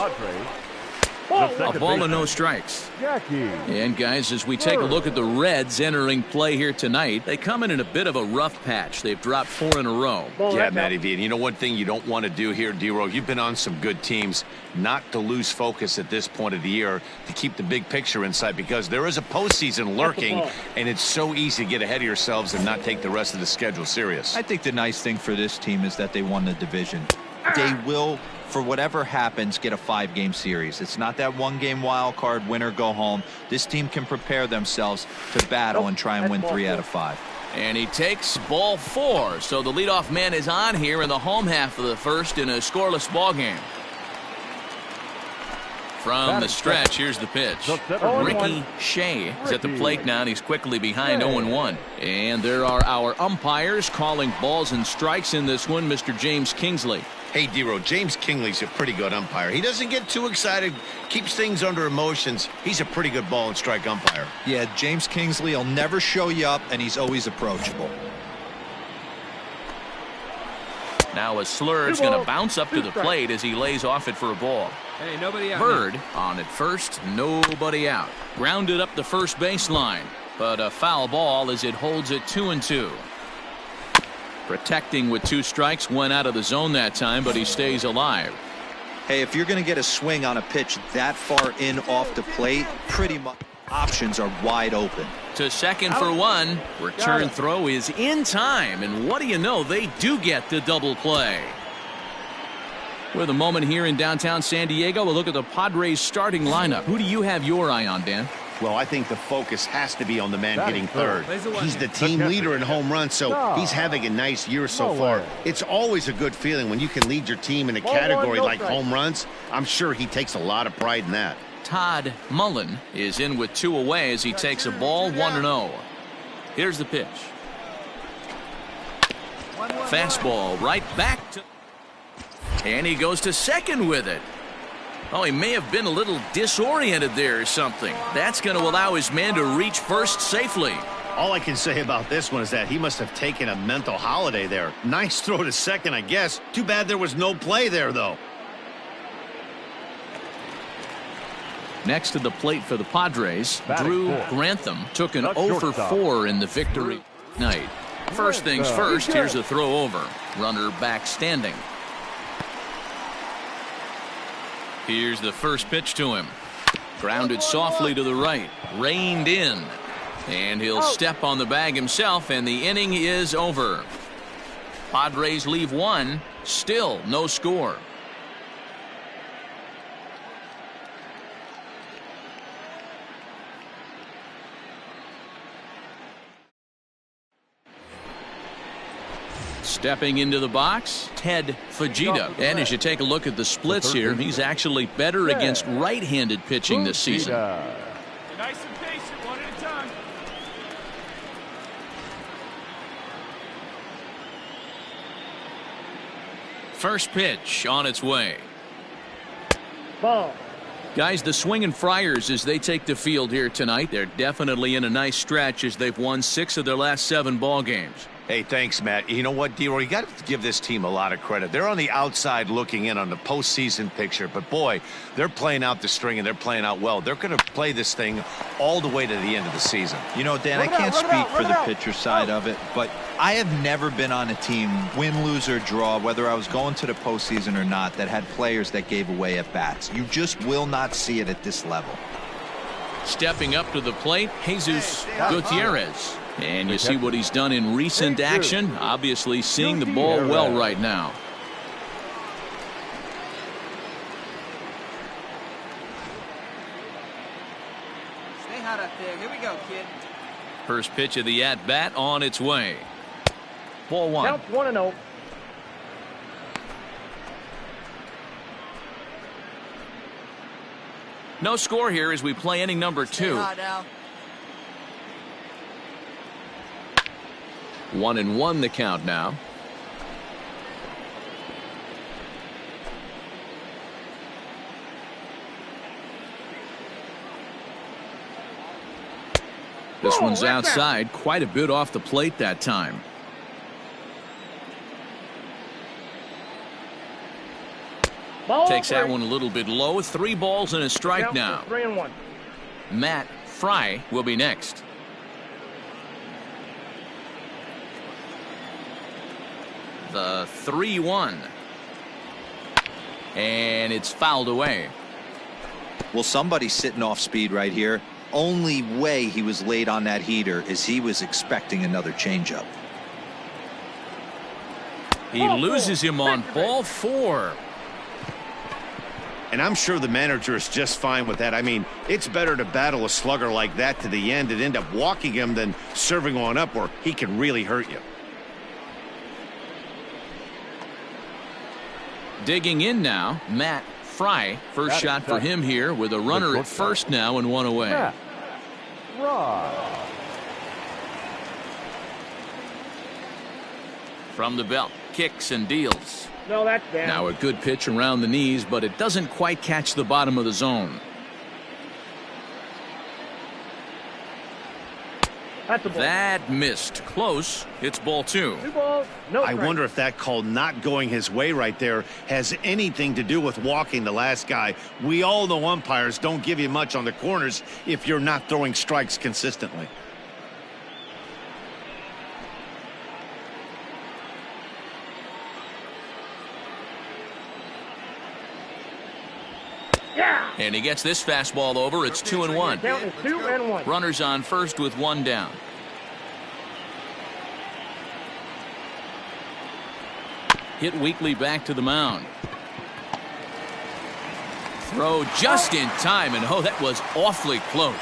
A ball and no strikes. And guys, as we take a look at the Reds entering play here tonight, they come in a bit of a rough patch. They've dropped 4 in a row. Yeah, Matty V. And you know one thing you don't want to do here, D-Row, you've been on some good teams, not to lose focus at this point of the year, to keep the big picture in sight, because there is a postseason lurking, and it's so easy to get ahead of yourselves and not take the rest of the schedule serious. I think the nice thing for this team is that they won the division. They will, for whatever happens, get a 5-game series. It's not that 1-game wild card, win or go home. This team can prepare themselves to battle and try and win 3 out of 5. And he takes ball 4. So the leadoff man is on here in the home half of the first in a scoreless ball game. From the stretch, here's the pitch. Ricky Shea is at the plate now, and he's quickly behind 0-1. And there are our umpires calling balls and strikes in this one, Mr. James Kingsley. Hey, D-Row, James Kingley's a pretty good umpire. He doesn't get too excited, keeps things under emotions. He's a pretty good ball and strike umpire. Yeah, James Kingsley will never show you up, and he's always approachable. Now a slur is going to bounce up to the plate as he lays off it for a ball. Hey, nobody out. Bird on at first, nobody out. Grounded up the first baseline, but a foul ball as it holds it 2-2. Protecting with 2 strikes, went out of the zone that time, but he stays alive. Hey, if you're going to get a swing on a pitch that far in off the plate, pretty much options are wide open. To second for 1. Return throw is in time, and what do you know, they do get the double play. With a moment here in downtown San Diego, we'll look at the Padres starting lineup. Who do you have your eye on, Dan? Well, I think the focus has to be on the man hitting third. He's the team leader in home runs, so he's having a nice year so far. It's always a good feeling when you can lead your team in a category like home runs. I'm sure he takes a lot of pride in that. Todd Mullen is in with 2 away as he takes a ball 1-0. Here's the pitch. Fastball right back to... And he goes to second with it. Oh, he may have been a little disoriented there or something. That's going to allow his man to reach first safely. All I can say about this one is that he must have taken a mental holiday there. Nice throw to second, I guess. Too bad there was no play there, though. Next to the plate for the Padres, Drew Grantham took an 0-for-4 in the victory night. First things first, here's a throw over. Runner back standing. Here's the first pitch to him. Grounded softly to the right. Reined in. And he'll step on the bag himself, and the inning is over. Padres leave 1. Still no score. Stepping into the box, Ted Fujita. And as you take a look at the splits here, he's actually better against right-handed pitching this season. Nice and patient, one at a time. First pitch on its way. Ball. Guys, the Swingin' Friars, as they take the field here tonight, they're definitely in a nice stretch as they've won 6 of their last 7 ball games. Hey, thanks, Matt. You know what, D-Roy? You got to give this team a lot of credit. They're on the outside looking in on the postseason picture, but boy, they're playing out the string and they're playing out well. They're going to play this thing all the way to the end of the season. You know, Dan, I can't speak for the pitcher side of it, but I have never been on a team, win, lose, or draw, whether I was going to the postseason or not, that had players that gave away at bats. You just will not see it at this level. Stepping up to the plate, Jesus Gutierrez. And you see what he's done in recent action. Obviously seeing the ball well right now. Stay hot up there. Here we go, kid. First pitch of the at-bat on its way. Ball 1. Counts 1-0. No score here as we play inning number 2. 1-1 the count now. This one's outside, quite a bit off the plate that time. Takes that one a little bit low. 3 balls and a strike now. 3-1. Matt Fry will be next. The 3-1. And it's fouled away. Well, somebody's sitting off speed right here. Only way he was late on that heater is he was expecting another changeup. He loses him on ball 4. And I'm sure the manager is just fine with that. I mean, it's better to battle a slugger like that to the end and end up walking him than serving on up where he can really hurt you. Digging in now, Matt Fry. First shot for him here with a runner at first now and 1 away. From the belt, kicks and deals. No, that's down. Now a good pitch around the knees, but it doesn't quite catch the bottom of the zone. That's a ball. That missed. Close. It's ball 2. 2 balls, no I strike. wonder if that call not going his way right there has anything to do with walking the last guy. We all know umpires don't give you much on the corners if you're not throwing strikes consistently. Yeah. And he gets this fastball over. It's 2-1. Count is 2-1. Runners on first with 1 down. Hit weakly back to the mound. Throw just in time, and oh, that was awfully close.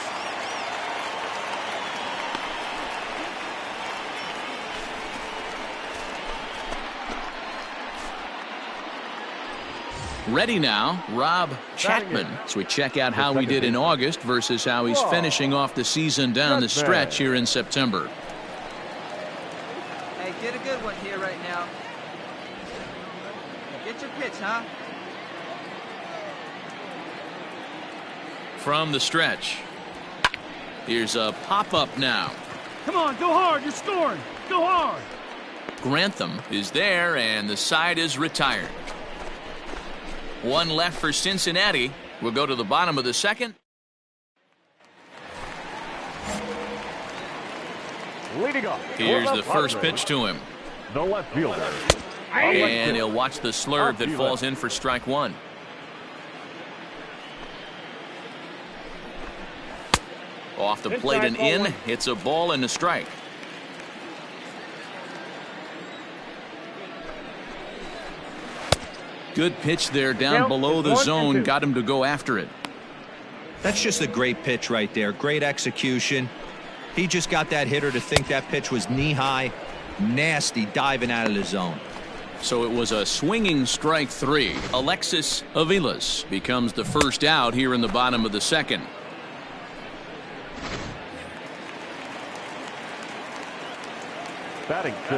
Ready now, Rob Chapman. So we check out how he did in August versus how he's finishing off the season down the stretch here in September. Hey, get a good one here right now. Get your pitch, huh? From the stretch. Here's a pop-up now. Come on, go hard. You're scoring. Go hard. Grantham is there, and the side is retired. 1 left for Cincinnati. We'll go to the bottom of the second. Leading off. Here's the first pitch to him. The left fielder. And he'll watch the slurve that falls in for strike 1. Off the plate and in. Hits a ball and a strike. Good pitch there down below the zone. Got him to go after it. That's just a great pitch right there. Great execution. He just got that hitter to think that pitch was knee-high. Nasty diving out of the zone. So it was a swinging strike 3. Alexis Avilas becomes the first out here in the bottom of the second.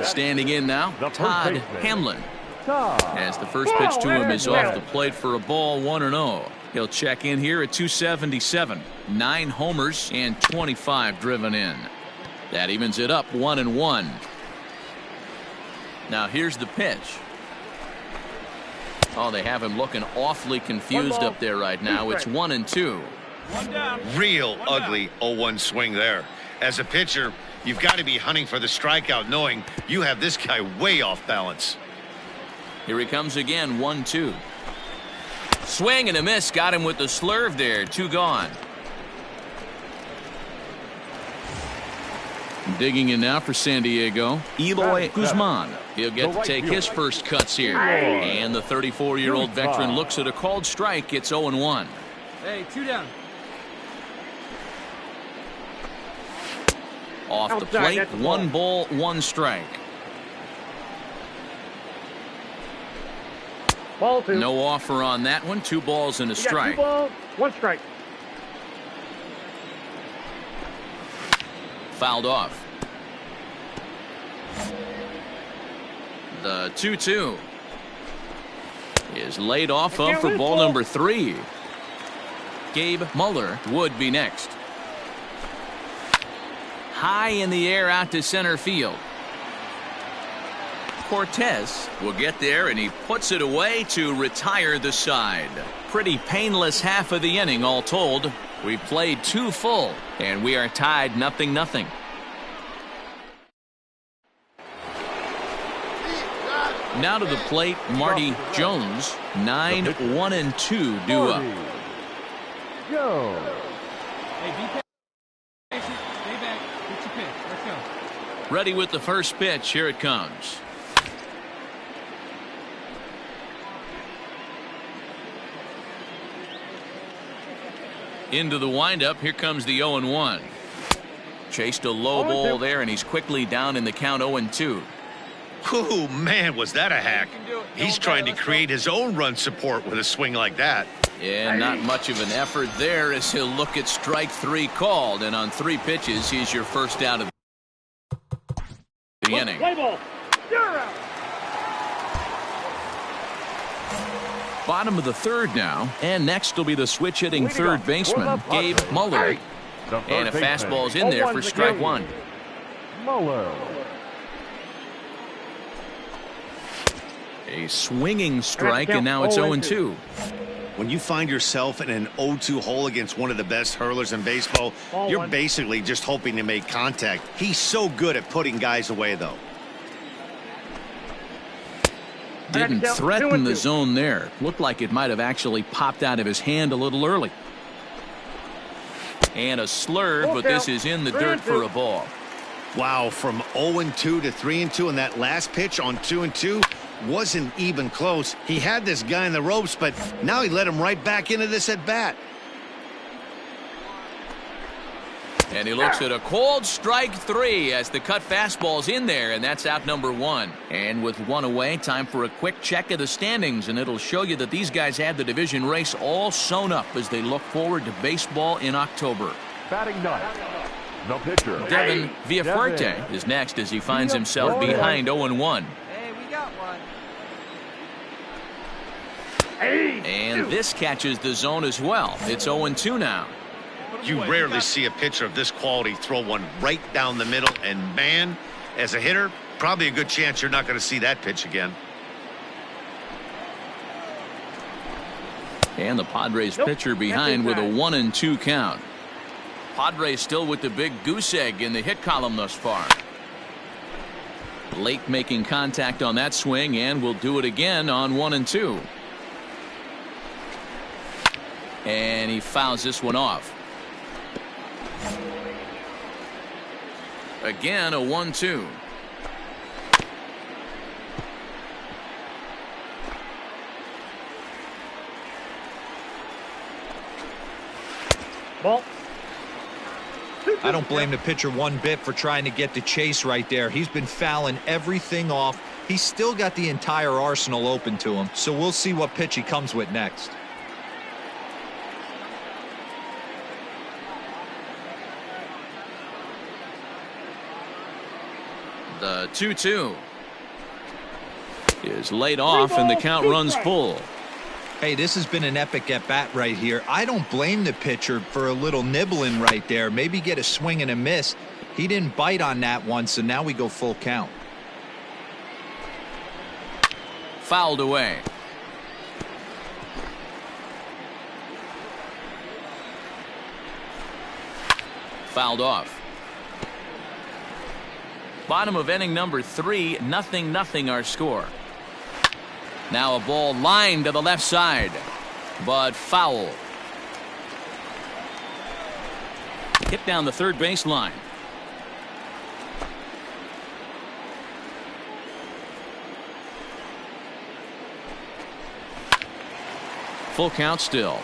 Standing in now, Todd Hamlin. As the first pitch to him is off the plate for a ball, 1-0. He'll check in here at 277. 9 homers and 25 driven in. That evens it up 1-1. Now here's the pitch. Oh, they have him looking awfully confused up there right now. It's 1-2. Real ugly 0-1 swing there. As a pitcher, you've got to be hunting for the strikeout, knowing you have this guy way off balance. Here he comes again, 1-2. Swing and a miss. Got him with the slurve there. 2 gone. Digging in now for San Diego, Eloy Guzman. He'll get to take his first cuts here. And the 34-year-old veteran looks at a called strike. It's 0-1. Hey, 2 down. Off the plate, 1 ball, 1 strike. Ball 2. No offer on that one. 2 balls and a strike. 2 balls, 1 strike. Fouled off. The 2-2 is laid off of for ball number 3. Gabe Muller would be next. high in the air out to center field. Cortez will get there, and he puts it away to retire the side. Pretty painless half of the inning all told. We played 2 full, and we are tied 0-0. Now to the plate, Marty Jones. 9-1-2 due up. Jones. Hey, be patient. Stay back. Get your pitch. Let's go. Ready with the first pitch. Here it comes. Into the windup. Here comes the 0-1. Chased a low ball there, and he's quickly down in the count 0-2. Oh, man, was that a hack. He's trying to create his own run support with a swing like that. Yeah, not much of an effort there as he'll look at strike 3 called. And on 3 pitches, he's your first out of the inning. Play ball. You're out. Bottom of the 3rd now. And next will be the switch-hitting 3rd baseman, Gabe Muller. And a fastball's in there for strike 1. Muller. A swinging strike, and now it's 0-2. When you find yourself in an 0-2 hole against one of the best hurlers in baseball, you're basically just hoping to make contact. He's so good at putting guys away, though. Didn't threaten the zone there. Looked like it might have actually popped out of his hand a little early. And a slur, but this is in the dirt for a ball. Wow, from 0-2 to 3-2, and that last pitch on 2-2 wasn't even close. He had this guy in the ropes, but now he let him right back into this at bat. And he looks at a cold strike 3 as the cut fastball's in there, and that's out number 1. And with 1 away, time for a quick check of the standings, and it'll show you that these guys have the division race all sewn up as they look forward to baseball in October. Batting ninth, the pitcher. Devin Villafuerte is next as he finds himself behind 0-1. Hey, we got one. And this catches the zone as well. It's 0-2 now. You rarely see a pitcher of this quality throw one right down the middle, and man, as a hitter, probably a good chance you're not going to see that pitch again. And the Padres pitcher behind with a 1-2 count. Padres still with the big goose egg in the hit column thus far. Late making contact on that swing, and will do it again on 1-2. And he fouls this one off. Again, a 1-2. Ball. I don't blame the pitcher one bit for trying to get the chase right there. He's been fouling everything off. He's still got the entire arsenal open to him, so we'll see what pitch he comes with next. The 2-2 is laid off, and the count runs full. Hey, this has been an epic at-bat right here. I don't blame the pitcher for a little nibbling right there. Maybe get a swing and a miss. He didn't bite on that one, so now we go full count. Fouled away. Fouled off. Bottom of inning number 3, 0-0 our score. Now a ball lined to the left side, but foul. Hit down the third base line. Full count still.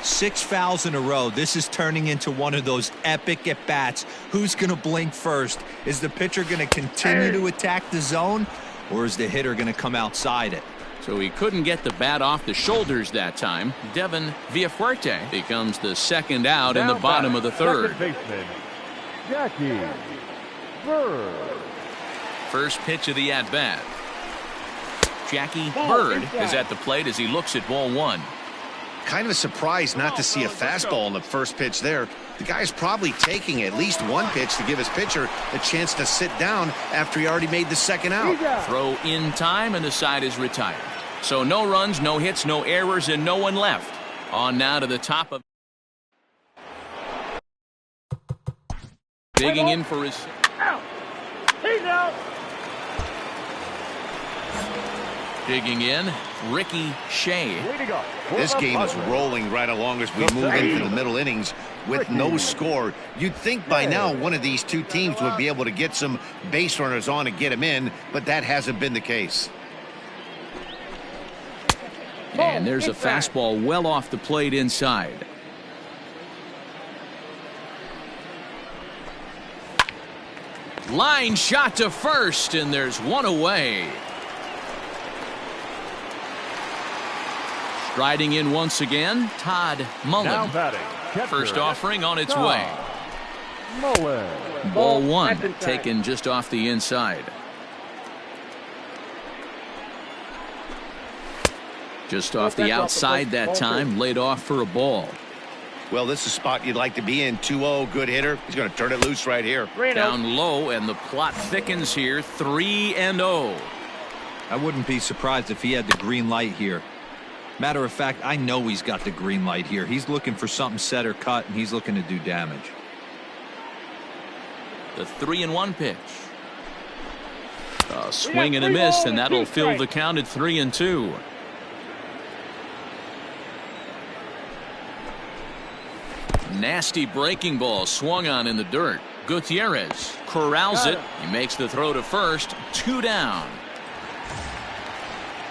6 fouls in a row. This is turning into one of those epic at-bats. Who's going to blink first? Is the pitcher going to continue to attack the zone, or is the hitter going to come outside it? So he couldn't get the bat off the shoulders that time. Devin Villafuerte becomes the second out in the bottom of the third. Jackie Bird. First pitch of the at-bat. Jackie Bird is at the plate as he looks at ball 1. Kind of a surprise not to see a fastball on the first pitch there. The guy's probably taking at least one pitch to give his pitcher a chance to sit down after he already made the second out. Throw in time, and the side is retired. So no runs, no hits, no errors, and no one left. On now to the top of. Digging in for his. He's out. Digging in, Ricky Shea. This game is rolling right along as we move into the middle innings with no score. You'd think by now one of these two teams would be able to get some base runners on and get them in, but that hasn't been the case. And there's a fastball well off the plate inside. Line shot to first, and there's one away. Striding in once again, Todd Mullen. First offering on its way. Ball one, taken just off the inside. Just off the outside that time, laid off for a ball. Well, this is a spot you'd like to be in. 2-0, good hitter. He's going to turn it loose right here. Down low, and the plot thickens here. 3-0. I wouldn't be surprised if he had the green light here. Matter of fact, I know he's got the green light here. He's looking for something set or cut, and he's looking to do damage. The 3-1 pitch. A swing and a miss, and that'll fill the count at 3-2. Nasty breaking ball swung on in the dirt. Gutierrez corrals it. He makes the throw to first. 2 down.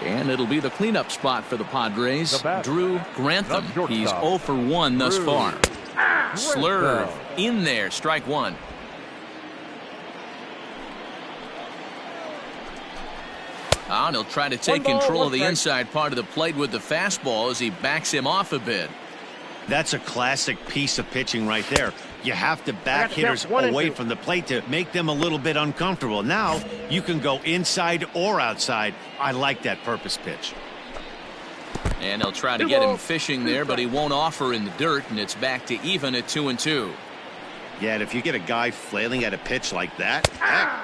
And it'll be the cleanup spot for the Padres. Drew Grantham. He's 0 for 1 thus far. Slurve in there. Strike one. And he'll try to take control of the inside part of the plate with the fastball as he backs him off a bit. That's a classic piece of pitching right there. You have to back hitters away from the plate to make them a little bit uncomfortable. Now you can go inside or outside. I like that purpose pitch. And he'll try to get him fishing there, but he won't offer in the dirt, and it's back to even at 2-2. Yeah, and if you get a guy flailing at a pitch like that.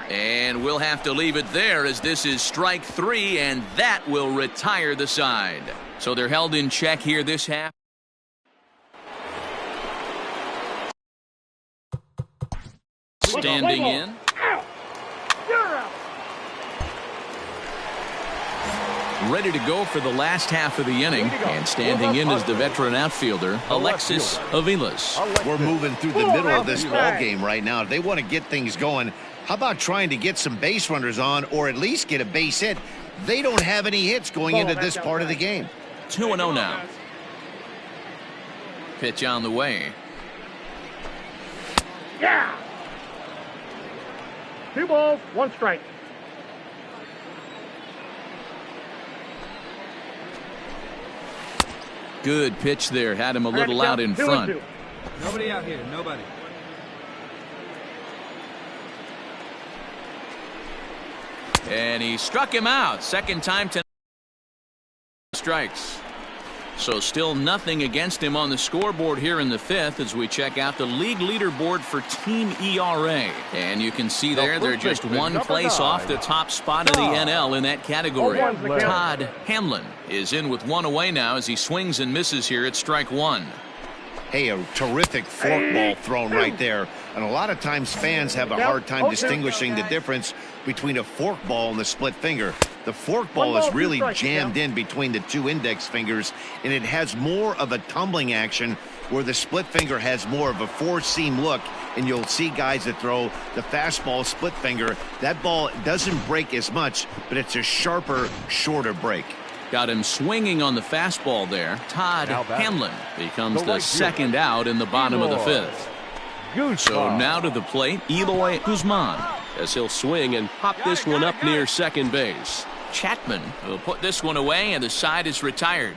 And we'll have to leave it there as this is strike 3, and that will retire the side. So they're held in check here this half. Standing in. Ready to go for the last half of the inning. And standing in is the veteran outfielder, Alexis Aviles. We're moving through the middle of this ball game right now. If they want to get things going, how about trying to get some base runners on or at least get a base hit? They don't have any hits going into this part of the game. 2-0 now. Pitch on the way. Yeah. 2 balls, 1 strike. Good pitch there. Had him a little out in front. Nobody out here. Nobody. And he struck him out. Second time tonight. Strikes. So still nothing against him on the scoreboard here in the 5th as we check out the league leaderboard for team ERA. And you can see there they're just 1 place off the top spot of the NL in that category. Todd Hamlin is in with 1 away now as he swings and misses here at strike 1. Hey, a terrific forkball thrown right there. And a lot of times fans have a hard time distinguishing the difference between a forkball and the split finger. The forkball is really jammed in between the 2 index fingers, and it has more of a tumbling action where the split finger has more of a 4-seam look, and you'll see guys that throw the fastball split finger. That ball doesn't break as much, but it's a sharper, shorter break. Got him swinging on the fastball there. Todd Hamlin becomes the second out in the bottom of the 5th. So now to the plate, Eloy Guzman, as he'll swing and pop this one up near second base. Chapman will put this one away, and the side is retired.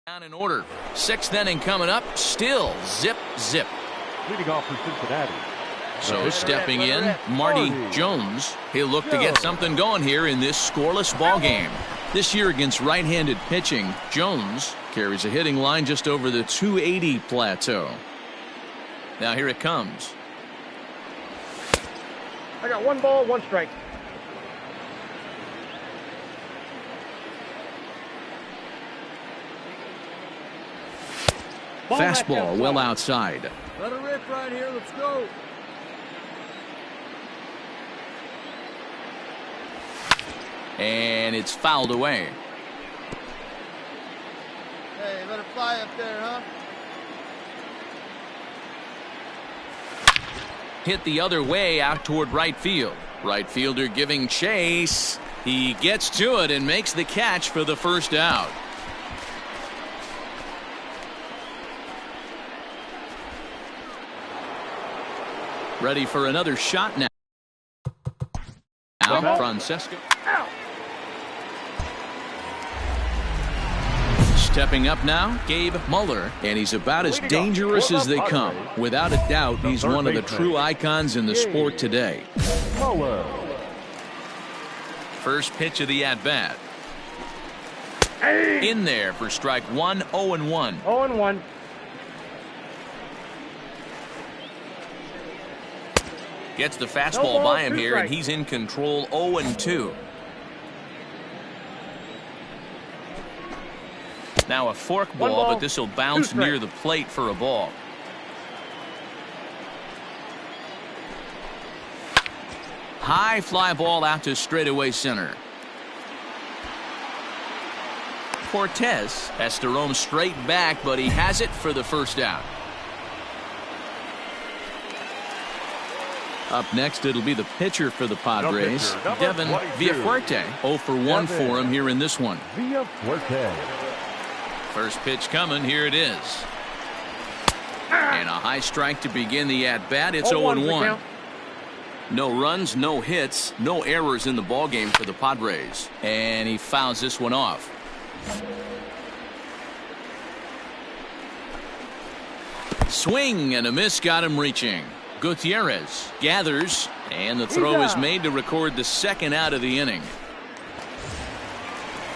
Down in order. 6th inning coming up. Still zip, zip. Leading off for Cincinnati. So stepping in, Marty Jones. He'll look to get something going here in this scoreless ball game. This year against right-handed pitching, Jones carries a hitting line just over the 280 plateau. Now here it comes. I got 1 ball, 1 strike. Fastball well outside. Let her rip right here. Let's go. And it's fouled away. Hey, let her fly up there, huh? Hit the other way out toward right field. Right fielder giving chase. He gets to it and makes the catch for the first out. Ready for another shot now. Now Francesco. Stepping up now, Gabe Muller, and he's about as dangerous as they come. Without a doubt, he's one of the true icons in the sport today. First pitch of the at-bat. In there for strike 1, 0-1. 0-1. Gets the fastball by him here, and he's in control. 0-2. Now a fork ball, but this will bounce near the plate for a ball. High fly ball out to straightaway center. Cortez has to roam straight back, but he has it for the first out. Up next, it'll be the pitcher for the Padres, Devin Villafuerte. 0 for 1 for him here in this one. First pitch coming. Here it is. And a high strike to begin the at-bat. It's 0-1. No runs, no hits, no errors in the ballgame for the Padres. And he fouls this one off. Swing and a miss got him reaching. Gutierrez gathers, and the throw is made to record the second out of the inning.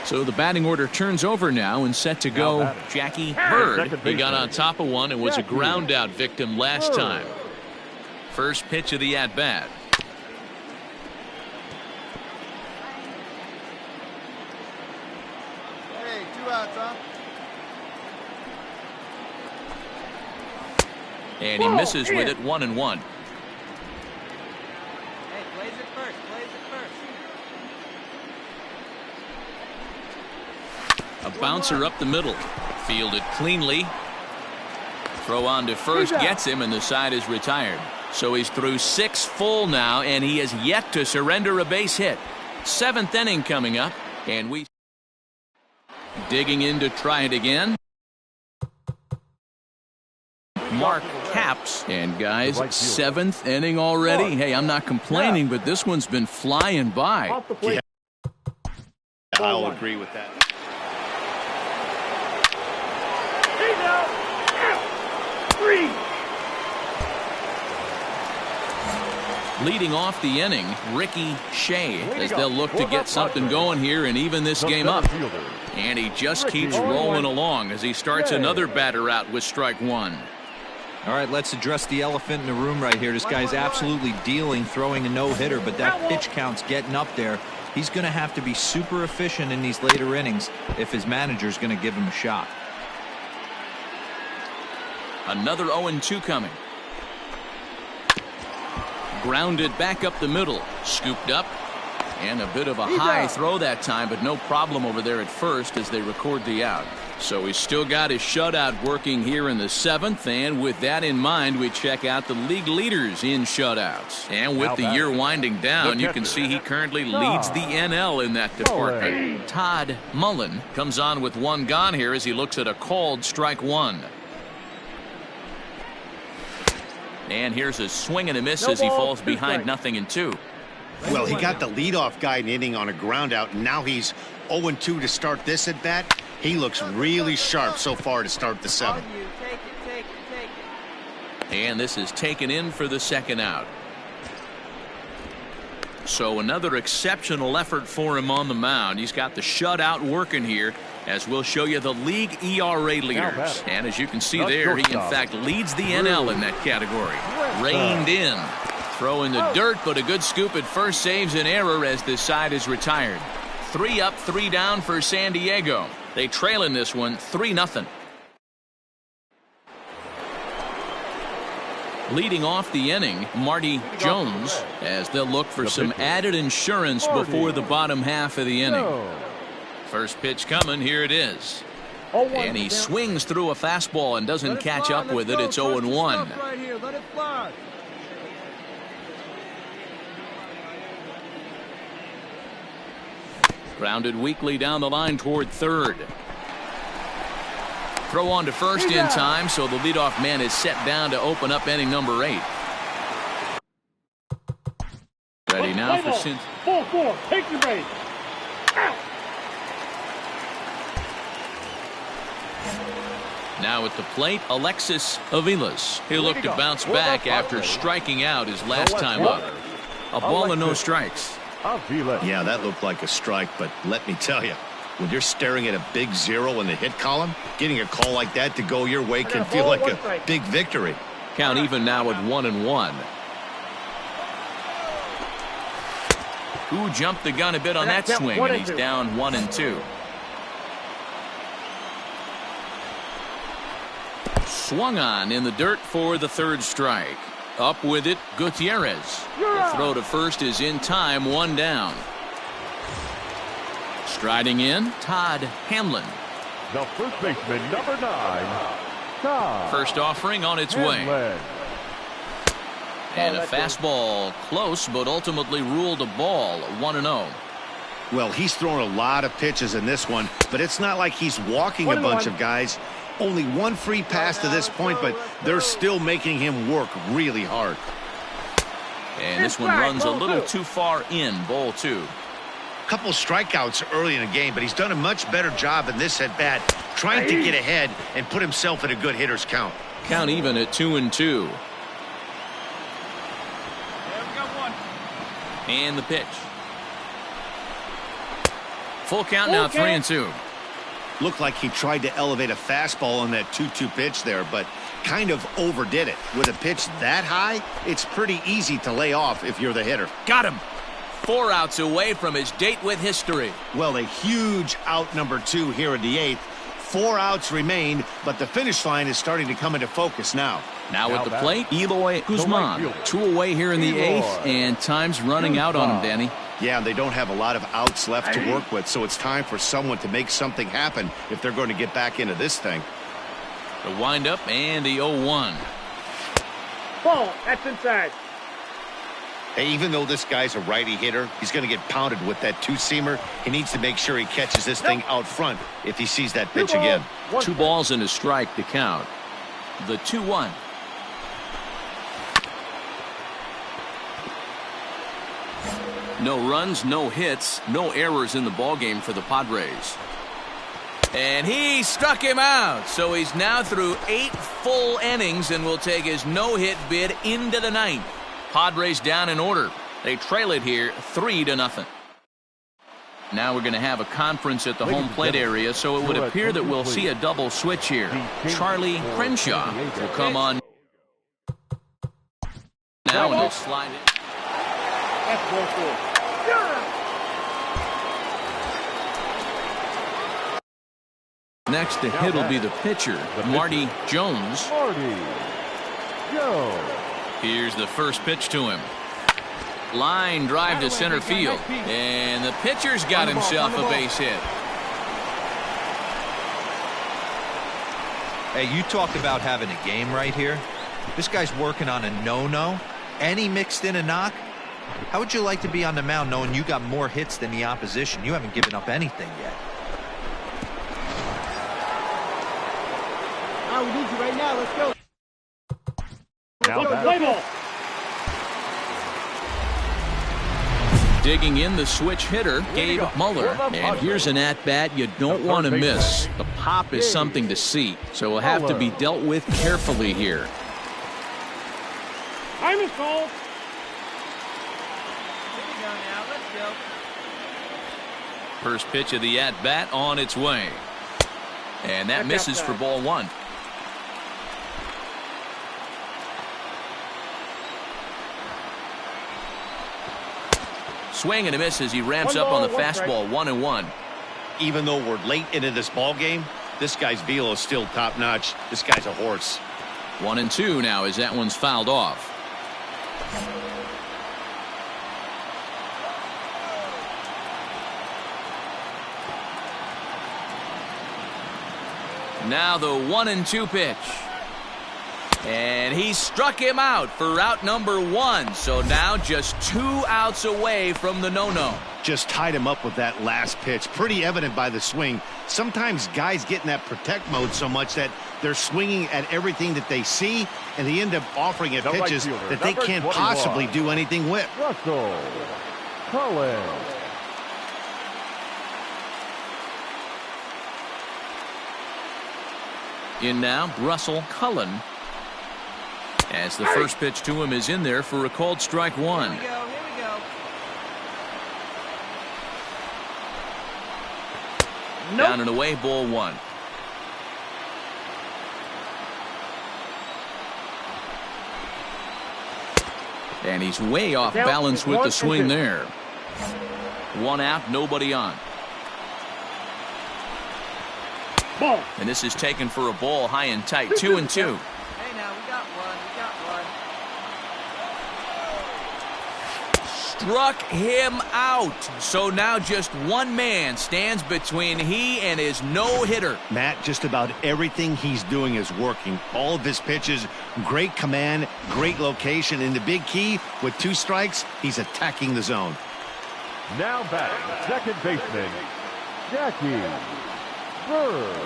So the batting order turns over now and set to go. Jackie Bird. He got on top of one and was a ground out victim last time. First pitch of the at-bat. Hey, 2 outs, huh? And he misses with it. 1-1. Hey, blaze it first. Blaze it first. A bouncer up the middle. Fielded cleanly. Throw on to first gets him, and the side is retired. So he's through 6 full now, and he has yet to surrender a base hit. 7th inning coming up, and we digging in to try it again. Mark Caps. And guys, 7th inning already. Hey, I'm not complaining, but this one's been flying by. Yeah, I'll agree with that. Leading off the inning, Ricky Shea, as they'll look to get something going here and even this game up. And he just keeps rolling along as he starts another batter out with strike 1. All right, let's address the elephant in the room right here. This guy's absolutely dealing, throwing a no-hitter, but that pitch count's getting up there. He's going to have to be super efficient in these later innings if his manager's going to give him a shot. Another 0-2 coming. Grounded back up the middle. Scooped up. And a bit of a high throw that time, but no problem over there at first as they record the out. So he's still got his shutout working here in the 7th, and with that in mind, we check out the league leaders in shutouts. And with the year winding down, you can see he currently leads the NL in that department. Todd Mullen comes on with 1 gone here as he looks at a called strike 1. And here's a swing and a miss as he falls behind 0-2. Well, he got the leadoff guy in inning on a ground out, and now he's 0-2 to start this at bat. He looks really sharp so far to start the 7th. And this is taken in for the second out. So another exceptional effort for him on the mound. He's got the shutout working here, as we'll show you the league ERA leaders. And as you can see there, he in fact leads the NL in that category. Reined in. Throw in the dirt, but a good scoop at first saves an error as this side is retired. 3 up, 3 down for San Diego. They trail in this one 3-0. Leading off the inning, Marty Jones, as they'll look for some added insurance before the bottom half of the inning. First pitch coming, here it is. And he swings through a fastball and doesn't catch up with it. It's 0-1. Grounded weakly down the line toward third. Throw on to first in time, so the leadoff man is set down to open up inning number 8. Ready now for Cincinnati. 4-4, take the base. Now at the plate, Alexis Avilas. He'll look to bounce back after striking out his last time up. A ball and no strikes. Yeah, that looked like a strike, but let me tell you, when you're staring at a big 0 in the hit column, getting a call like that to go your way can feel like a big victory. Count even now at 1-1. Who jumped the gun a bit on that swing, and he's down 1-2. Swung on in the dirt for the third strike. Up with it, Gutierrez. The throw to first is in time, 1 down. Striding in, Todd Hamlin. The first baseman, number 9, Todd. First offering on its way. And a fastball close, but ultimately ruled a ball, 1-0. Well, he's thrown a lot of pitches in this one, but it's not like he's walking a bunch of guys. Only 1 free pass to this point, but they're still making him work really hard. And this one runs a little too far in, ball 2. Couple strikeouts early in the game, but he's done a much better job in this at bat, trying to get ahead and put himself in a good hitter's count. Count even at 2-2. And the pitch. Full count now, 3-2. Looked like he tried to elevate a fastball on that 2-2 pitch there, but kind of overdid it. With a pitch that high, it's pretty easy to lay off if you're the hitter. Got him. 4 outs away from his date with history. Well, a huge out number 2 here in the 8th. 4 outs remain, but the finish line is starting to come into focus now. Now at the plate, Eloy Guzman. 2 away here in the 8th, and time's running out on him, Danny. Yeah, they don't have a lot of outs left to work with, so it's time for someone to make something happen if they're going to get back into this thing. The windup and the 0-1. Ball, that's inside. Hey, even though this guy's a righty hitter, he's going to get pounded with that 2-seamer. He needs to make sure he catches this thing out front if he sees that pitch again. 2 balls and a strike to count. The 2-1. No runs, no hits, no errors in the ballgame for the Padres. And he struck him out, so he's now through 8 full innings and will take his no-hit bid into the 9th. Padres down in order. They trail it here 3-0. Now we're going to have a conference at the home plate area, so it would appear that we'll see a double switch here. Charlie Crenshaw will come on now, and they'll slide it. That's ball 4. Next to hit will be the pitcher, Marty Jones. Here's the first pitch to him. Line drive to center field. And the pitcher's got himself a base hit. Hey, you talk about having a game right here. This guy's working on a no-no, and he mixed in a knock. How would you like to be on the mound knowing you got more hits than the opposition? You haven't given up anything yet. We need you right now. Let's go. Play ball. Digging in the switch hitter, Gabe Muller. And here's an at-bat you don't want to miss. The pop is something to see, so will have to be dealt with carefully here. Time is called. go now. Let's go. First pitch of the at-bat on its way. And that misses for ball one. Swing and a miss as he ramps up on the fastball. 1-1. Even though we're late into this ball game, this guy's velo is still top-notch. This guy's a horse. 1-2 now as that one's fouled off. Now the 1-2 pitch. And he struck him out for out number 1. So now just 2 outs away from the no-no. Just tied him up with that last pitch. Pretty evident by the swing. Sometimes guys get in that protect mode so much that they're swinging at everything that they see, and they end up offering at pitches that they can't possibly do anything with. Russell Cullen. In now, Russell Cullen. As the first pitch to him is in there for a called strike 1. Here we go. Here we go. Nope. Down and away, ball 1. And he's way off balance with the swing there. 1 out, nobody on. Ball. And this is taken for a ball high and tight. 2-2. Hey, now we got one. We got one. Struck him out. So now just one man stands between he and his no-hitter. Matt, just about everything he's doing is working. All of his pitches, great command, great location, and the big key, with 2 strikes, he's attacking the zone. Now batting, second baseman, Jackie Bird.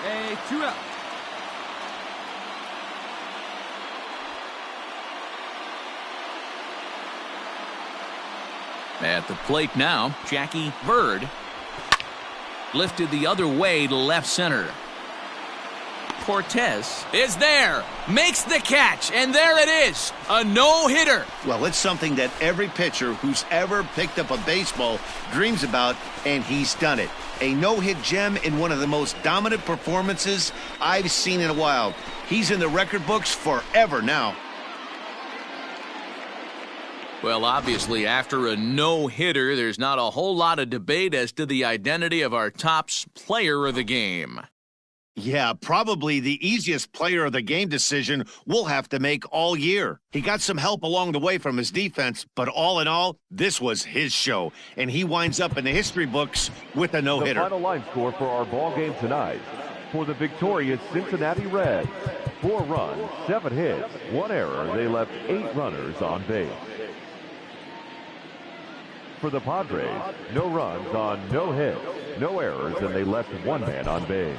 Hey, 2 out. At the plate now, Jackie Bird. Lifted the other way to left center. Cortez is there, makes the catch, and there it is, a no-hitter. Well, it's something that every pitcher who's ever picked up a baseball dreams about, and he's done it. A no-hit gem in one of the most dominant performances I've seen in a while. He's in the record books forever now. Well, obviously, after a no-hitter, there's not a whole lot of debate as to the identity of our top player of the game. Yeah, probably the easiest player of the game decision we'll have to make all year. He got some help along the way from his defense, but all in all, this was his show, and he winds up in the history books with a no-hitter. The final line score for our ball game tonight. For the victorious Cincinnati Reds, 4 runs, 7 hits, 1 error. They left 8 runners on base. For the Padres, no runs on no hits, no errors, and they left 1 man on base.